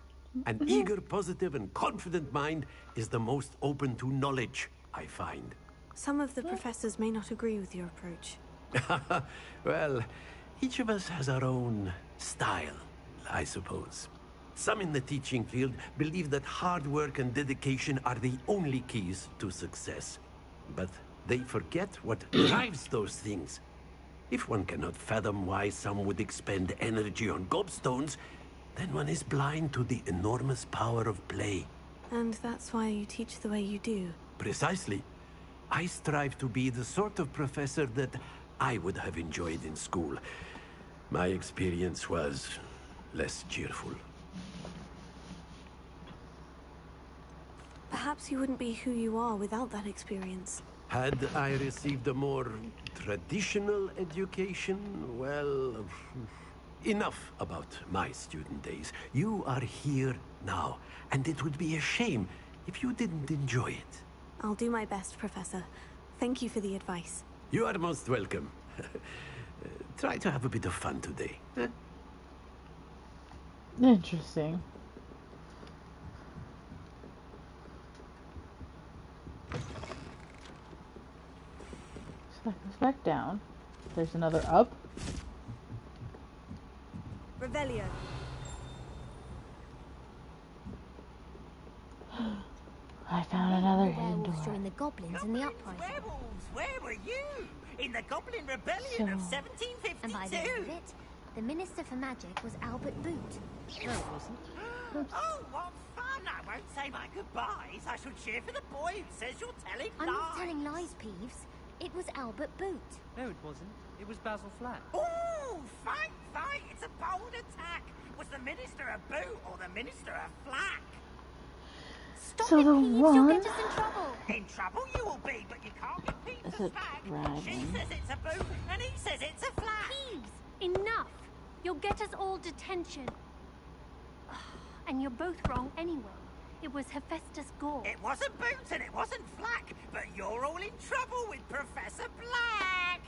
An eager, positive, and confident mind is the most open to knowledge, I find. Some of the professors may not agree with your approach. Well, each of us has our own style, I suppose. Some in the teaching field believe that hard work and dedication are the only keys to success. But they forget what drives those things. If one cannot fathom why some would expend energy on gobstones, then one is blind to the enormous power of play. And that's why you teach the way you do. Precisely. I strive to be the sort of professor that I would have enjoyed in school. My experience was less cheerful. Perhaps you wouldn't be who you are without that experience. Had I received a more traditional education, well, enough about my student days. You are here now, and it would be a shame if you didn't enjoy it. I'll do my best, Professor. Thank you for the advice. You are most welcome. Try to have a bit of fun today. Eh? Interesting. So that goes back down. There's another up. Revelio. I found another The hidden werewolves door. joined the goblins in the uprising. Werewolves, where were you? In the Goblin Rebellion of 1752? And by the end of it, the Minister for Magic was Albert Boot. No, it wasn't. Oh, what fun! I won't say my goodbyes. I shall cheer for the boy who says you're telling I'm lies. not telling lies, Peeves. It was Albert Boot. No, it wasn't. It was Basil Flack. Oh, fight, fight! It's a bold attack. Was the Minister a Boot or the Minister a Flack? Stop So it, the Peeves. one- You'll get us in trouble. In trouble you will be, but you can't get Peeves Is a it Flack. dragon? She says it's a Boot, and he says it's a Flack. Peeves, enough! You'll get us all detention. And you're both wrong anyway. It was Hephaestus Gore. It wasn't Boot and it wasn't Flack, but you're all in trouble with Professor Black.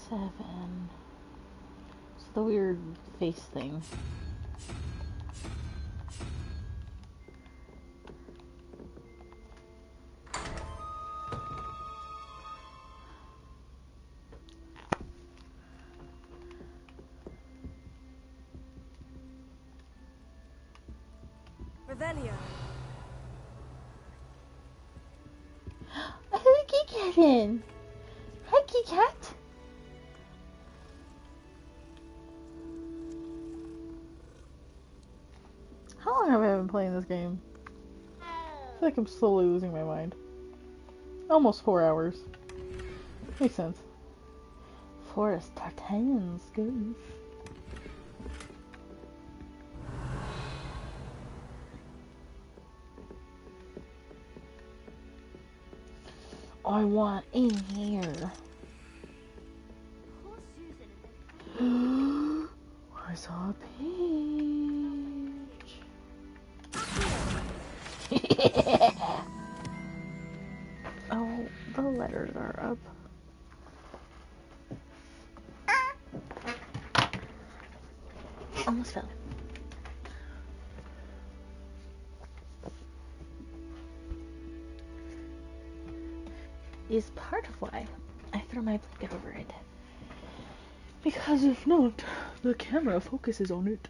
7. It's the weird face thing. Revelio. A Hookie Kitten! Hookie Cat! How long have I been playing this game? I feel like I'm slowly losing my mind. Almost 4 hours. Makes sense. Forest Tartans, good. I want in here. I saw a page. Oh, the letters are up. Almost fell. Is part of why I throw my blanket over it. Because if not, the camera focuses on it.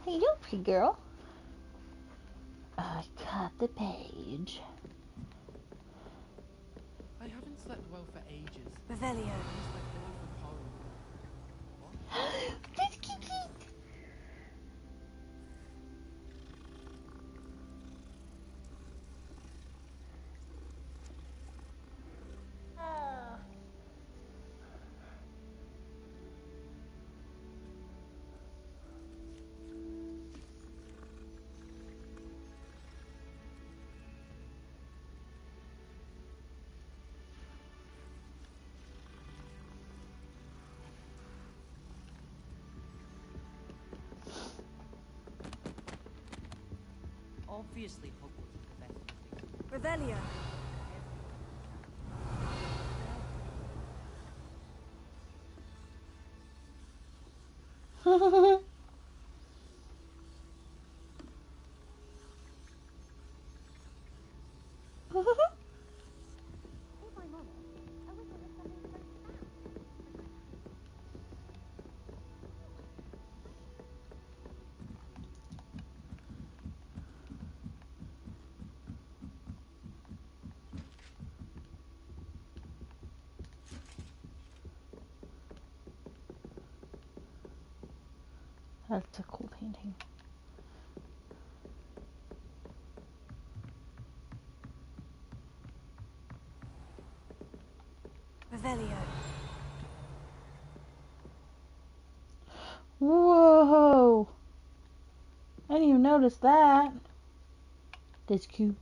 How you doing, pretty girl? I cut the page. I haven't slept well for ages. Revelio. It's like away from home. This Kiki! Obviously, Hogwarts is the best. Revelio. That's a cool painting. Revelio. Whoa! I didn't even notice that. That's cute.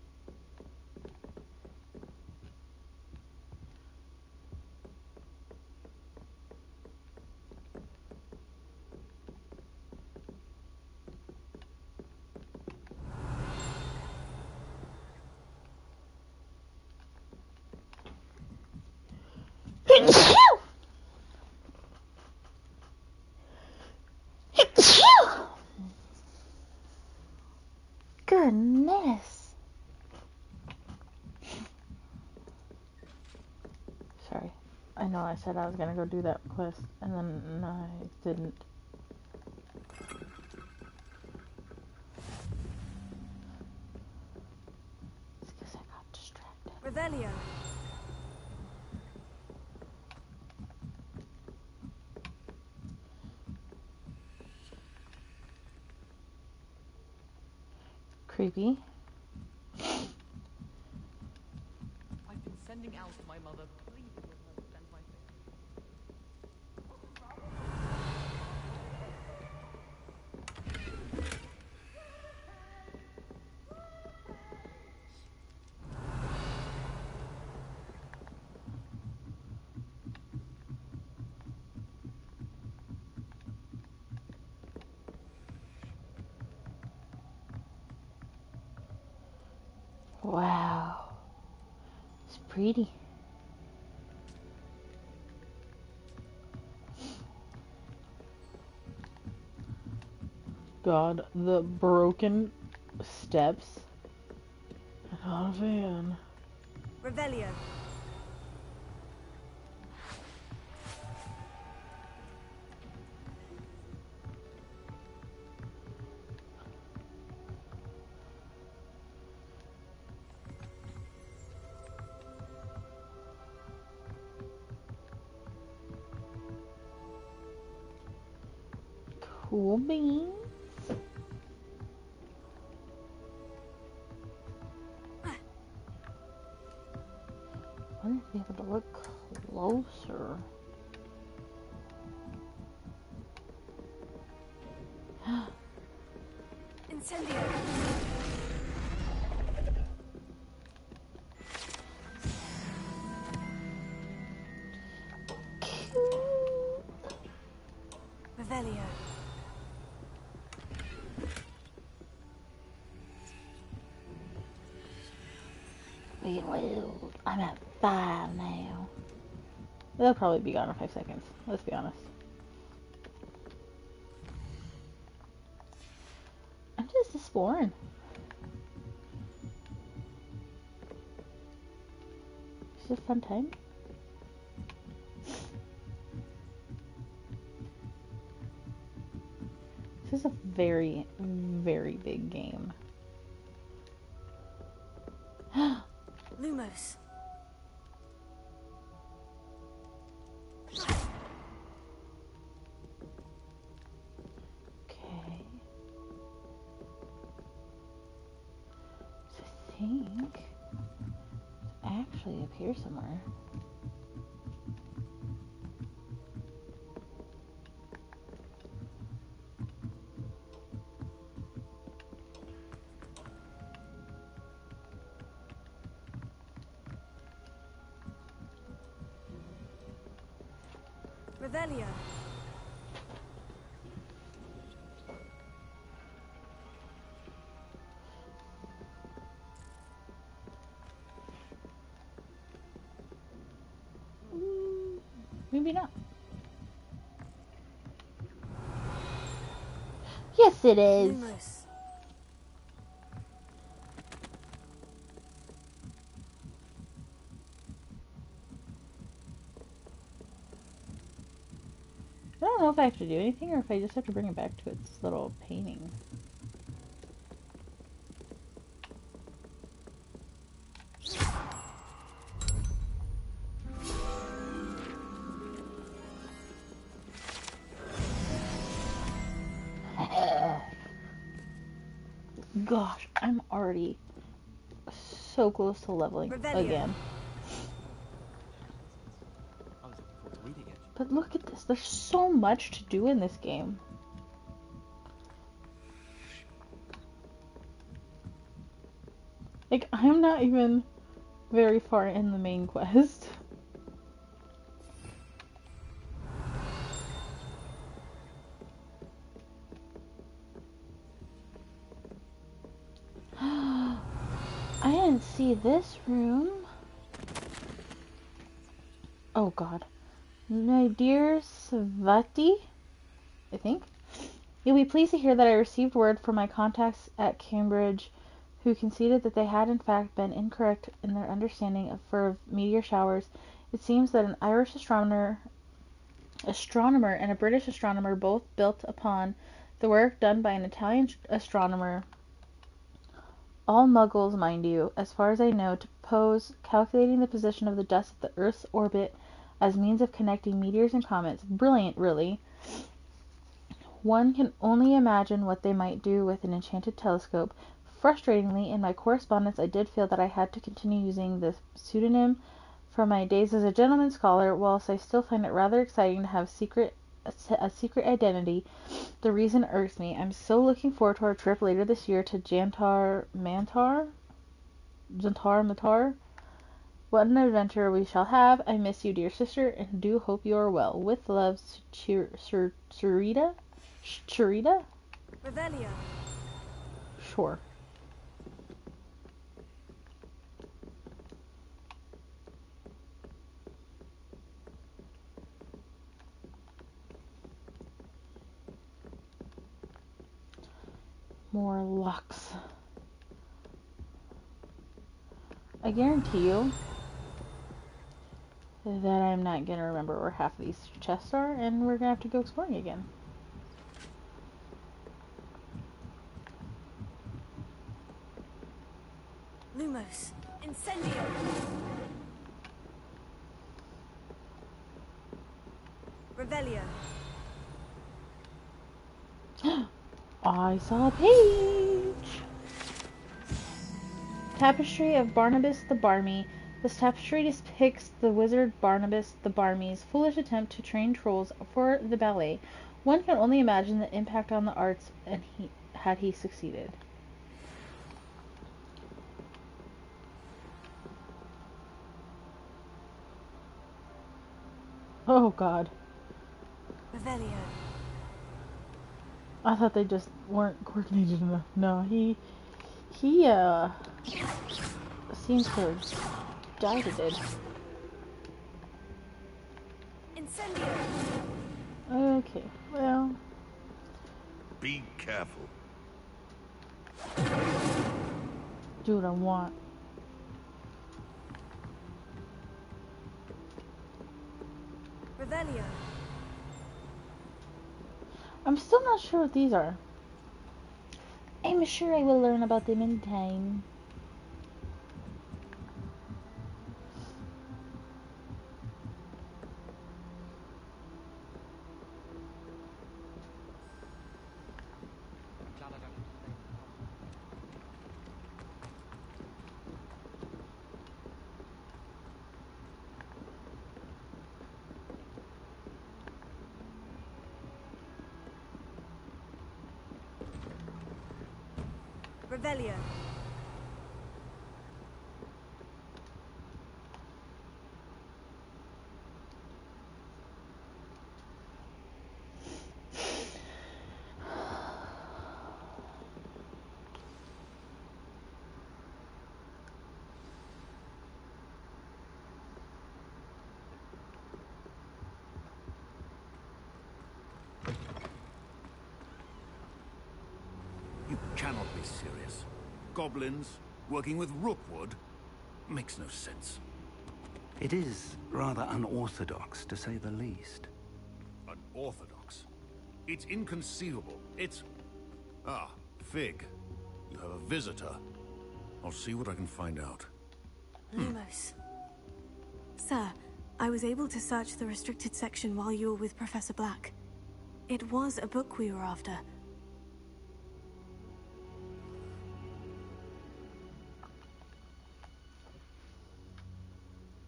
Goodness. Sorry. I know I said I was gonna go do that quest, and then I didn't. It's because I got distracted. Revelio. Creepy. I've been sending out to my mother, pleading with her to send my things. Wow. It's pretty. God, the broken steps. Not a fan. Revelio. Cool beans. I need to be able to look closer. Incendio. Revelio. Well, I'm at 5 now. They'll probably be gone in 5 seconds. Let's be honest. I'm just exploring. It's just a fun time. This is a very, very big game. Lumos. Okay. So I think it's actually up here somewhere. Revelio. Maybe not. Yes, it is. Lumos. I don't know if I have to do anything or if I just have to bring it back to its little painting. Gosh, I'm already so close to leveling again. But look at this. There's so much to do in this game. Like, I'm not even very far in the main quest. I didn't see this room. Oh god. My dear Svati, I think. You'll be pleased to hear that I received word from my contacts at Cambridge who conceded that they had in fact been incorrect in their understanding of meteor showers. It seems that an Irish astronomer and a British astronomer both built upon the work done by an Italian astronomer, all muggles, mind you, as far as I know, to propose calculating the position of the dust of the Earth's orbit as means of connecting meteors and comets. Brilliant, really. One can only imagine what they might do with an enchanted telescope. Frustratingly, in my correspondence, I did feel that I had to continue using the pseudonym from my days as a gentleman scholar, whilst I still find it rather exciting to have a secret identity. The reason irks me. I'm so looking forward to our trip later this year to Jantar Mantar? Jantar Matar? What an adventure we shall have. I miss you, dear sister, and do hope you are well. With love, Churita? Churita? Revelio. Sure. More locks. I guarantee you that I'm not gonna remember where half of these chests are, and we're gonna have to go exploring again. Lumos, incendio. Revelio. I saw a page! Tapestry of Barnabas the Barmy. This tapestry depicts the wizard Barnabas the Barmy's foolish attempt to train trolls for the ballet. One can only imagine the impact on the arts and had he succeeded. Oh god. Revelio. I thought they just weren't coordinated enough. No, he seems to have doubted it. Incendio. Okay, well. Be careful. Do what I want. Revelio. I'm still not sure what these are. I'm sure I will learn about them in time. Revelio. You cannot be serious. Goblins working with Rookwood makes no sense. It is rather unorthodox, to say the least. Unorthodox? It's inconceivable. It's... Ah, Fig. You have a visitor. I'll see what I can find out. Lumos. Sir, I was able to search the restricted section while you were with Professor Black. It was a book we were after.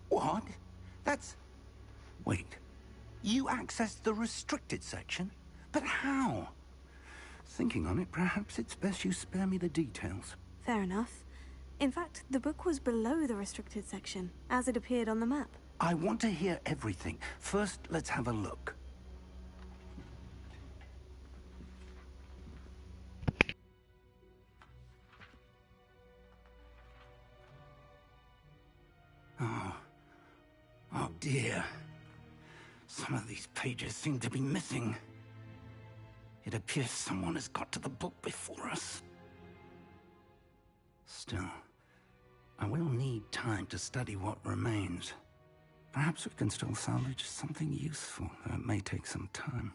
What? That's... Wait. You accessed the restricted section? But how? Thinking on it, perhaps it's best you spare me the details. Fair enough. In fact, the book was below the restricted section, as it appeared on the map. I want to hear everything. First, let's have a look. Oh dear. Some of these pages seem to be missing. It appears someone has got to the book before us. Still, I will need time to study what remains. Perhaps we can still salvage something useful, though it may take some time.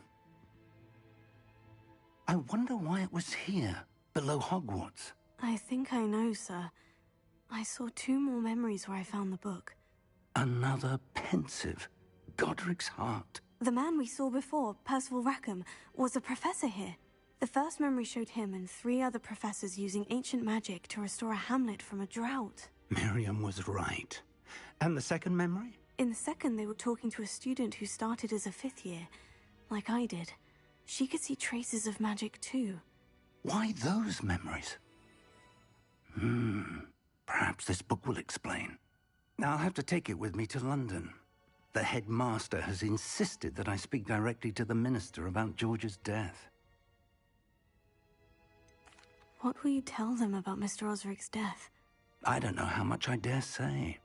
I wonder why it was here, below Hogwarts. I think I know, sir. I saw 2 more memories where I found the book. Another pensive. Godric's heart. The man we saw before, Percival Rackham, was a professor here. The first memory showed him and 3 other professors using ancient magic to restore a hamlet from a drought. Miriam was right. And the second memory? In the second, they were talking to a student who started as a 5th year, like I did. She could see traces of magic too. Why those memories? Perhaps this book will explain. I'll have to take it with me to London. The headmaster has insisted that I speak directly to the minister about George's death. What will you tell them about Mr. Osric's death? I don't know how much I dare say.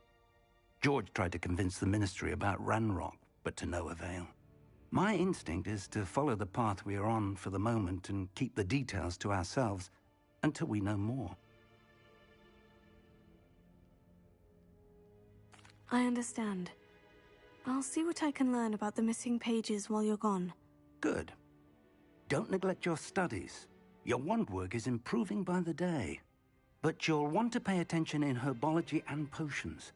George tried to convince the ministry about Ranrock, but to no avail. My instinct is to follow the path we are on for the moment and keep the details to ourselves until we know more. I understand. I'll see what I can learn about the missing pages while you're gone. Good. Don't neglect your studies. Your wand work is improving by the day. But you'll want to pay attention in herbology and potions.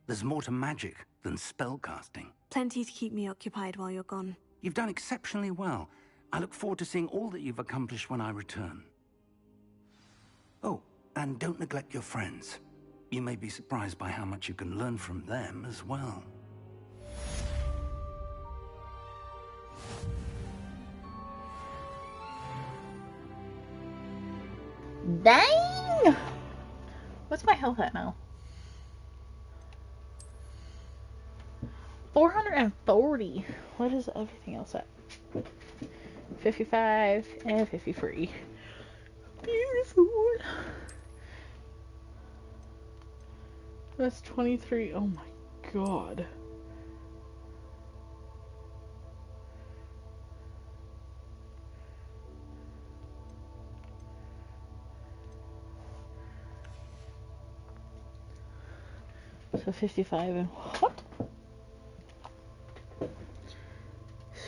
There's more to magic than spellcasting. Plenty to keep me occupied while you're gone. You've done exceptionally well. I look forward to seeing all that you've accomplished when I return. Oh, and don't neglect your friends. You may be surprised by how much you can learn from them as well. Dang! What's my health at now? 440. What is everything else at? 55 and 53. Beautiful. That's 23. Oh my god. So 55 and what?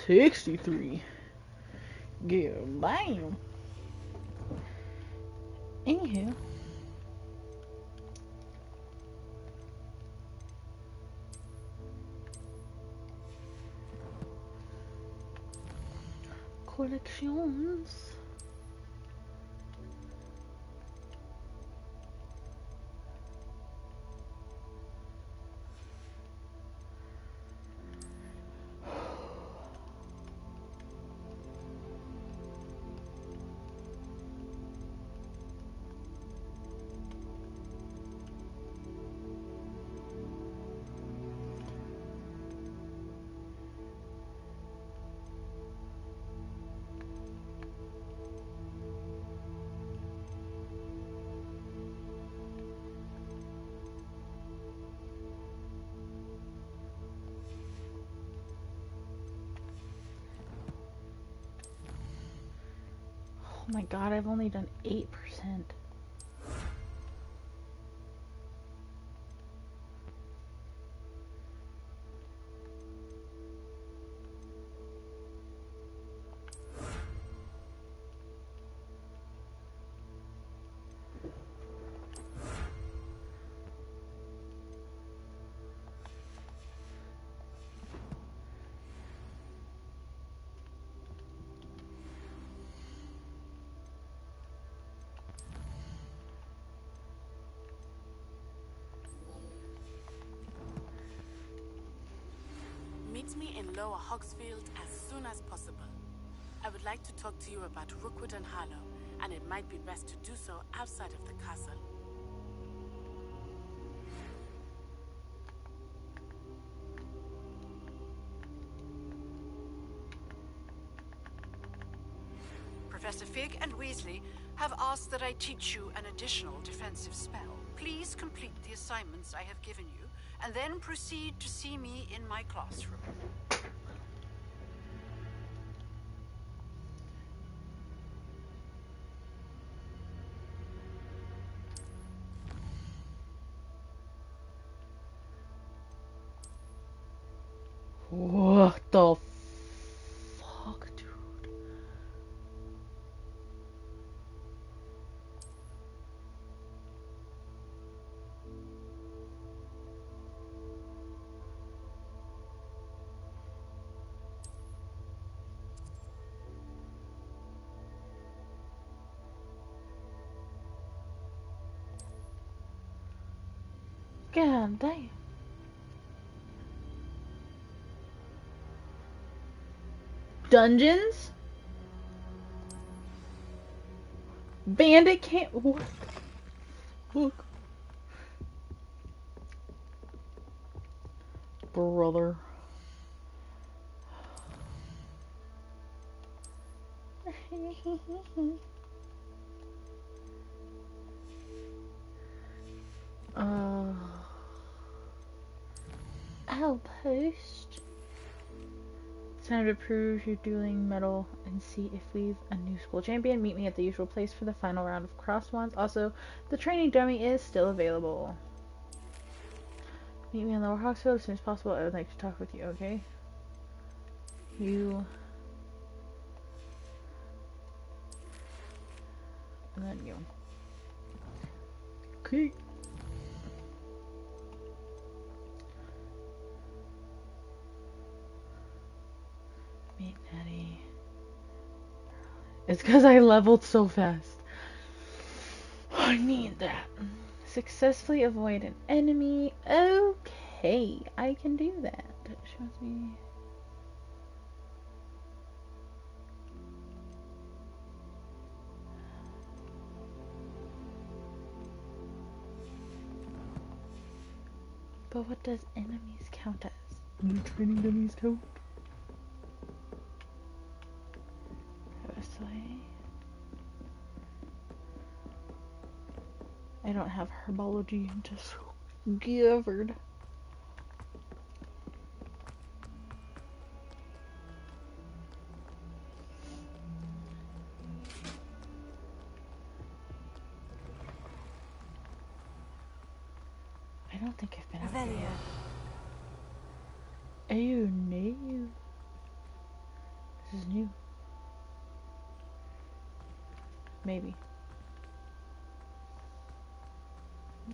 63. Yeah, bam. Anywho. Collections. Oh my god, I've only done 8%. Meet me in Lower Hogsfield as soon as possible. I would like to talk to you about Rookwood and Harlow, and it might be best to do so outside of the castle. Professor Fig and Weasley have asked that I teach you an additional defensive spell. Please complete the assignments I have given you, and then proceed to see me in my classroom. What the fuck, dude? God damn. Dungeons? Bandit can't. What? Look. Brother. Outpost. time to prove your dueling medal and see if we've a new school champion. Meet me at the usual place for the final round of cross wands. Also, the training dummy is still available. Meet me in Lower Hawksfield as soon as possible. I would like to talk with you, okay? You. And then you. Okay. Meet Natty. It's because I leveled so fast. I need that. Successfully avoid an enemy. Okay, I can do that. It shows me. But what does enemies count as? Do training dummies count? This way. I don't have herbology discovered. I don't think I've been out here yet. Oh no. This is new. Maybe.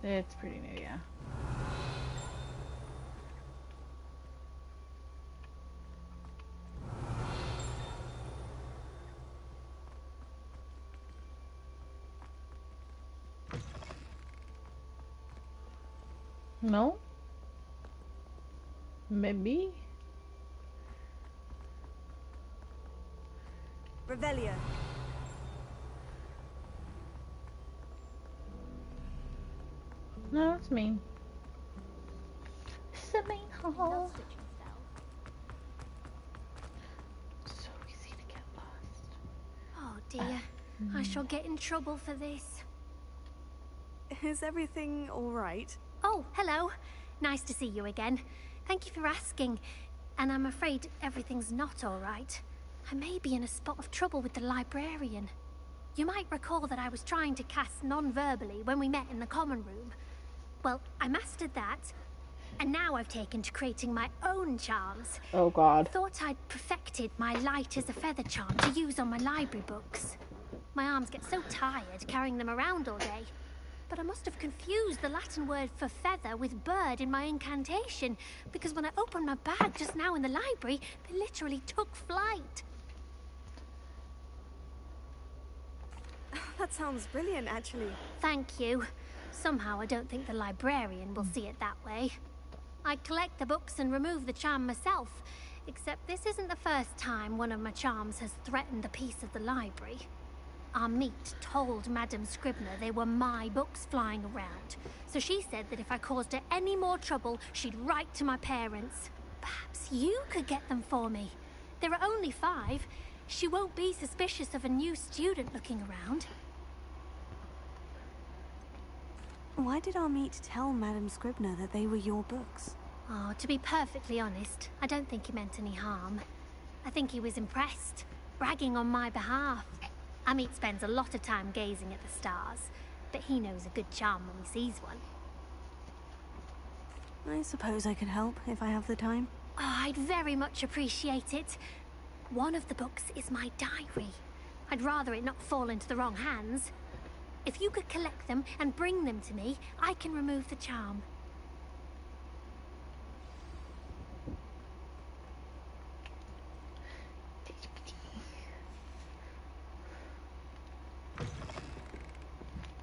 It's pretty new, yeah. No? Maybe? Revelio. No, it's me. It's the main hall. So easy to get lost. Oh dear. I shall get in trouble for this. Is everything alright? Oh, hello. Nice to see you again. Thank you for asking. And I'm afraid everything's not alright. I may be in a spot of trouble with the librarian. You might recall that I was trying to cast non-verbally when we met in the common room. Well, I mastered that, and now I've taken to creating my own charms. Oh god. Thought I'd perfected my light as a feather charm to use on my library books. My arms get so tired carrying them around all day. But I must have confused the Latin word for feather with bird in my incantation, because when I opened my bag just now in the library, they literally took flight. That sounds brilliant, actually. Thank you. Somehow I don't think the librarian will see it that way. I'd collect the books and remove the charm myself, except this isn't the first time one of my charms has threatened the peace of the library. Our meet told Madame Scribner they were my books flying around, so she said that if I caused her any more trouble, she'd write to my parents. Perhaps you could get them for me. There are only 5. She won't be suspicious of a new student looking around. Why did our meet tell Madame Scribner that they were your books? Oh, to be perfectly honest, I don't think he meant any harm. I think he was impressed, bragging on my behalf. Amit spends a lot of time gazing at the stars, but he knows a good charm when he sees one. I suppose I could help if I have the time. Oh, I'd very much appreciate it. One of the books is my diary. I'd rather it not fall into the wrong hands. If you could collect them and bring them to me, I can remove the charm.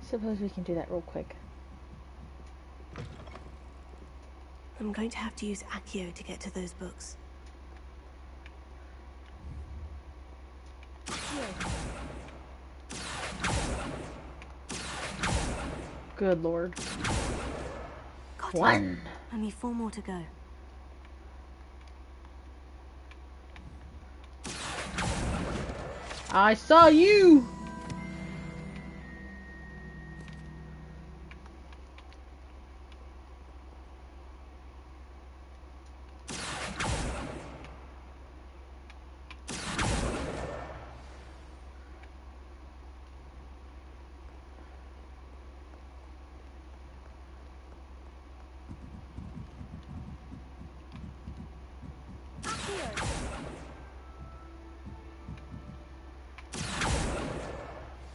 Suppose we can do that real quick. I'm going to have to use Accio to get to those books. Good lord. Got 1. it. Only 4 more to go. I saw you!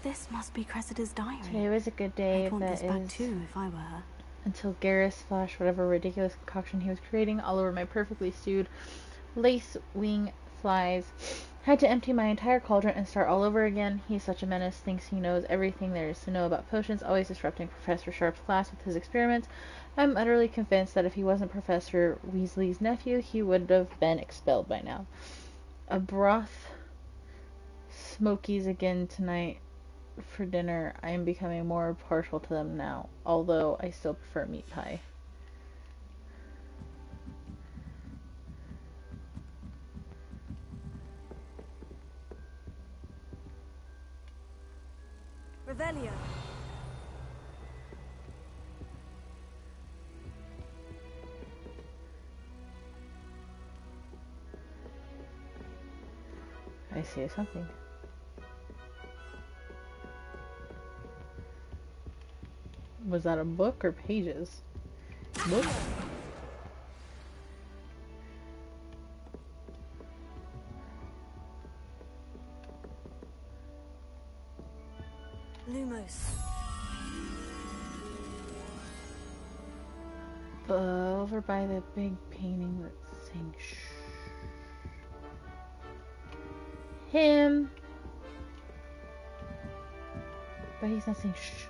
This must be Cressida's diary. Today was a good day. I'd want That this back is too if I were her. until Garrus flashed whatever ridiculous concoction he was creating all over my perfectly stewed lace wing flies. Had to empty my entire cauldron and start all over again. He's such a menace, thinks he knows everything there is to know about potions, always disrupting Professor Sharp's class with his experiments. I'm utterly convinced that if he wasn't Professor Weasley's nephew, he would have been expelled by now. A broth smokies again tonight for dinner. I am becoming more partial to them now, although I still prefer meat pie. Revelio. I see something. Was that a book or pages? Book? Lumos. Over by the big painting that's saying shh. Him. But he's not saying shh.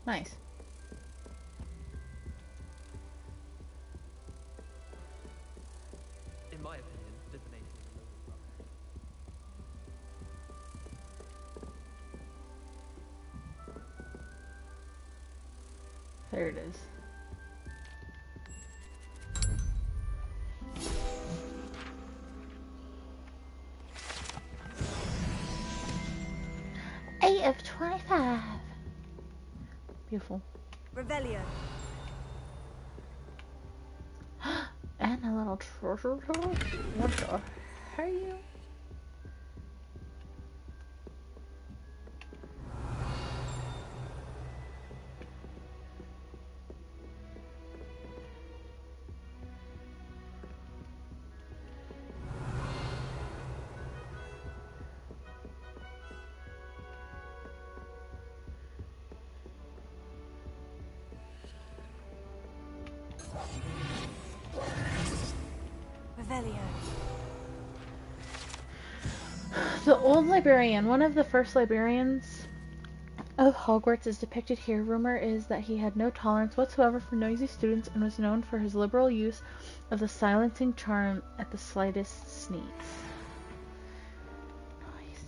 Nice. In my opinion, divination is a load of rubbish. There it is. Eight of 25. Beautiful. Revelio. And a little treasure chest. What the hell? The old librarian, one of the first librarians of Hogwarts, is depicted here. Rumor is that he had no tolerance whatsoever for noisy students and was known for his liberal use of the silencing charm at the slightest sneeze. Nice.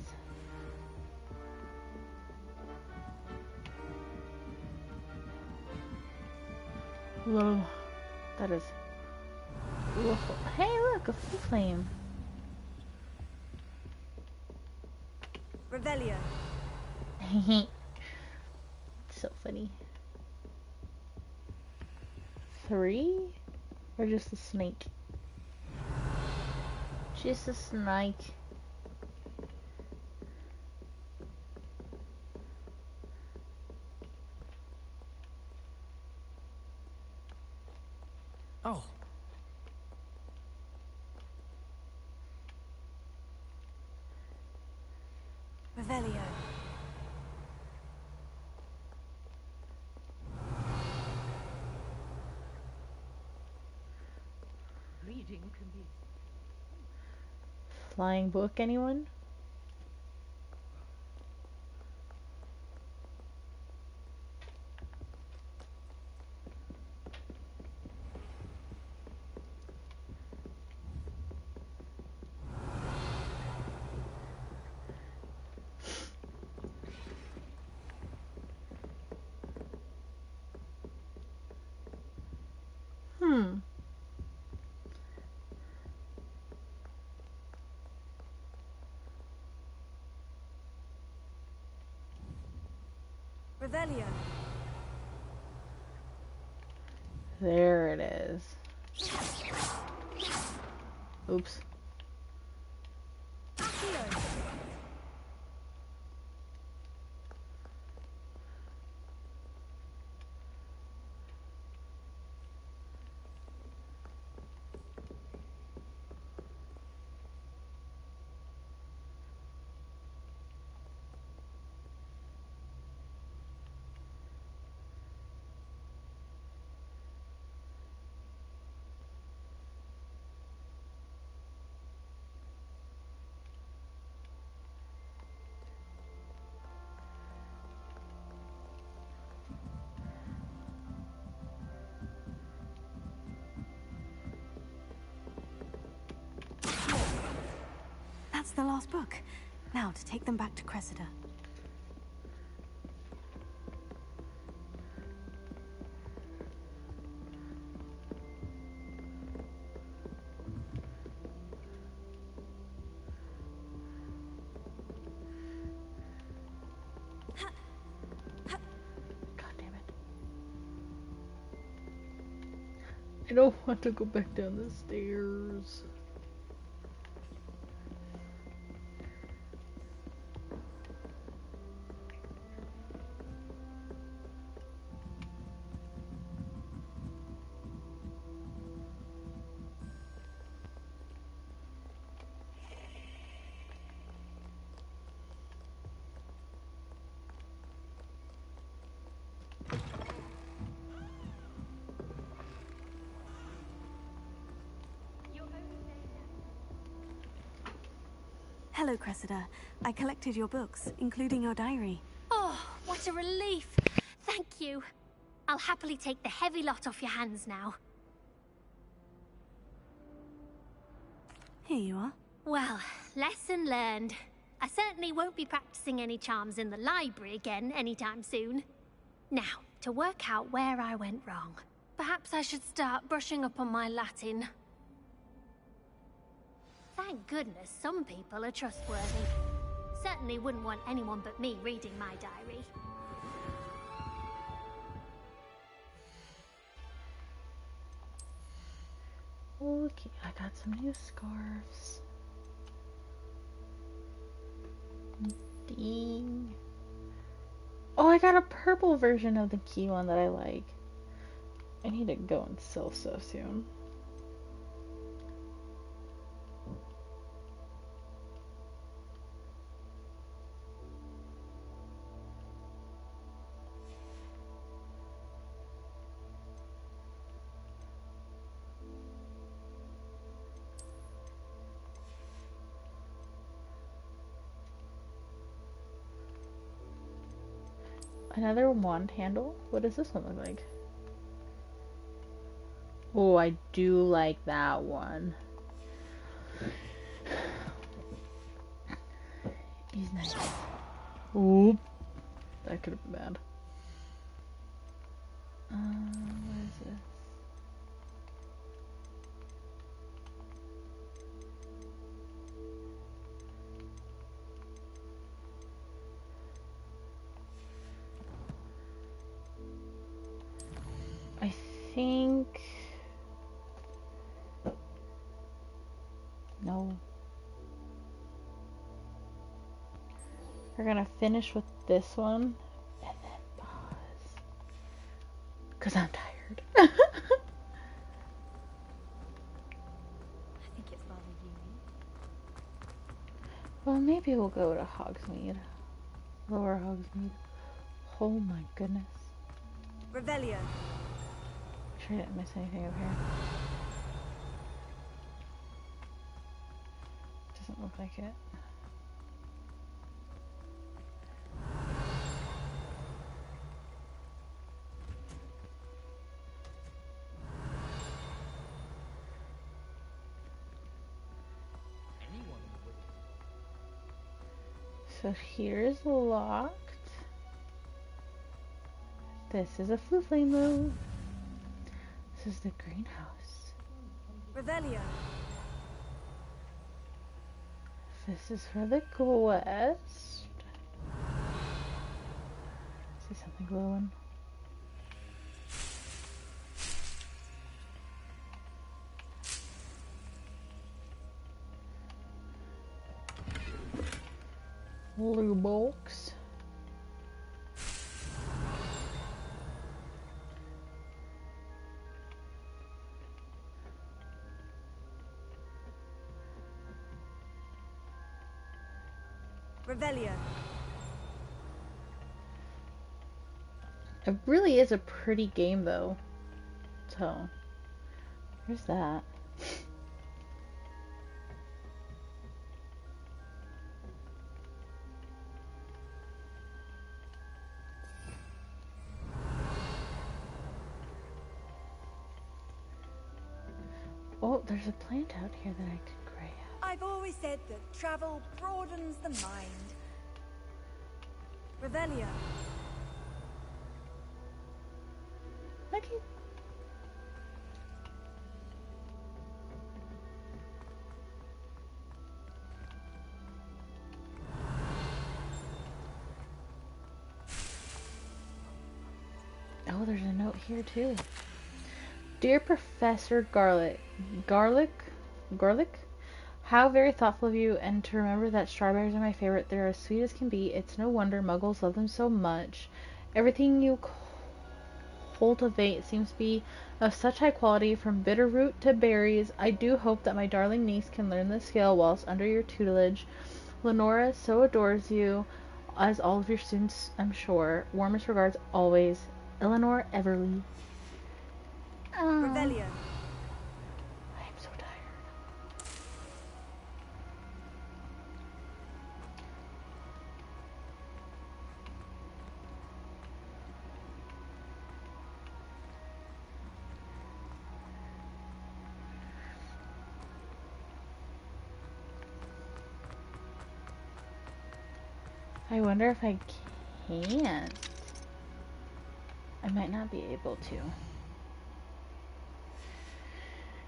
Whoa, that is awful. Hey, look, a full flame. Revelio. So funny. 3? Or just a snake? Just a snake. Oh. Revelio. Reading can be... Flying book, anyone? Revelio. There it is. Oops. Accio. the last book. Now to take them back to Cressida. I don't want to go back down the stairs. Hello, Cressida. I collected your books, including your diary. Oh, what a relief. Thank you. I'll happily take the heavy lot off your hands now. Here you are. Well, lesson learned. I certainly won't be practicing any charms in the library again anytime soon. Now, to work out where I went wrong. Perhaps I should start brushing up on my Latin. Thank goodness some people are trustworthy. Certainly wouldn't want anyone but me reading my diary. Okay, I got some new scarves. Ding. Oh, I got a purple version of the key one that I like. I need to go and sell stuff soon. Another wand handle? What does this one look like? Oh, I do like that one. He's nice. Oop. That could have been bad. What is this? I think... No. We're gonna finish with this one and then pause. Because I'm tired. I think it's rather unique. Well, maybe we'll go to Hogsmeade. Lower Hogsmeade. Oh my goodness. Revelio. I'm sure I didn't miss anything over here. Doesn't look like it. So here's locked. This is a flue flame though. This is the greenhouse. Revelio. This is for the quest. See something glowing. Blue box. Revelio. It really is a pretty game though. So, here's that. Oh, there's a plant out here that I could grab. I I've always said that travel broadens the mind. Revelio. Okay. Oh, there's a note here too. Dear Professor Garlic, how very thoughtful of you, and to remember that strawberries are my favorite. They're as sweet as can be. It's no wonder muggles love them so much. Everything you cultivate seems to be of such high quality, from bitter root to berries. I do hope that my darling niece can learn the skill whilst under your tutelage. Lenora so adores you, as all of your students, I'm sure. Warmest regards always, Eleanor Everly. Revelio. I am so tired. I wonder if I can't. I might not be able to.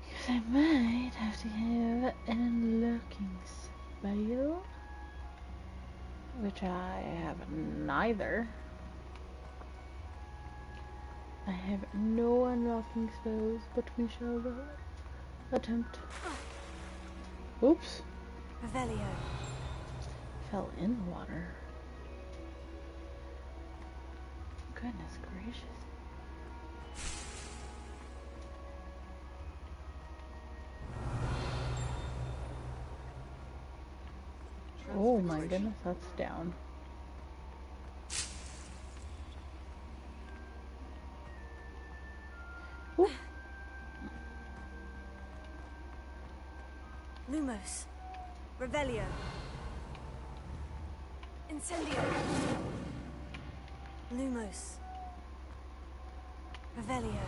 Because I might have to have an unlocking spell. Which I have neither. I have no unlocking spells, but we shall attempt. Oops. Revelio. Fell in the water. Goodness gracious. Oh my goodness, that's down. Ooh. Lumos. Revelio. Incendio. Lumos. Revelio.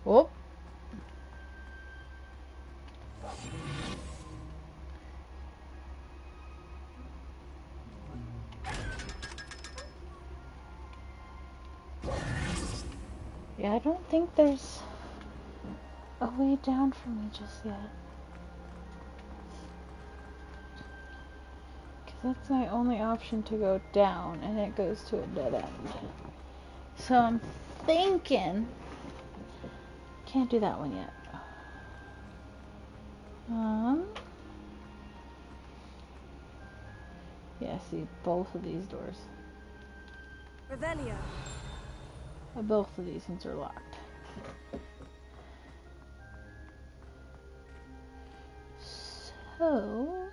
Oh. Yeah, I don't think there's a way down for me just yet. Because that's my only option to go down, and it goes to a dead end. So I'm thinking... Can't do that one yet. Yeah, see, both of these doors. Revelio. Both of these ones are locked. So...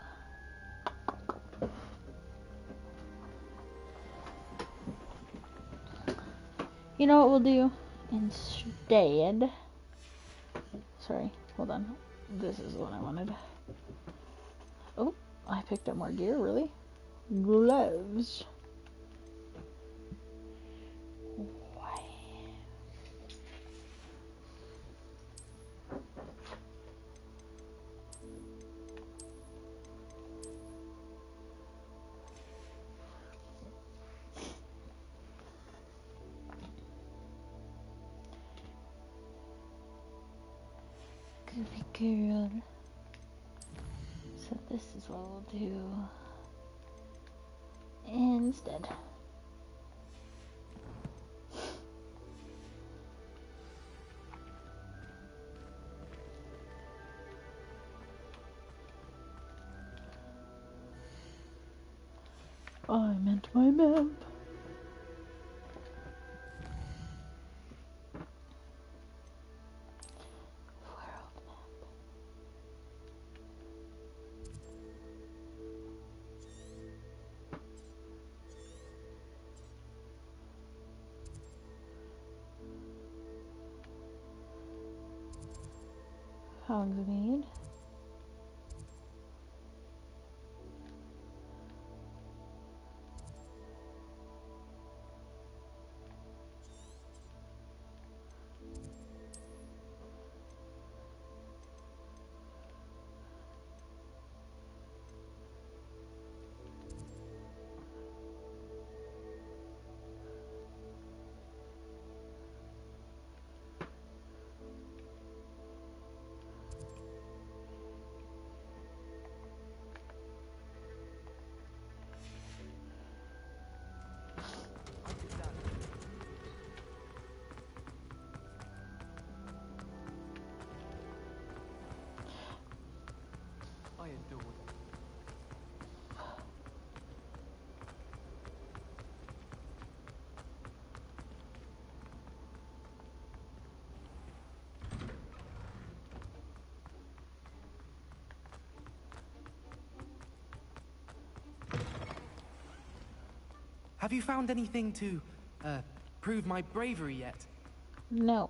You know what we'll do instead? Sorry, hold on. This is what I wanted. Oh, I picked up more gear, really? Gloves. Why? Goofy girl. So this is what we'll do instead. I meant my map. Hogsmeade. Have you found anything to, prove my bravery yet? No.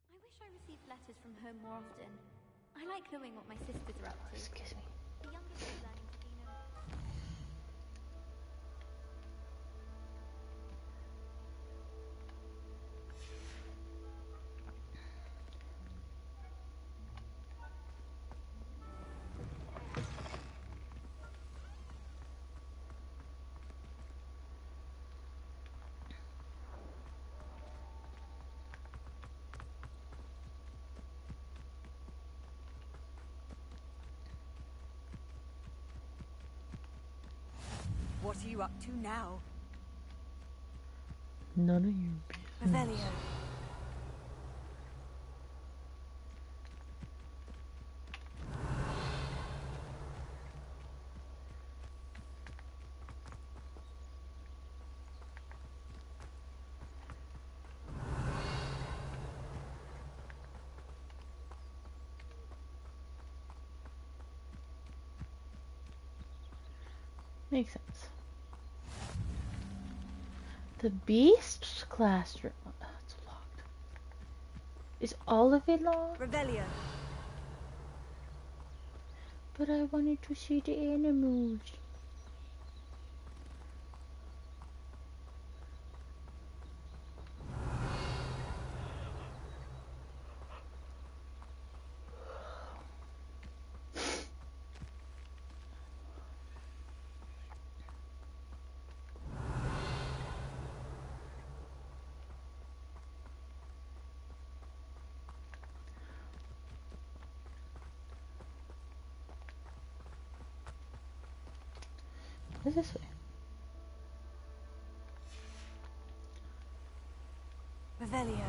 I wish I received letters from her more often. I like knowing what my sisters are up to. Excuse me. The youngest is learning to be known. What are you up to now? None of your business. Revelio. Makes sense. The Beast's classroom. Oh, it's locked. Is all of it locked? Revelio. But I wanted to see the animals. What's this way? Revelio.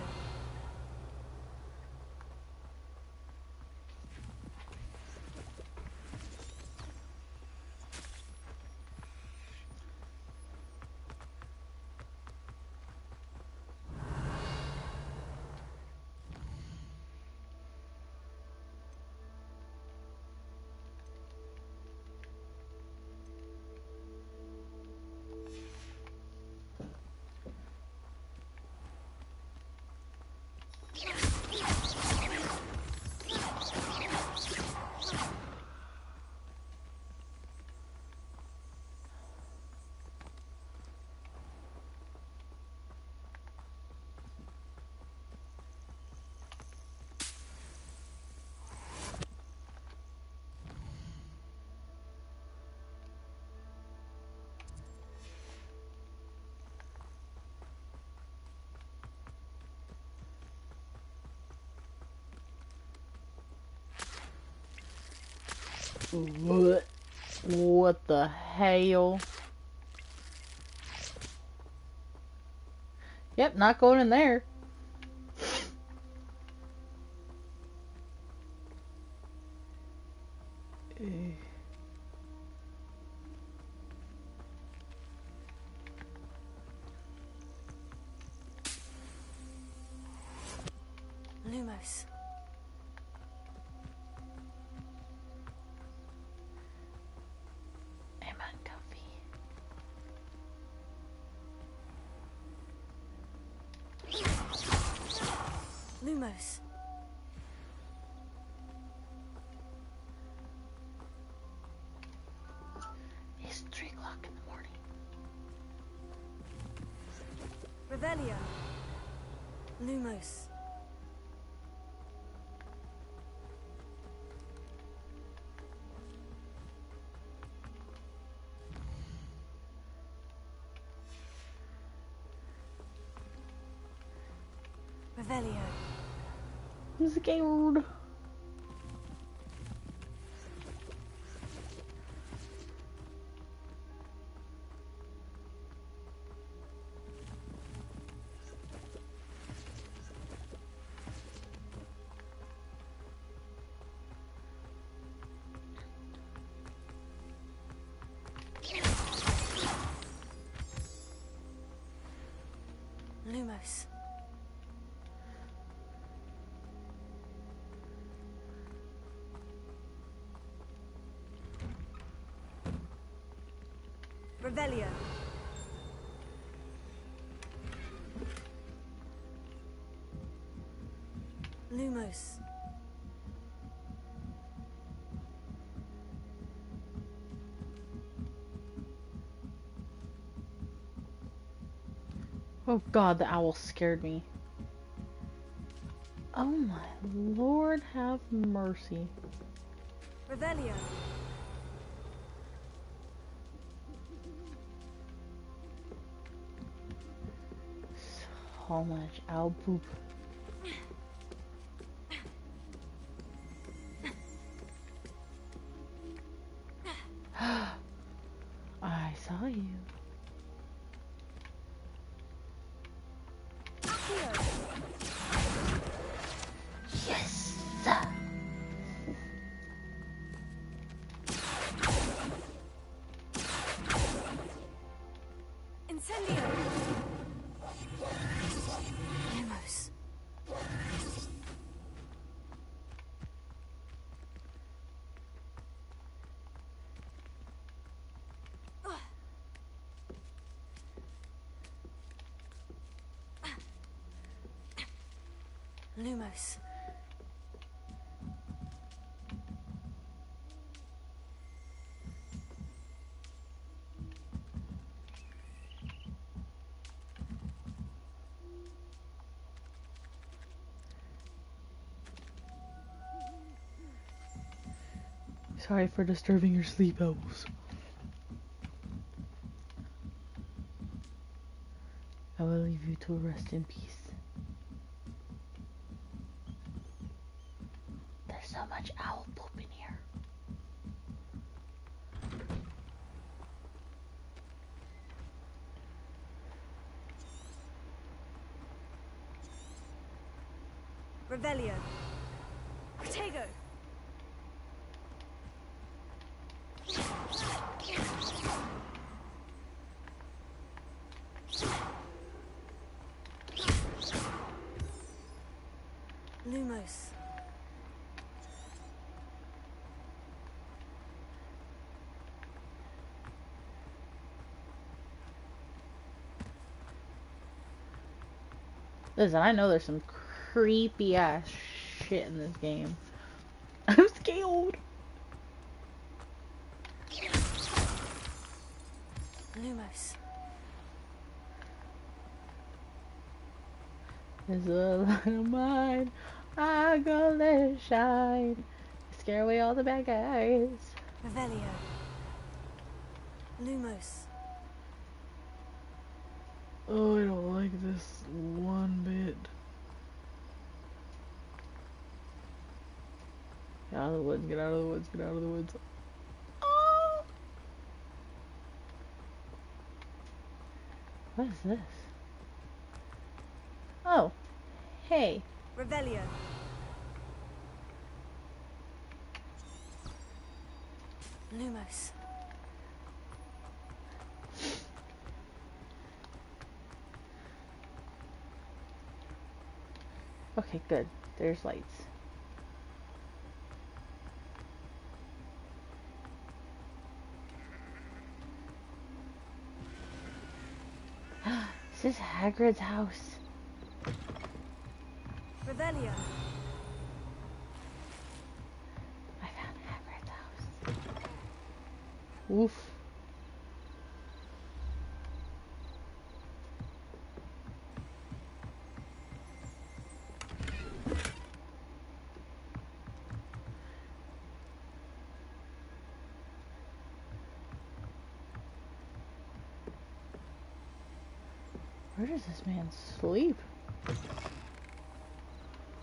What the hell? Yep, not going in there. Lumos. Am I comfy? Lumos. It's 3 o'clock in the morning. Revelio. Lumos. Revelio. I'm scared. Lumos. Revelio. Lumos. Oh god, the owl scared me. Oh my lord, have mercy. Revelio. So much owl poop. I saw you. Yes! Incendio. Lumos. Lumos. Sorry for disturbing your sleep, owls. I will leave you to rest in peace. There's so much owl poop in here. Revelio. Protego. Lumos. Listen, I know there's some creepy ass shit in this game. I'm scared. Lumos. There's a light of mine, I gonna let it shine. Scare away all the bad guys. Revelio. Lumos. Oh, I don't like this one bit. Get out of the woods, get out of the woods, get out of the woods. Oh! What is this? Oh, hey. Revelio. Lumos. Okay, good. There's lights. This is Hagrid's house. Revelio. I found Hagrid's house. Oof. Where does this man sleep?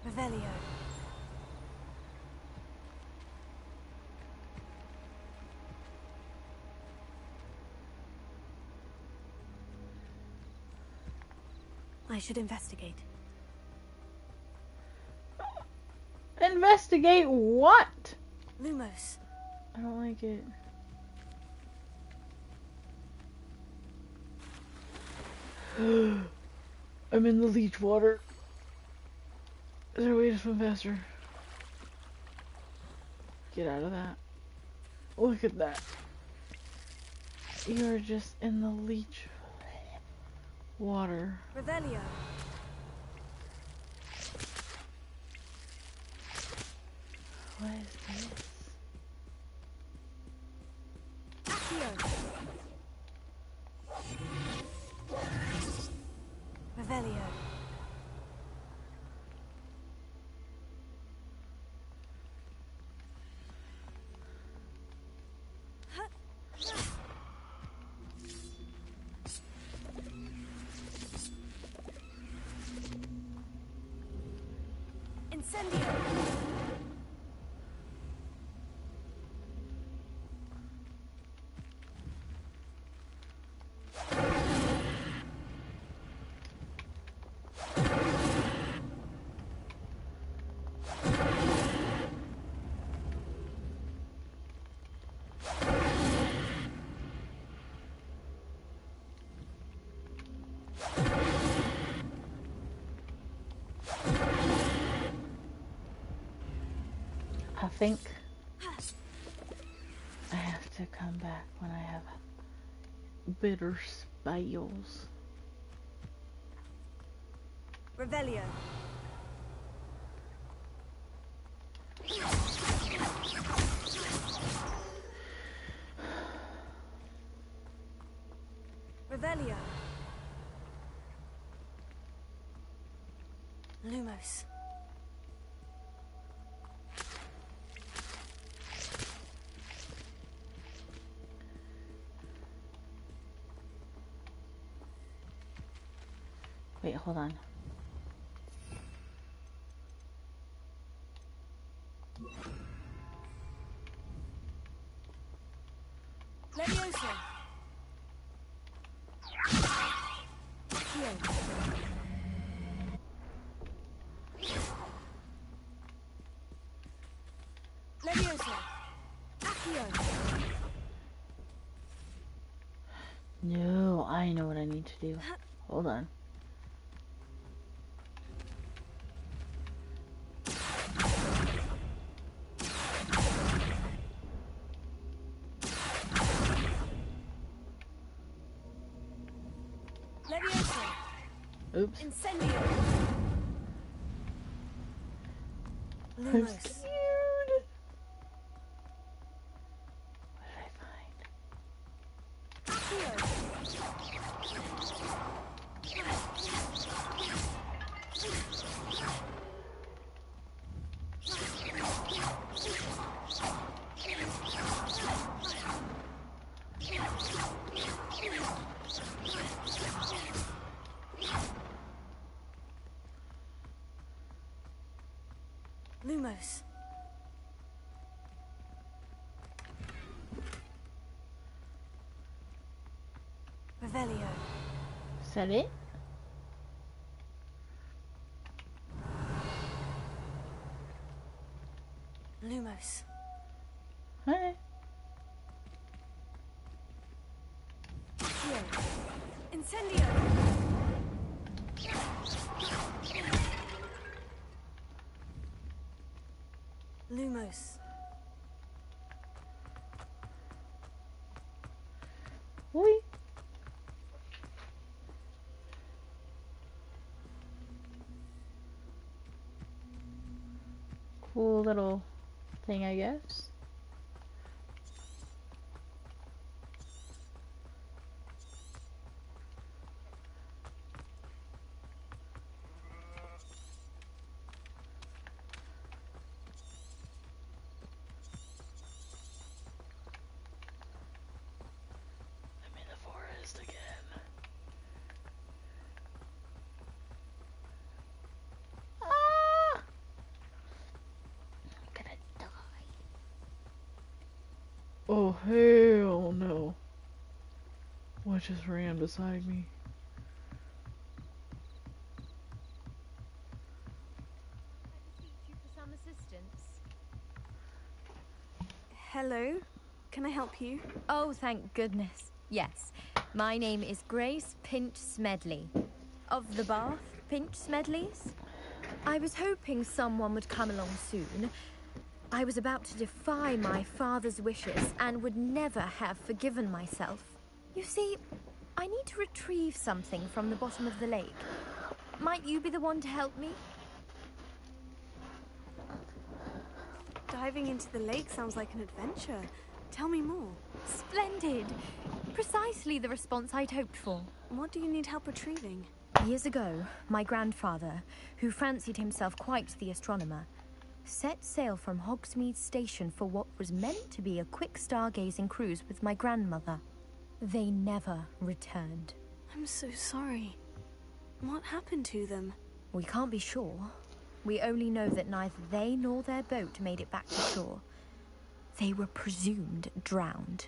Revelio. I should investigate. Investigate what? Lumos. I don't like it. I'm in the leech water. Is there a way to swim faster? Get out of that. Look at that. You're just in the leech water. Revelio. What is this? Revelio. Incendio. I think I have to come back when I have bitter spells. Revelio. Revelio. Lumos. Wait, hold on. Levioso. Levioso. Accio. No, I know what I need to do. Hold on. Levioso. Oops. Incendio. I'm Lumos. scared. Lumos. Revelio. Is that it? Lumos. Hi. Accio. Incendio. Lumos. Oi. Cool little thing, I guess. I'm in the forest again. Ah! Oh, hell no. What just ran beside me? Some assistance. Hello, can I help you? Oh, thank goodness. Yes, my name is Grace Pinch Smedley. Of the Bath Pinch Smedleys? I was hoping someone would come along soon. I was about to defy my father's wishes and would never have forgiven myself. You see, I need to retrieve something from the bottom of the lake. Might you be the one to help me? Diving into the lake sounds like an adventure. Tell me more. Splendid! Precisely the response I'd hoped for. What do you need help retrieving? Years ago, my grandfather, who fancied himself quite the astronomer, set sail from Hogsmeade Station for what was meant to be a quick stargazing cruise with my grandmother. They never returned. I'm so sorry. What happened to them? We can't be sure. We only know that neither they nor their boat made it back to shore. They were presumed drowned.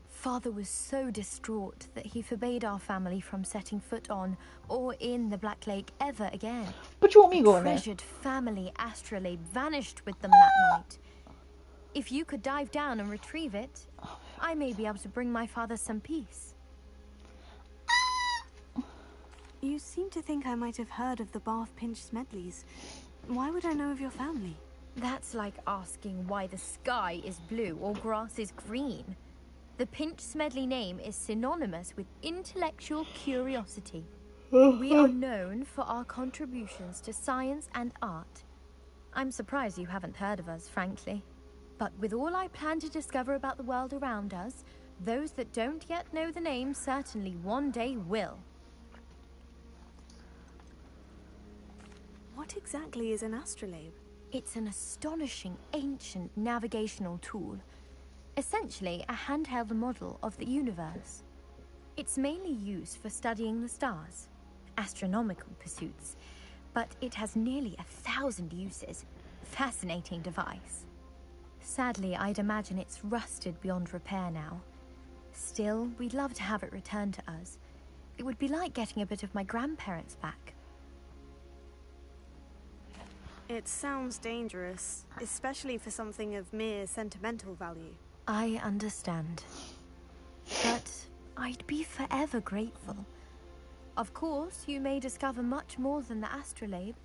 Father was so distraught that he forbade our family from setting foot on or in the Black Lake ever again. But you want me going there? Treasured family astrolabe vanished with them that night. If you could dive down and retrieve it, I may be able to bring my father some peace. You seem to think I might have heard of the Bath Pinch Smedleys. Why would I know of your family? That's like asking why the sky is blue or grass is green. The Pinch Smedley name is synonymous with intellectual curiosity. We are known for our contributions to science and art. I'm surprised you haven't heard of us, frankly. But with all I plan to discover about the world around us, those that don't yet know the name certainly one day will. What exactly is an astrolabe? It's an astonishing ancient navigational tool. Essentially a handheld model of the universe. It's mainly used for studying the stars, astronomical pursuits, but it has nearly 1,000 uses. Fascinating device. Sadly, I'd imagine it's rusted beyond repair now. Still, we'd love to have it returned to us. It would be like getting a bit of my grandparents back. It sounds dangerous, especially for something of mere sentimental value. I understand. But I'd be forever grateful. Of course, you may discover much more than the astrolabe.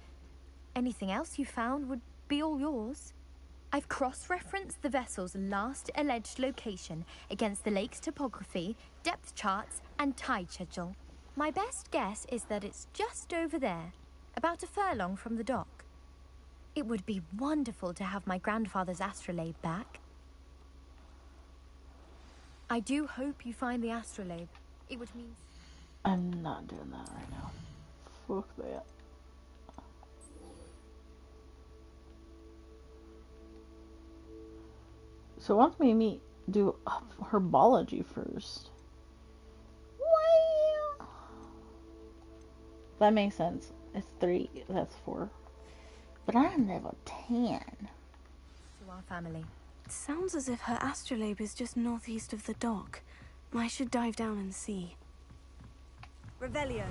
Anything else you found would be all yours. I've cross-referenced the vessel's last alleged location against the lake's topography, depth charts, and tide schedule. My best guess is that it's just over there, about a furlong from the dock. It would be wonderful to have my grandfather's astrolabe back. I do hope you find the astrolabe. It would mean... I'm not doing that right now. Fuck that. So it wants me to do herbology first. Well, that makes sense. It's 3, that's 4. But I'm level 10. To our family. It sounds as if her astrolabe is just northeast of the dock. I should dive down and see. Revelio.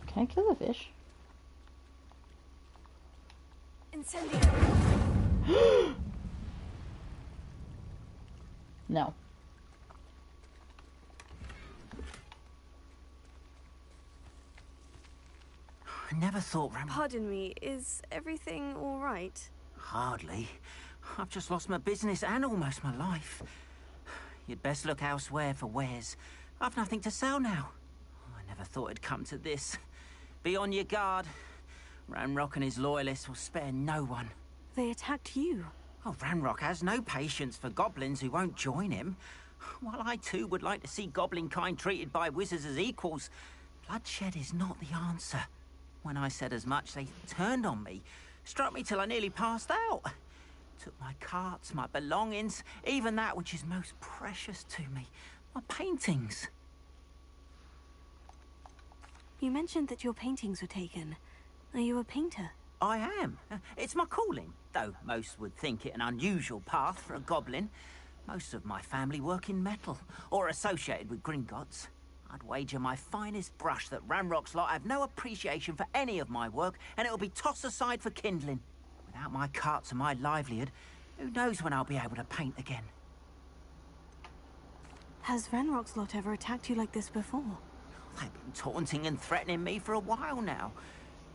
Can I kill the fish? Incendio. No. I never thought Pardon me, is everything all right? Hardly. I've just lost my business and almost my life. You'd best look elsewhere for wares. I've nothing to sell now. I never thought it'd come to this. Be on your guard. Ranrock and his loyalists will spare no one. They attacked you. Oh, Ranrock has no patience for goblins who won't join him. While I too would like to see goblin kind treated by wizards as equals, bloodshed is not the answer. When I said as much, they turned on me, Struck me till I nearly passed out. Took my carts, my belongings, even that which is most precious to me, my paintings. You mentioned that your paintings were taken. Are you a painter? I am. It's my calling, though most would think it an unusual path for a goblin. Most of my family work in metal, or associated with Gringotts. I'd wager my finest brush that Ranrock's lot have no appreciation for any of my work, and it'll be tossed aside for kindling. Without my carts and my livelihood, who knows when I'll be able to paint again? Has Ranrock's lot ever attacked you like this before? They've been taunting and threatening me for a while now.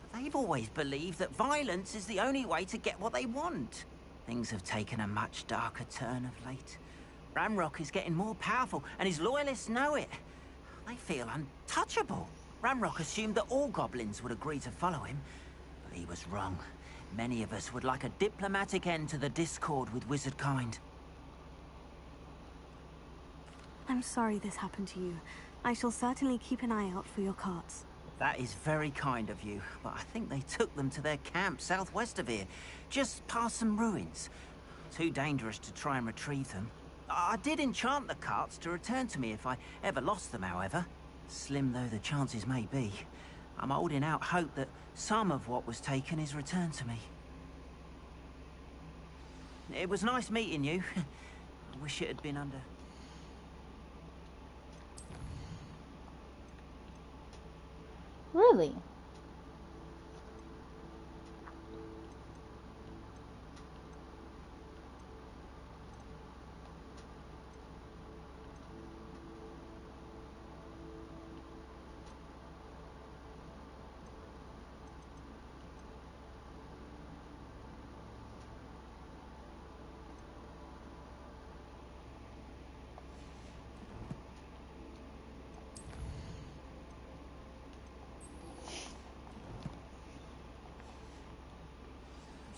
But they've always believed that violence is the only way to get what they want. Things have taken a much darker turn of late. Ranrock is getting more powerful, and his loyalists know it. They feel untouchable. Ranrock assumed that all goblins would agree to follow him, but he was wrong. Many of us would like a diplomatic end to the discord with wizard kind. I'm sorry this happened to you. I shall certainly keep an eye out for your carts. That is very kind of you, but I think they took them to their camp southwest of here, just past some ruins. Too dangerous to try and retrieve them. I did enchant the carts to return to me if I ever lost them, however. Slim though the chances may be, I'm holding out hope that some of what was taken is returned to me. It was nice meeting you. I wish it had been under... Really?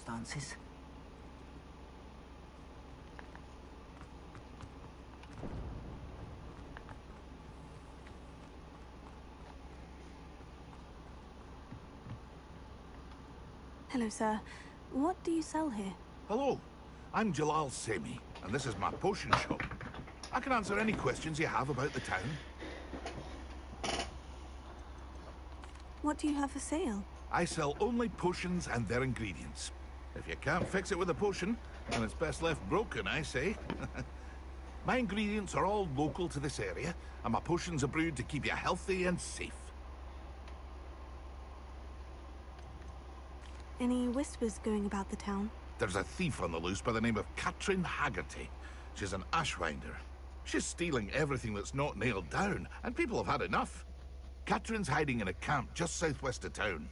Circumstances. Hello, sir. What do you sell here? Hello, I'm Jalal Semi, and this is my potion shop. I can answer any questions you have about the town. What do you have for sale? I sell only potions and their ingredients. If you can't fix it with a potion, then it's best left broken, I say. My ingredients are all local to this area, and my potions are brewed to keep you healthy and safe. Any whispers going about the town? There's a thief on the loose by the name of Katrin Haggerty. She's an ashwinder. She's stealing everything that's not nailed down, and people have had enough. Katrin's hiding in a camp just southwest of town.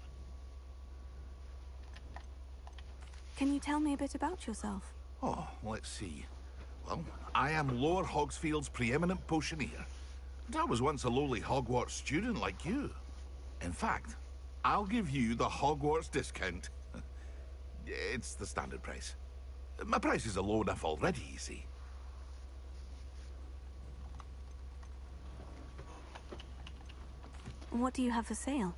Can you tell me a bit about yourself? Oh, let's see. Well, I am Lower Hogsfield's preeminent potioneer. And I was once a lowly Hogwarts student like you. In fact, I'll give you the Hogwarts discount. It's the standard price. My prices are low enough already, you see. What do you have for sale?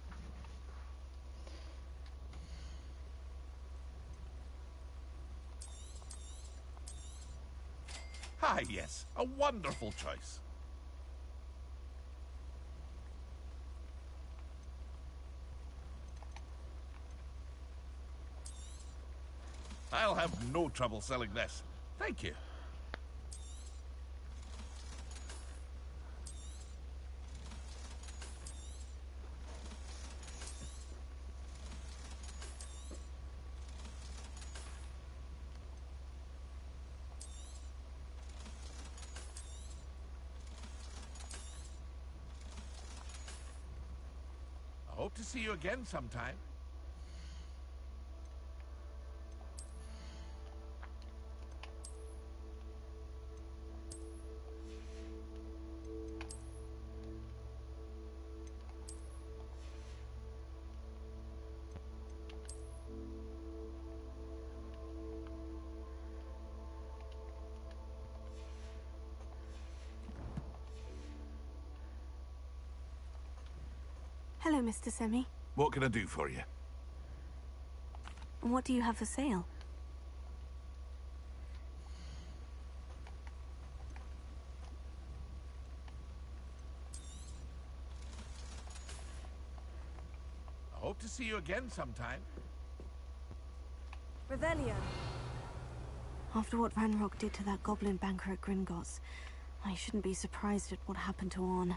Ah, yes. A wonderful choice. I'll have no trouble selling this. Thank you. I hope to see you again sometime. Hello, Mr. Semi. What can I do for you? What do you have for sale? I hope to see you again sometime. Revelio. After what Ranrock did to that goblin banker at Gringotts, I shouldn't be surprised at what happened to Orn.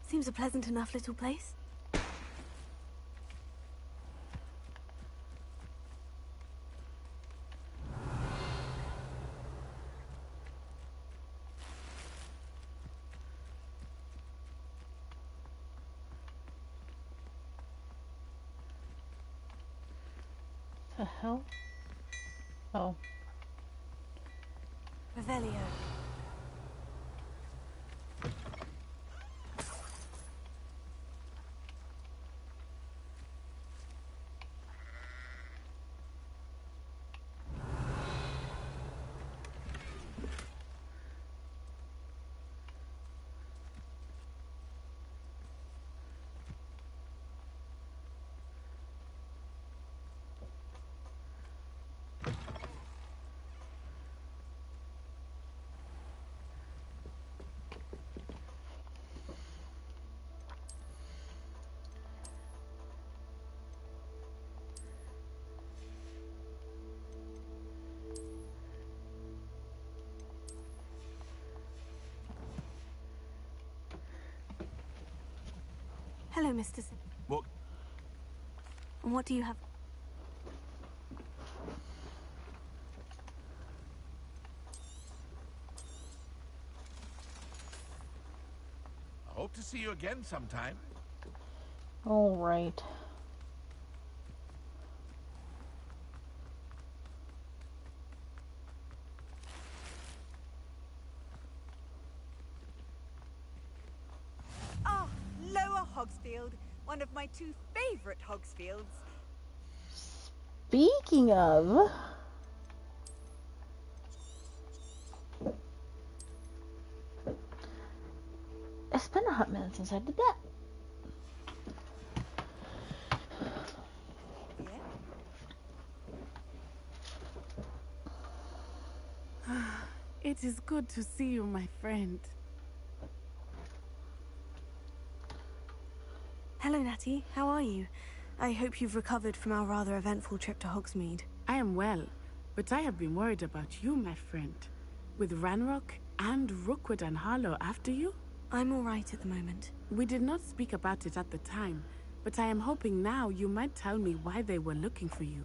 Seems a pleasant enough little place. The hell? Oh. Revelio. Hello, Mr. What? What do you have? I hope to see you again sometime. All right. Ah, Lower Hogsfield, one of my 2 favorite Hogsfields. Speaking of, it's been a hot minute since I did that. It is good to see you, my friend. Hello, Natty. How are you? I hope you've recovered from our rather eventful trip to Hogsmeade. I am well, but I have been worried about you, my friend. With Ranrock and Rookwood and Harlow after you? I'm all right at the moment. We did not speak about it at the time, but I am hoping now you might tell me why they were looking for you.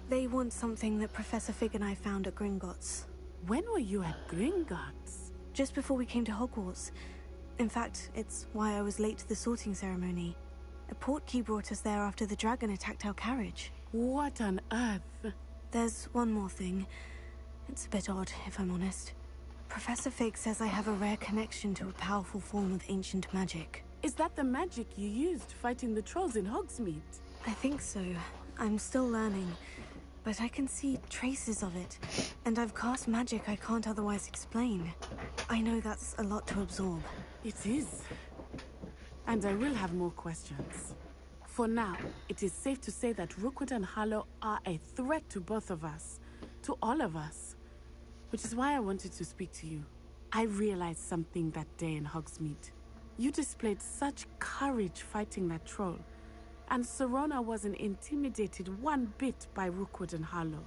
They want something that Professor Fig and I found at Gringotts. When were you at Gringotts? Just before we came to Hogwarts. In fact, it's why I was late to the sorting ceremony. A portkey brought us there after the dragon attacked our carriage. What on earth? There's one more thing. It's a bit odd, if I'm honest. Professor Fig says I have a rare connection to a powerful form of ancient magic. Is that the magic you used fighting the trolls in Hogsmeade? I think so. I'm still learning, but I can see traces of it, and I've cast magic I can't otherwise explain. I know that's a lot to absorb. It is. And I will have more questions. For now, it is safe to say that Rookwood and Harlow are a threat to both of us. To all of us. Which is why I wanted to speak to you. I realized something that day in Hogsmeade. You displayed such courage fighting that troll. And Serona wasn't intimidated one bit by Rookwood and Harlow.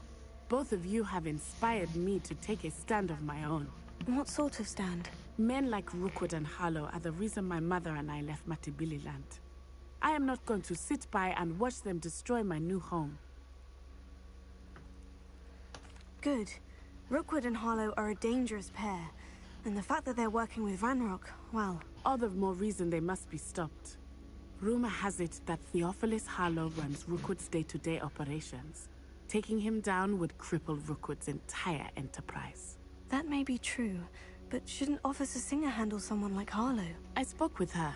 Both of you have inspired me to take a stand of my own. What sort of stand? Men like Rookwood and Harlow are the reason my mother and I left Matibili land. I am not going to sit by and watch them destroy my new home. Good. Rookwood and Harlow are a dangerous pair, and the fact that they're working with Ranrock, well... All the more reason they must be stopped. Rumor has it that Theophilus Harlow runs Rookwood's day-to-day operations. Taking him down would cripple Rookwood's entire enterprise. That may be true, but shouldn't Officer Singer handle someone like Harlow? I spoke with her.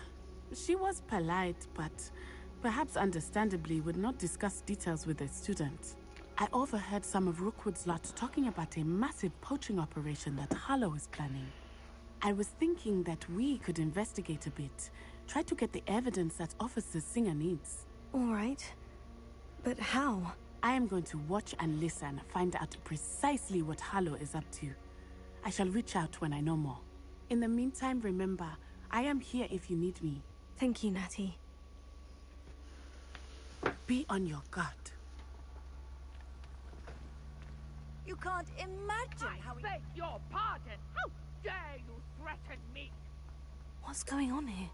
She was polite, but perhaps understandably would not discuss details with a student. I overheard some of Rookwood's lot talking about a massive poaching operation that Harlow is planning. I was thinking that we could investigate a bit, Try to get the evidence that Officer Singer needs. All right. But how? I am going to watch and listen, find out precisely what Harlow is up to. I shall reach out when I know more. In the meantime, remember, I am here if you need me. Thank you, Natty. Be on your guard. You can't imagine how... I beg your pardon! How dare you threaten me? What's going on here?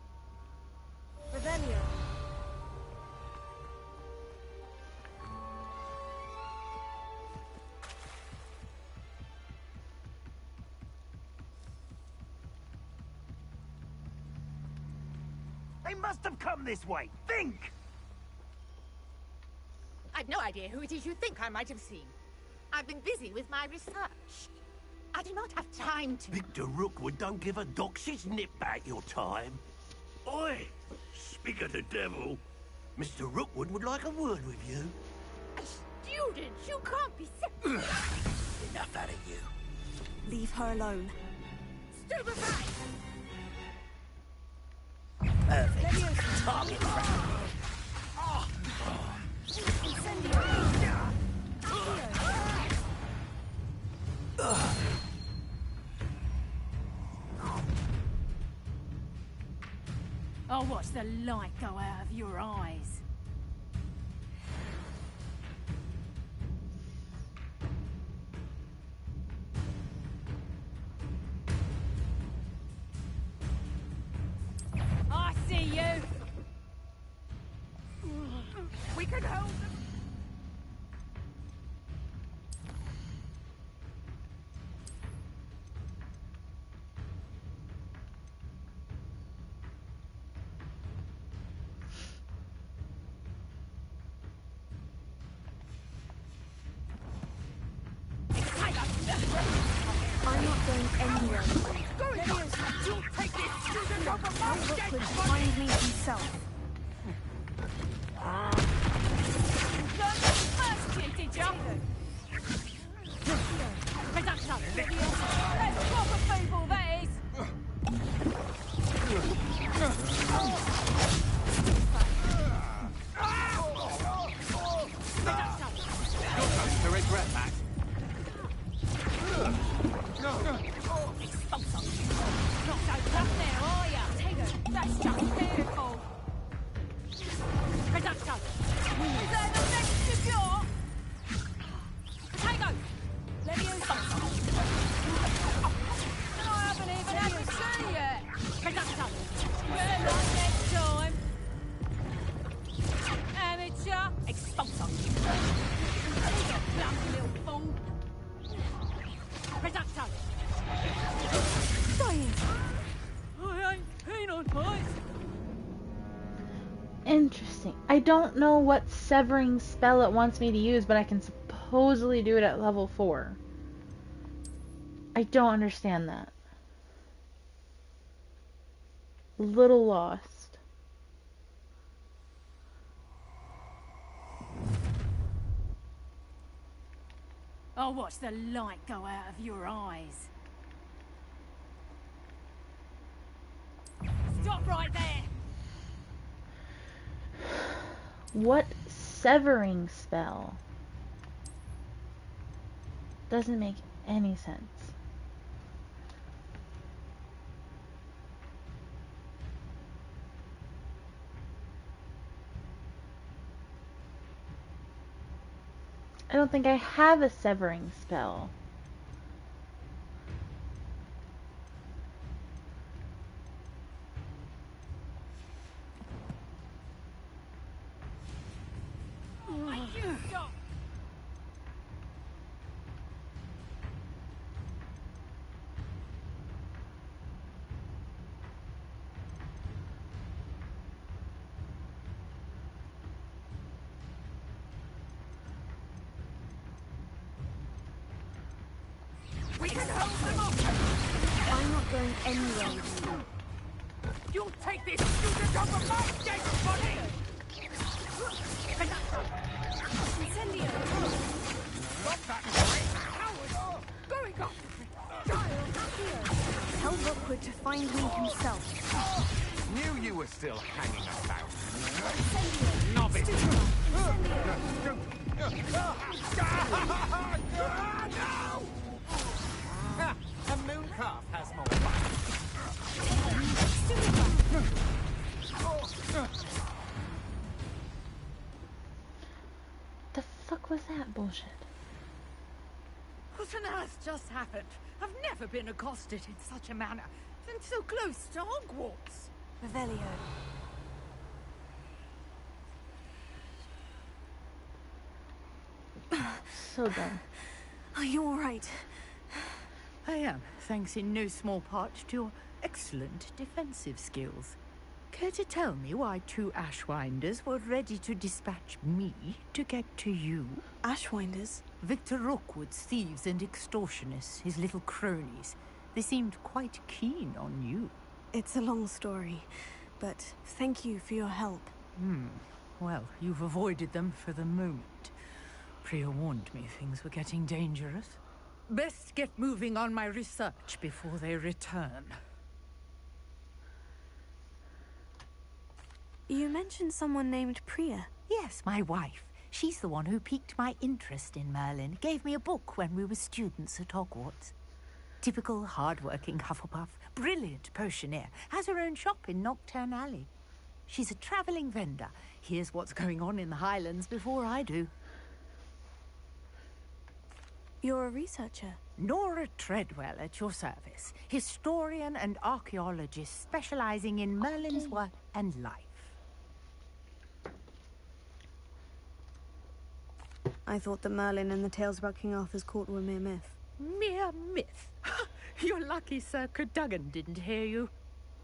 Revelio. They must have come this way. Think! I've no idea who it is you think I might have seen. I've been busy with my research. I do not have time to... Victor Rookwood don't give a doxy's nip back your time. Oi! Speak of the devil. Mr. Rookwood would like a word with you. Students, you can't be... Enough out of you. Leave her alone. Stupefy! Perfect. Target practice. I'll watch the light go out of your eyes. I see you. We can hold them. I'm not going anywhere. You'll take this student over my dead Rookwood body. find me himself. Learned it first year, did ya? Reduction. Let's proper people, that is. Reduction. You're going to regret that. Not so tough there, are ya? That's just beautiful. Reduction. Is that the next secure? Potato. Let me use I haven't even had the tea yet. Reduction. Better luck next time. Amateur. Expulsor. You clumsy little fool. Reduction. I ain't keen on fights. Interesting. I don't know what severing spell it wants me to use, but I can supposedly do it at level 4. I don't understand that. Little lost. I'll watch the light go out of your eyes. Stop right there! What severing spell? Doesn't make any sense. I don't think I have a severing spell. Stop! We can hold them off! I'm not going anywhere. You'll take this student off of my dead body! Incendio! Stop that great coward! Going off! Tell Rookwood to find me himself. Knew you you were still hanging about. Novice! No! A moon calf has more fun. The fuck was that bullshit? What on earth just happened? I've never been accosted in such a manner, and so close to Hogwarts. Revelio. So dumb. Are you alright? I am, thanks in no small part to your excellent defensive skills. Care to tell me why 2 Ashwinders were ready to dispatch me to get to you? Ashwinders? Victor Rookwood's thieves and extortionists, his little cronies. They seemed quite keen on you. It's a long story, but thank you for your help. Well, you've avoided them for the moment. Priya warned me things were getting dangerous. Best get moving on my research before they return. You mentioned someone named Priya. Yes, my wife. She's the one who piqued my interest in Merlin. Gave me a book when we were students at Hogwarts. Typical hard-working Hufflepuff. Brilliant potioneer. Has her own shop in Nocturne Alley. She's a travelling vendor. Hears what's going on in the Highlands before I do. You're a researcher? Nora Treadwell at your service. Historian and archaeologist specialising in Merlin's work and life. I thought that Merlin and the tales about King Arthur's court were mere myth. Mere myth? You're lucky Sir Cadogan didn't hear you.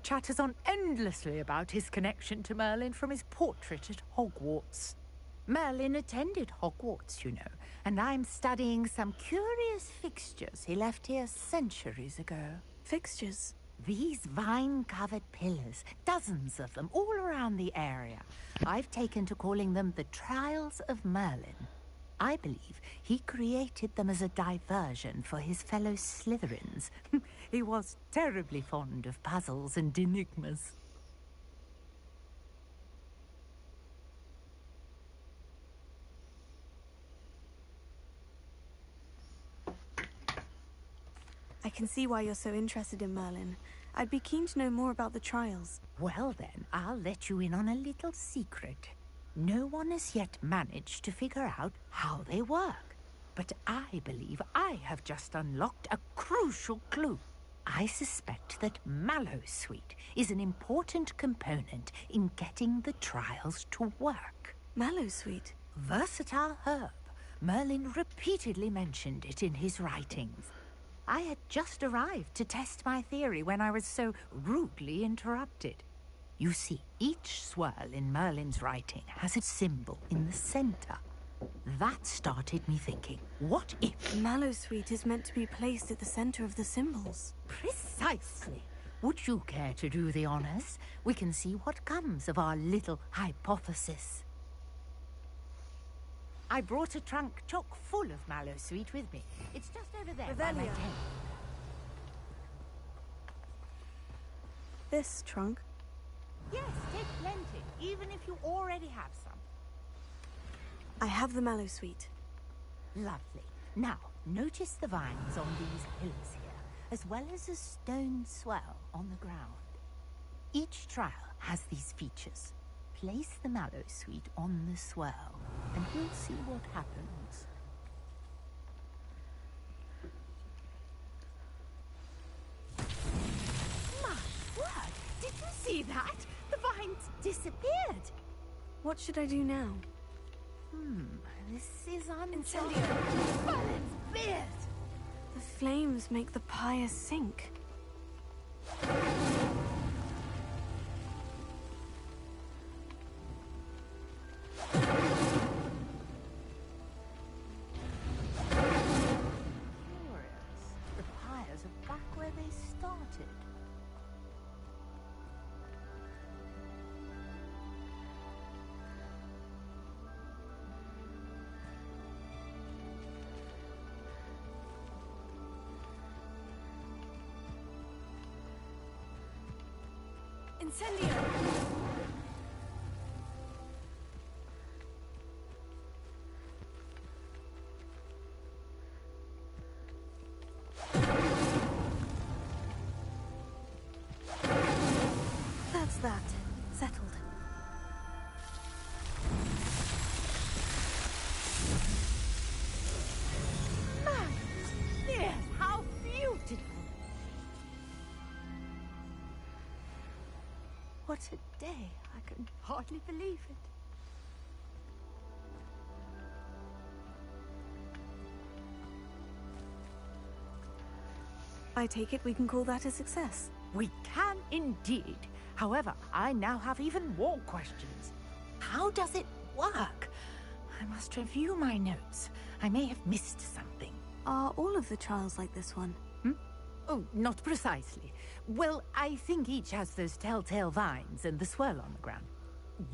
Chatters on endlessly about his connection to Merlin from his portrait at Hogwarts. Merlin attended Hogwarts, you know, and I'm studying some curious fixtures he left here centuries ago. Fixtures? These vine-covered pillars, dozens of them, all around the area. I've taken to calling them the Trials of Merlin. I believe he created them as a diversion for his fellow Slytherins. He was terribly fond of puzzles and enigmas. I can see why you're so interested in Merlin. I'd be keen to know more about the trials. Well then, I'll let you in on a little secret. No one has yet managed to figure out how they work. But I believe I have just unlocked a crucial clue. I suspect that Mallowsweet is an important component in getting the trials to work. Mallowsweet? Versatile herb. Merlin repeatedly mentioned it in his writings. I had just arrived to test my theory when I was so rudely interrupted. You see, each swirl in Merlin's writing has a symbol in the center. That started me thinking, what if... Mallowsweet is meant to be placed at the center of the symbols. Precisely. Would you care to do the honors? We can see what comes of our little hypothesis. I brought a trunk chock full of Mallowsweet with me. It's just over there by my tent. This trunk? Yes, take plenty, even if you already have some. I have the Mallowsweet. Lovely. Now, notice the vines on these pillars here, as well as a stone swell on the ground. Each trial has these features. Place the Mallowsweet on the swell, and we'll see what happens. My word! Did you see that? The vines disappeared! What should I do now? This is unsettling. Merlin's beard! The flames make the pyre sink. The pyres are back where they started. Incendio! That's that. Settled. Yes, how beautiful! What a day. I can hardly believe it. I take it we can call that a success. We can indeed. However, I now have even more questions. How does it work? I must review my notes. I may have missed something. Are all of the trials like this one? Oh, not precisely. Well, I think each has those telltale vines and the swirl on the ground.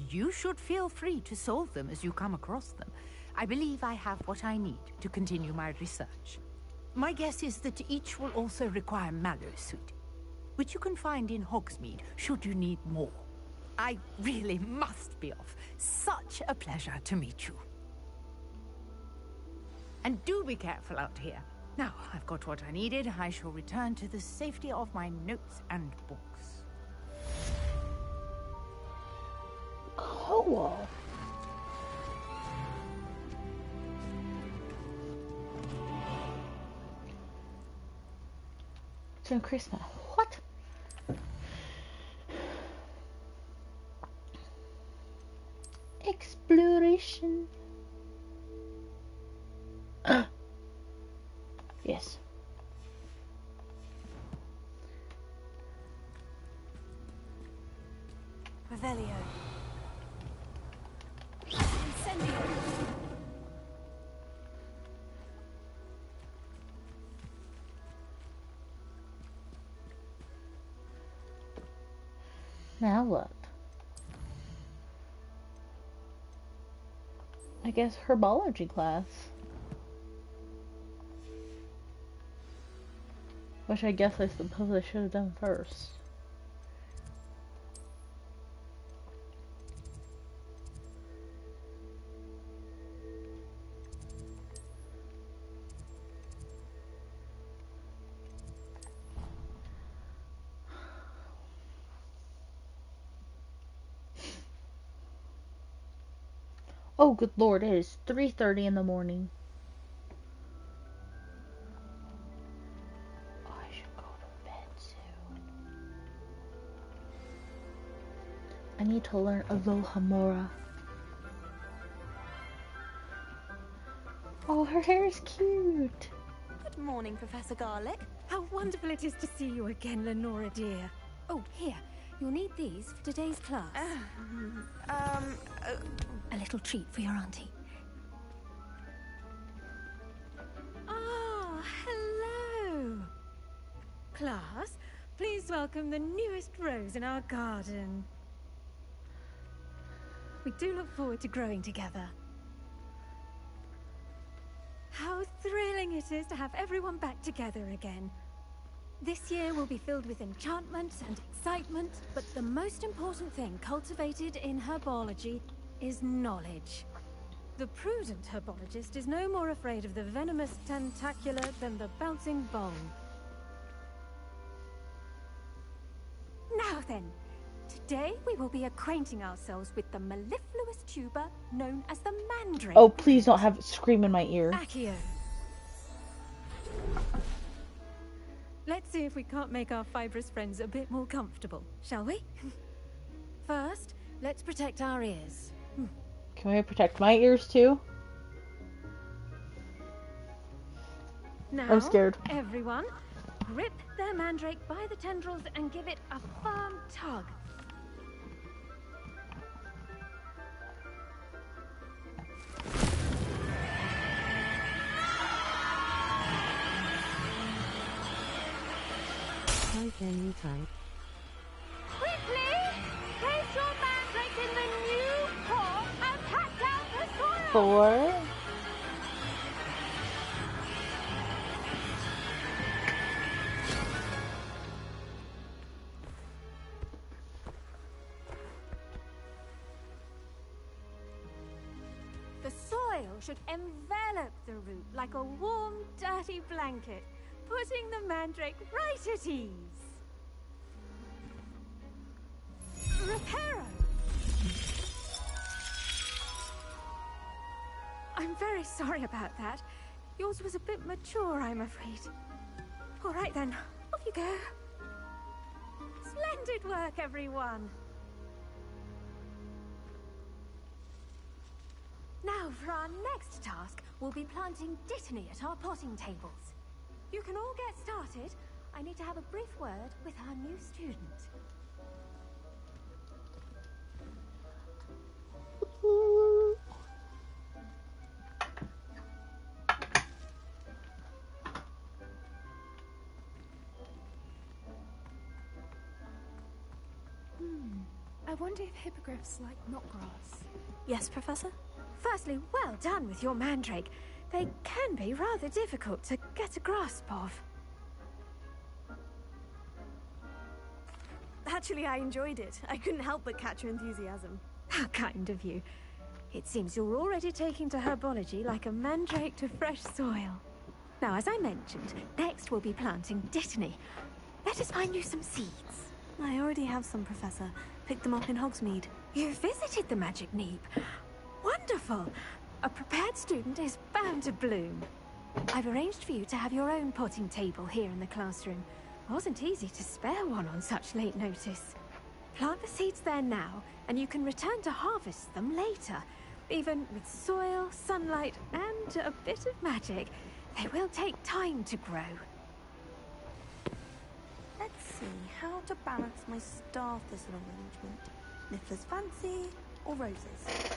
You should feel free to solve them as you come across them. I believe I have what I need to continue my research. My guess is that each will also require Mallowsweet, which you can find in Hogsmeade should you need more. I really must be off. Such a pleasure to meet you. And do be careful out here. Now, I've got what I needed. I shall return to the safety of my notes and books. Cool. To increase my what? Exploration. Yes. Revelio. Incendio. Now what? I guess herbology class. Which I guess I suppose I should have done first. Oh, good lord, it is 3:30 in the morning. I should go to bed soon. I need to learn Alohomora. Oh, her hair is cute. Good morning, Professor Garlick. How wonderful it is to see you again, Lenora dear. Oh, here. You'll need these for today's class. A little treat for your auntie. Ah, hello. Class, please welcome the newest rose in our garden. We do look forward to growing together. How thrilling it is to have everyone back together again. This year will be filled with enchantment and excitement, but the most important thing cultivated in herbology is knowledge. The prudent herbologist is no more afraid of the venomous tentacula than the bouncing bone. Now then, today we will be acquainting ourselves with the mellifluous tuber known as the mandrake. Oh, please don't have it scream in my ear. Accio. Let's see if we can't make our fibrous friends a bit more comfortable, shall we? First, let's protect our ears. Can we protect my ears too? Now, I'm scared. Everyone, grip their mandrake by the tendrils and give it a firm tug. How can you type? Quickly! Place your mandrake in the new pot and pat down the soil! 4. should envelop the root like a warm, dirty blanket, putting the mandrake right at ease. Reparo! I'm very sorry about that. Yours was a bit mature, I'm afraid. All right then, off you go. Splendid work, everyone. Now, for our next task, we'll be planting Dittany at our potting tables. You can all get started. I need to have a brief word with our new student. I wonder if hippogriffs like knotgrass. Yes, Professor? Firstly, well done with your mandrake. They can be rather difficult to get a grasp of. Actually, I enjoyed it. I couldn't help but catch your enthusiasm. How kind of you. It seems you're already taking to herbology like a mandrake to fresh soil. Now, as I mentioned, next we'll be planting Dittany. Let us find you some seeds. I already have some, Professor. Picked them up in Hogsmeade. You visited the Magic Neep. Wonderful! A prepared student is bound to bloom. I've arranged for you to have your own potting table here in the classroom. Wasn't easy to spare one on such late notice. Plant the seeds there now, and you can return to harvest them later. Even with soil, sunlight, and a bit of magic, they will take time to grow. Let's see how to balance my star thistle arrangement. Niffler's fancy or roses?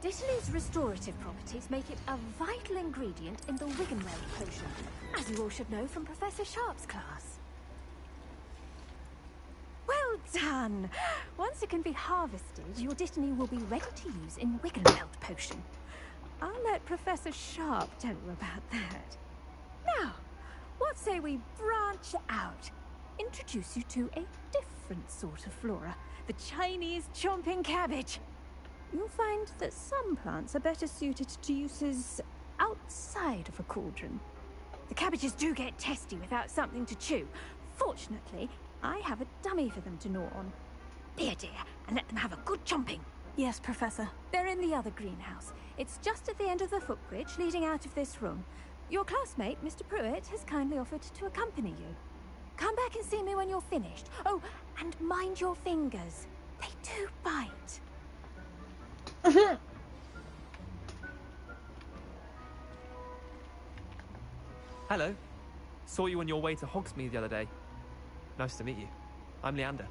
Dittany's restorative properties make it a vital ingredient in the Wiggenweld potion, as you all should know from Professor Sharp's class. Well done! Once it can be harvested, your Dittany will be ready to use in Wiggenweld potion. I'll let Professor Sharp tell you about that. Now, what say we branch out? Introduce you to a different sort of flora, the Chinese chomping cabbage. You'll find that some plants are better suited to uses outside of a cauldron. The cabbages do get testy without something to chew. Fortunately, I have a dummy for them to gnaw on. Here, dear, and let them have a good chomping. Yes, Professor. They're in the other greenhouse. It's just at the end of the footbridge leading out of this room. Your classmate, Mr. Pruitt, has kindly offered to accompany you. Come back and see me when you're finished. Oh, and mind your fingers. They do bite. Hello. Saw you on your way to Hogsmeade the other day. Nice to meet you. I'm Leander.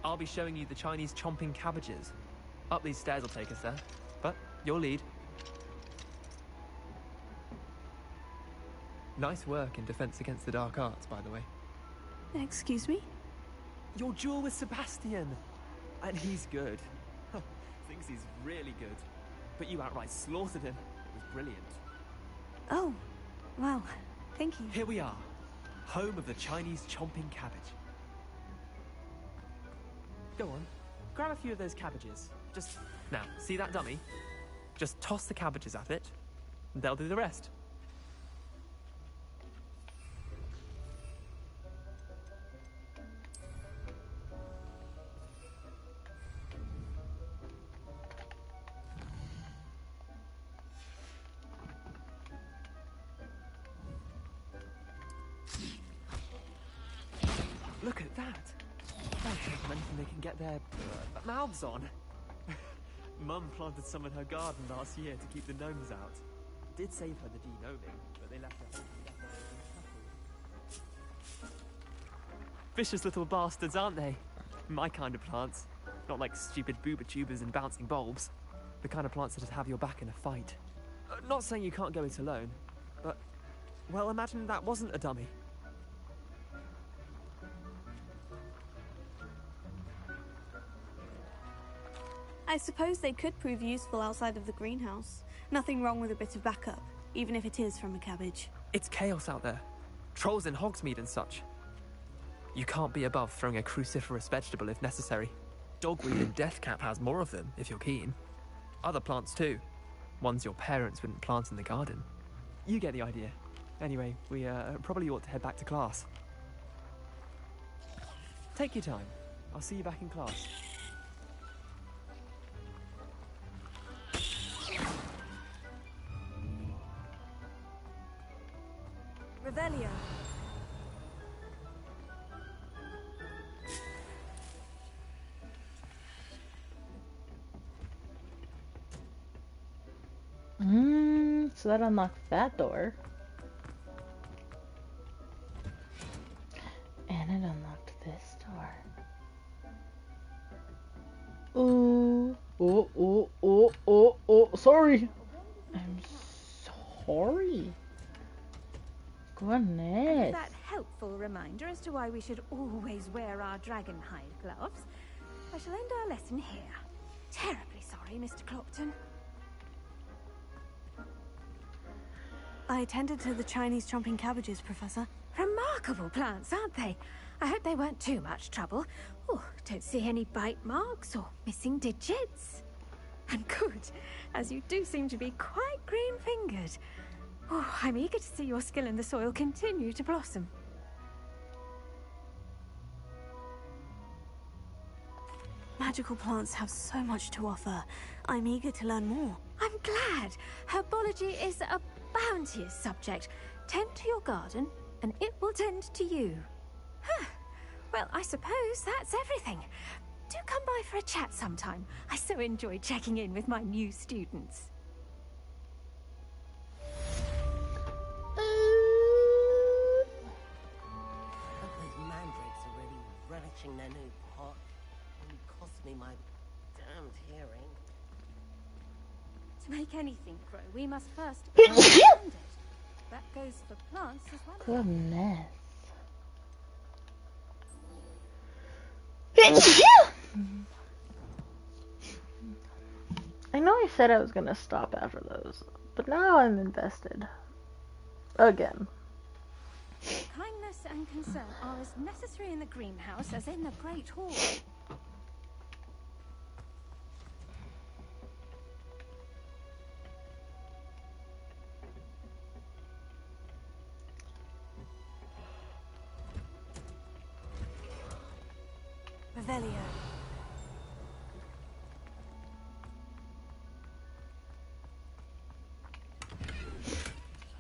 I'll be showing you the Chinese chomping cabbages. Up these stairs will take us there, but your lead. Nice work in Defense Against the Dark Arts, by the way. Excuse me? Your duel with Sebastian! And he's good. Thinks he's really good. But you outright slaughtered him. It was brilliant. Oh, well, thank you. Here we are. Home of the Chinese chomping cabbage. Go on. Grab a few of those cabbages. Just... Now, see that dummy? Just toss the cabbages at it, and they'll do the rest. Look at that! They'll take anything they can get their mouths on. Mum planted some in her garden last year to keep the gnomes out. Did save her the de-gnoming, but they left her. Vicious little bastards, aren't they? My kind of plants. Not like stupid booba tubers and bouncing bulbs. The kind of plants that'd have your back in a fight. Not saying you can't go it alone, but... Well, imagine that wasn't a dummy. I suppose they could prove useful outside of the greenhouse. Nothing wrong with a bit of backup, even if it is from a cabbage. It's chaos out there. Trolls in Hogsmeade and such. You can't be above throwing a cruciferous vegetable if necessary. Dogweed and Deathcap has more of them, if you're keen. Other plants too. Ones your parents wouldn't plant in the garden. You get the idea. Anyway, we probably ought to head back to class. Take your time. I'll see you back in class. Revelio. So that unlocks that door. And it unlocked this door. Ooh. Oh. Sorry. I'm sorry. Goodness. That helpful reminder as to why we should always wear our dragonhide gloves. I shall end our lesson here. Terribly sorry, Mr. Clopton. I attended to the Chinese chomping cabbages, Professor. Remarkable plants, aren't they? I hope they weren't too much trouble. Oh, don't see any bite marks or missing digits. And good, as you do seem to be quite green-fingered. Oh, I'm eager to see your skill in the soil continue to blossom. Magical plants have so much to offer. I'm eager to learn more. I'm glad. Herbology is a bounteous subject. Tend to your garden, and it will tend to you. Huh. Well, I suppose that's everything. Do come by for a chat sometime. I so enjoy checking in with my new students. Those mandrakes are really relishing their new pot. Only cost me my damned hearing. To make anything grow, we must first understand it. That goes for plants as well. Goodness. I know I said I was gonna stop after those, but now I'm invested. Again. Kindness and concern are as necessary in the greenhouse as in the Great Hall. Revelio.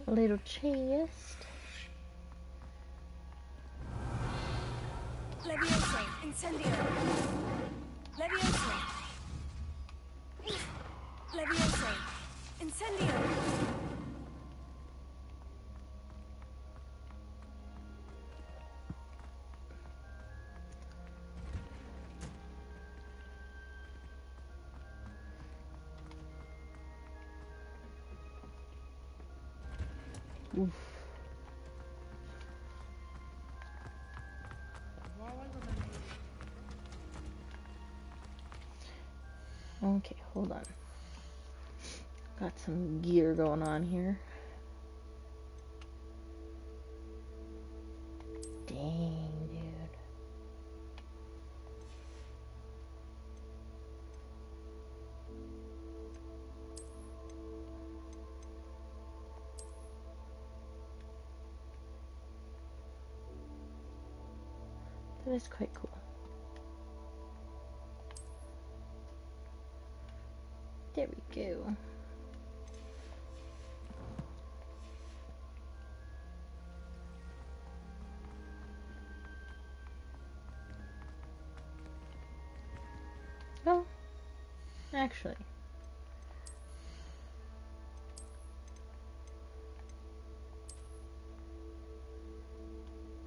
A little chest. Levioso, incendio. Levioso. Levioso, incendio. Oof. Okay, hold on. Got some gear going on here. Dang, dude. That is quite cool. There we go. Oh, actually.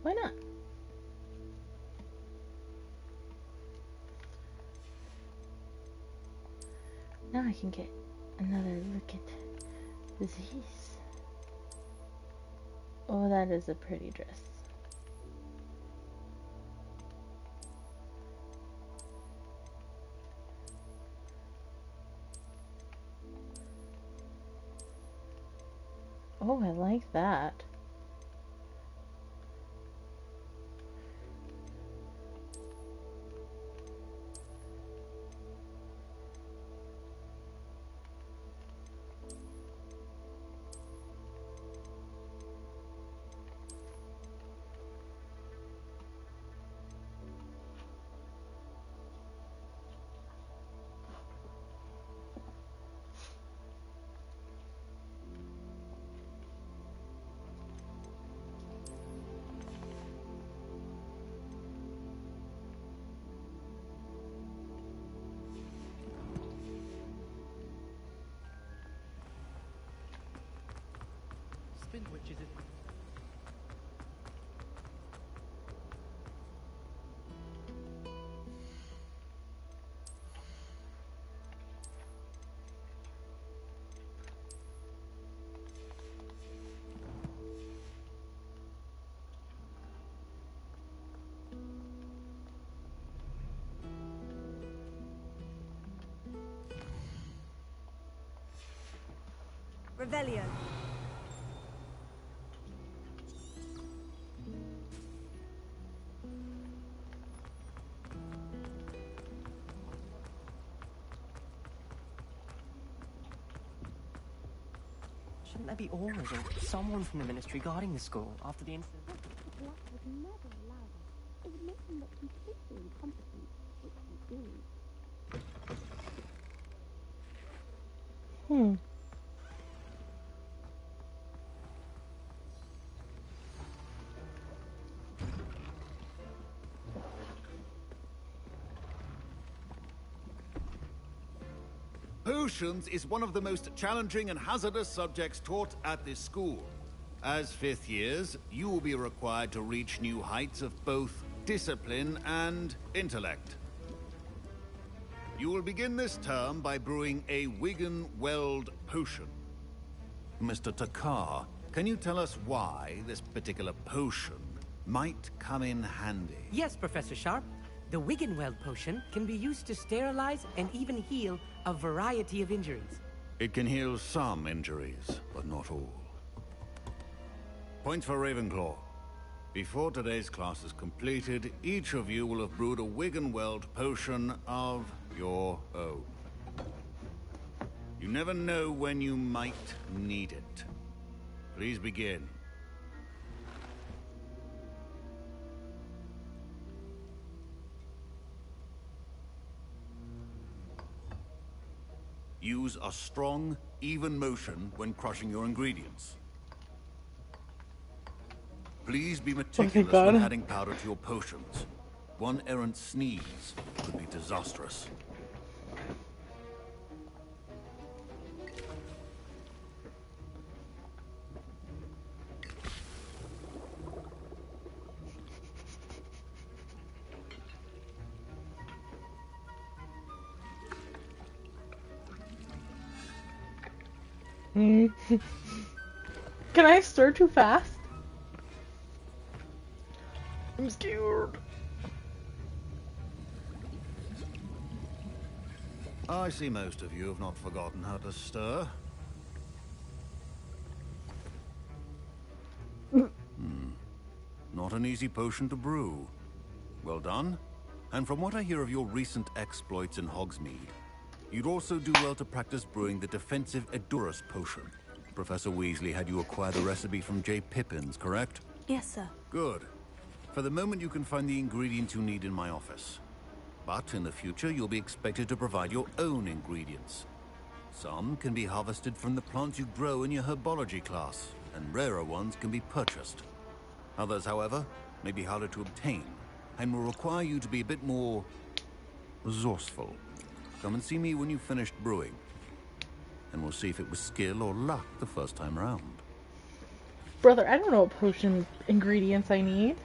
Why not? Now I can get another look at this. Oh, that is a pretty dress. Oh, I like that. Wind Witches is... Revelio. Shouldn't there be aurors or someone from the ministry guarding the school after the incident? Black would never allow that. It would make them look completely incompetent, which they do. Potions is one of the most challenging and hazardous subjects taught at this school. As fifth years, you will be required to reach new heights of both discipline and intellect. You will begin this term by brewing a Wigan Weld potion. Mr. Takar, can you tell us why this particular potion might come in handy? Yes, Professor Sharp. The Wiggenweld potion can be used to sterilize and even heal a variety of injuries. It can heal some injuries, but not all. Points for Ravenclaw. Before today's class is completed, each of you will have brewed a Wiggenweld potion of your own. You never know when you might need it. Please begin. Use a strong, even motion when crushing your ingredients. Please be meticulous when adding powder to your potions. One errant sneeze could be disastrous. Can I stir too fast? I'm scared. I see most of you have not forgotten how to stir. Not an easy potion to brew. Well done. And from what I hear of your recent exploits in Hogsmeade, you'd also do well to practice brewing the defensive Edurus potion. Professor Weasley had you acquire the recipe from J. Pippin's, correct? Yes, sir. Good. For the moment, you can find the ingredients you need in my office. But in the future, you'll be expected to provide your own ingredients. Some can be harvested from the plants you grow in your herbology class, and rarer ones can be purchased. Others, however, may be harder to obtain, and will require you to be a bit more resourceful. Come and see me when you've finished brewing, and we'll see if it was skill or luck the first time round. Brother, I don't know what potion ingredients I need.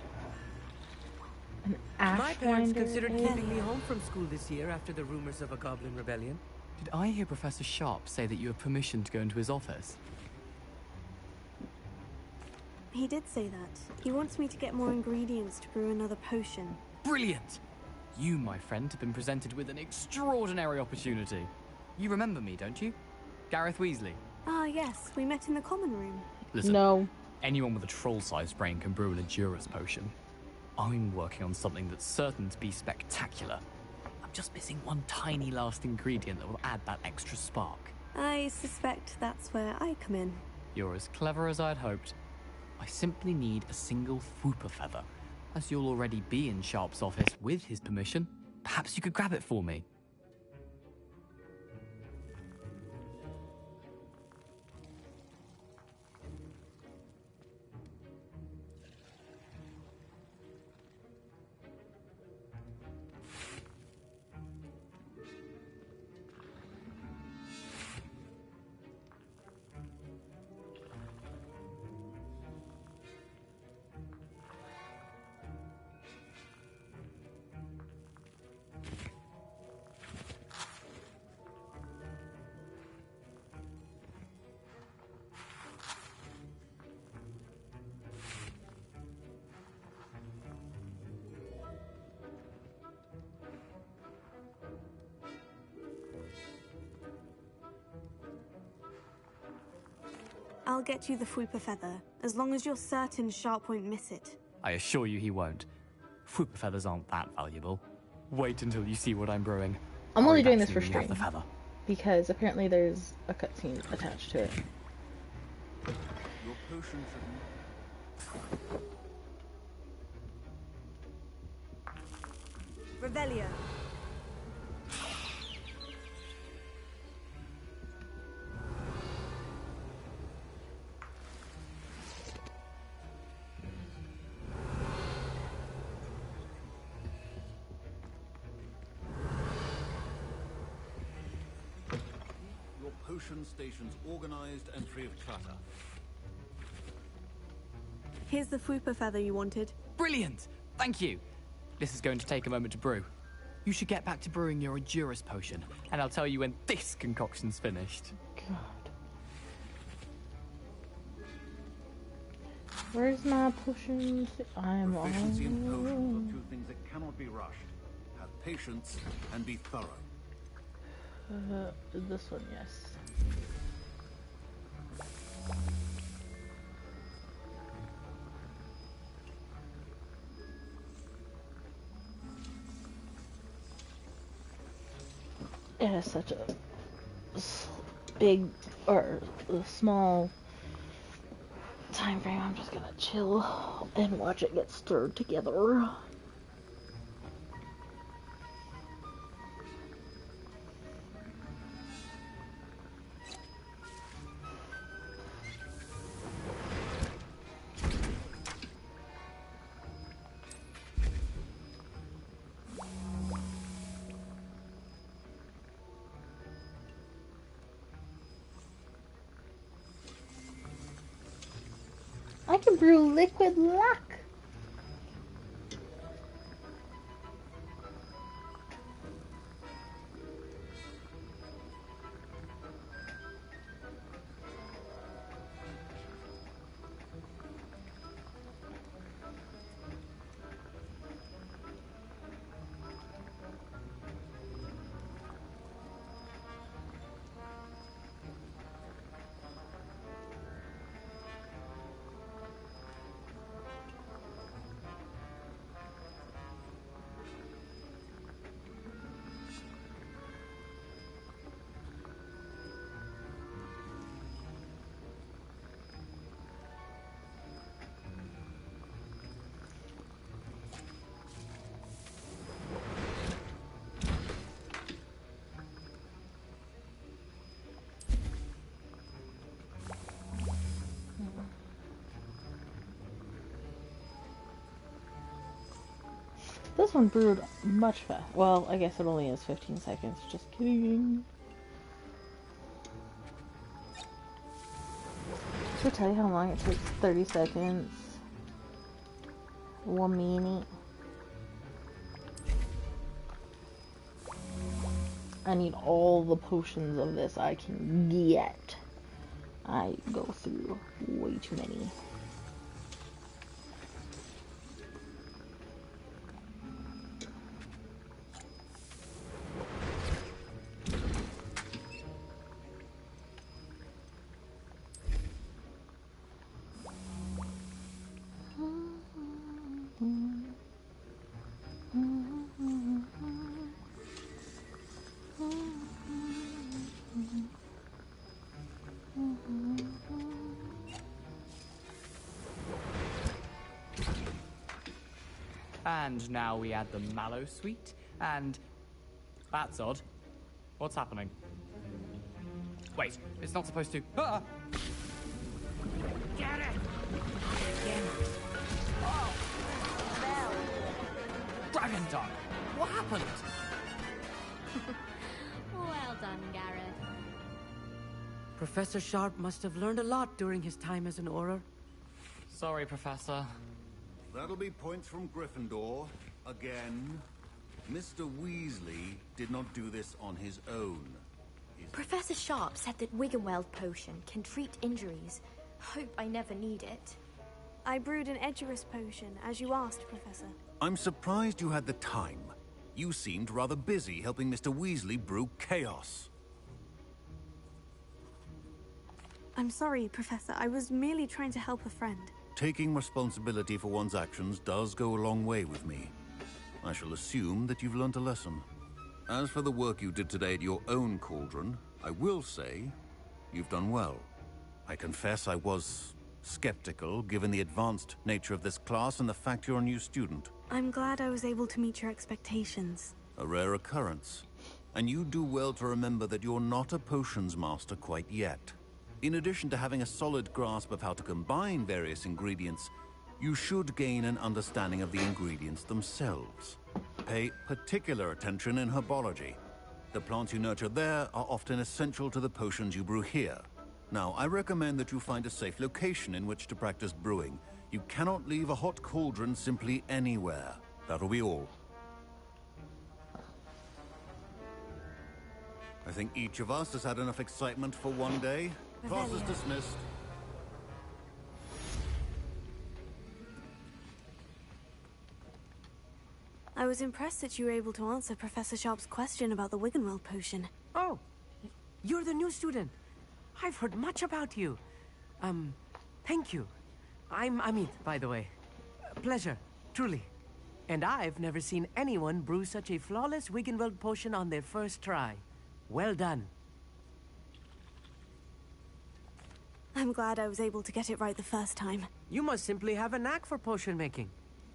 An ash My parents winder. considered keeping me home from school this year after the rumors of a goblin rebellion. Did I hear Professor Sharp say that you have permission to go into his office? He did say that. He wants me to get more ingredients to brew another potion. Brilliant! You, my friend, have been presented with an extraordinary opportunity. You remember me, don't you? Gareth Weasley. Ah, yes. We met in the common room. Listen, no. Anyone with a troll-sized brain can brew an Edurus potion. I'm working on something that's certain to be spectacular. I'm just missing one tiny last ingredient that will add that extra spark. I suspect that's where I come in. You're as clever as I'd hoped. I simply need a single Fwooper feather. As you'll already be in Sharp's office with his permission, perhaps you could grab it for me. I'll get you the Fwooper Feather, as long as you're certain Sharp won't miss it. I assure you he won't. Fwooper feathers aren't that valuable. Wait until you see what I'm brewing. I'm only doing this for Hurry back to me when you stream. have the feather. Because apparently there's a cutscene attached to it. Your potion should... Revelio. Your potion station's organized and free of clutter. Here's the Fwooper Feather you wanted. Brilliant! Thank you! This is going to take a moment to brew. You should get back to brewing your Endurus potion, and I'll tell you when this concoction's finished. God. Where's my potions? I'm Proficiency in potions on. are two things that cannot be rushed. Have patience and be thorough. This one, yes. It has such a big or a small time frame. I'm just gonna chill and watch it get stirred together. I can brew liquid luck. This one brewed much fast. Well, I guess it only is 15 seconds. Just kidding. Should I tell you how long it takes? 30 seconds. 1 minute. I need all the potions of this I can get. I go through way too many. And now we add the mallow sweet, and... That's odd. What's happening? Wait, it's not supposed to... Ah! Get it! Dragon Dog! What happened? Well done, Gareth. Professor Sharp must have learned a lot during his time as an Auror. Sorry, Professor. That'll be points from Gryffindor. Again. Mr. Weasley did not do this on his own. Professor Sharp said that Wiggenweld potion can treat injuries. Hope I never need it. I brewed an Edurus potion, as you asked, Professor. I'm surprised you had the time. You seemed rather busy helping Mr. Weasley brew chaos. I'm sorry, Professor. I was merely trying to help a friend. Taking responsibility for one's actions does go a long way with me. I shall assume that you've learnt a lesson. As for the work you did today at your own cauldron, I will say you've done well. I confess I was skeptical, given the advanced nature of this class and the fact you're a new student. I'm glad I was able to meet your expectations. A rare occurrence. And you do well to remember that you're not a potions master quite yet. In addition to having a solid grasp of how to combine various ingredients, you should gain an understanding of the ingredients themselves. Pay particular attention in herbology. The plants you nurture there are often essential to the potions you brew here. Now, I recommend that you find a safe location in which to practice brewing. You cannot leave a hot cauldron simply anywhere. That'll be all. I think each of us has had enough excitement for one day. Class is dismissed. I was impressed that you were able to answer Professor Sharp's question about the Wiggenweld potion. Oh, you're the new student. I've heard much about you. Thank you. I'm Amit, by the way. Pleasure, truly. And I've never seen anyone brew such a flawless Wiggenweld potion on their first try. Well done. I'm glad I was able to get it right the first time. You must simply have a knack for potion making.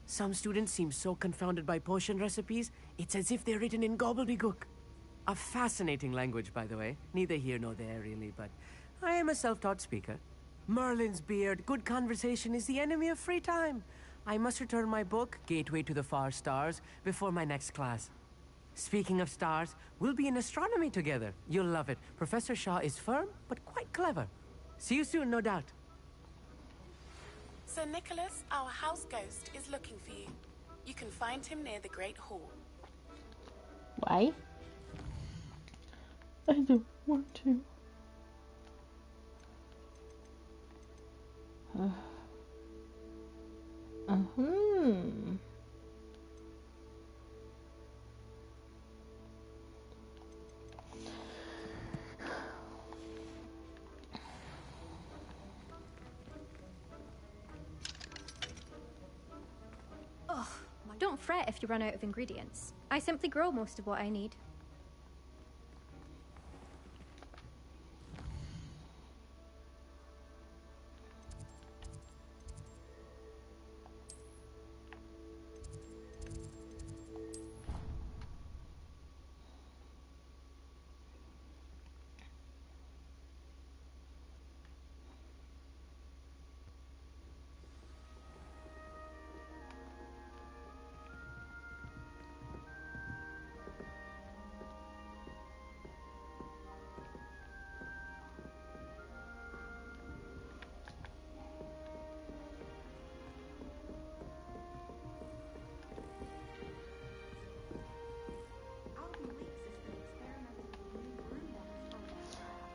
Some students seem so confounded by potion recipes, it's as if they're written in gobbledygook. A fascinating language, by the way. Neither here nor there, really, but I am a self-taught speaker. Merlin's beard, good conversation is the enemy of free time. I must return my book, Gateway to the Far Stars, before my next class. Speaking of stars, we'll be in astronomy together. You'll love it. Professor Shaw is firm, but quite clever. See you soon, no doubt. Sir Nicholas, our house ghost, is looking for you. You can find him near the Great Hall. Why? I don't want to. Don't fret if you run out of ingredients. I simply grow most of what I need.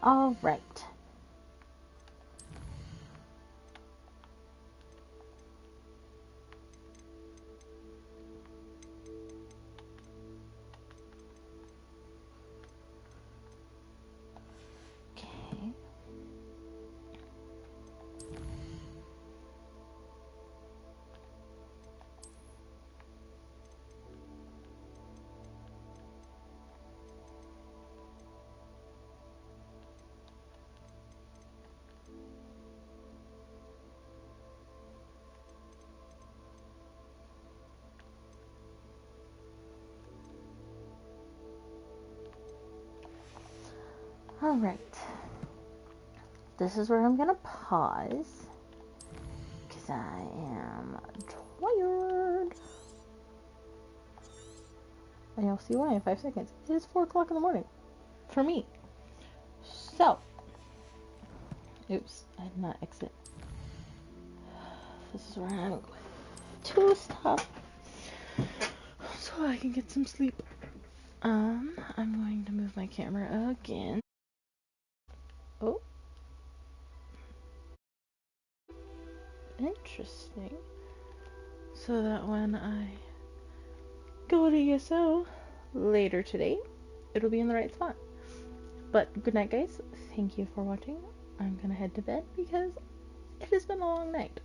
All right. Okay. Alright, this is where I'm gonna pause, because I am tired, and you'll see why in 5 seconds. It is 4 o'clock in the morning, for me, so, oops, I did not exit. This is where I'm going to stop, so I can get some sleep. I'm going to move my camera again. Oh. Interesting. So that when I go to ESO later today, it'll be in the right spot. But good night, guys. Thank you for watching. I'm gonna head to bed because it has been a long night.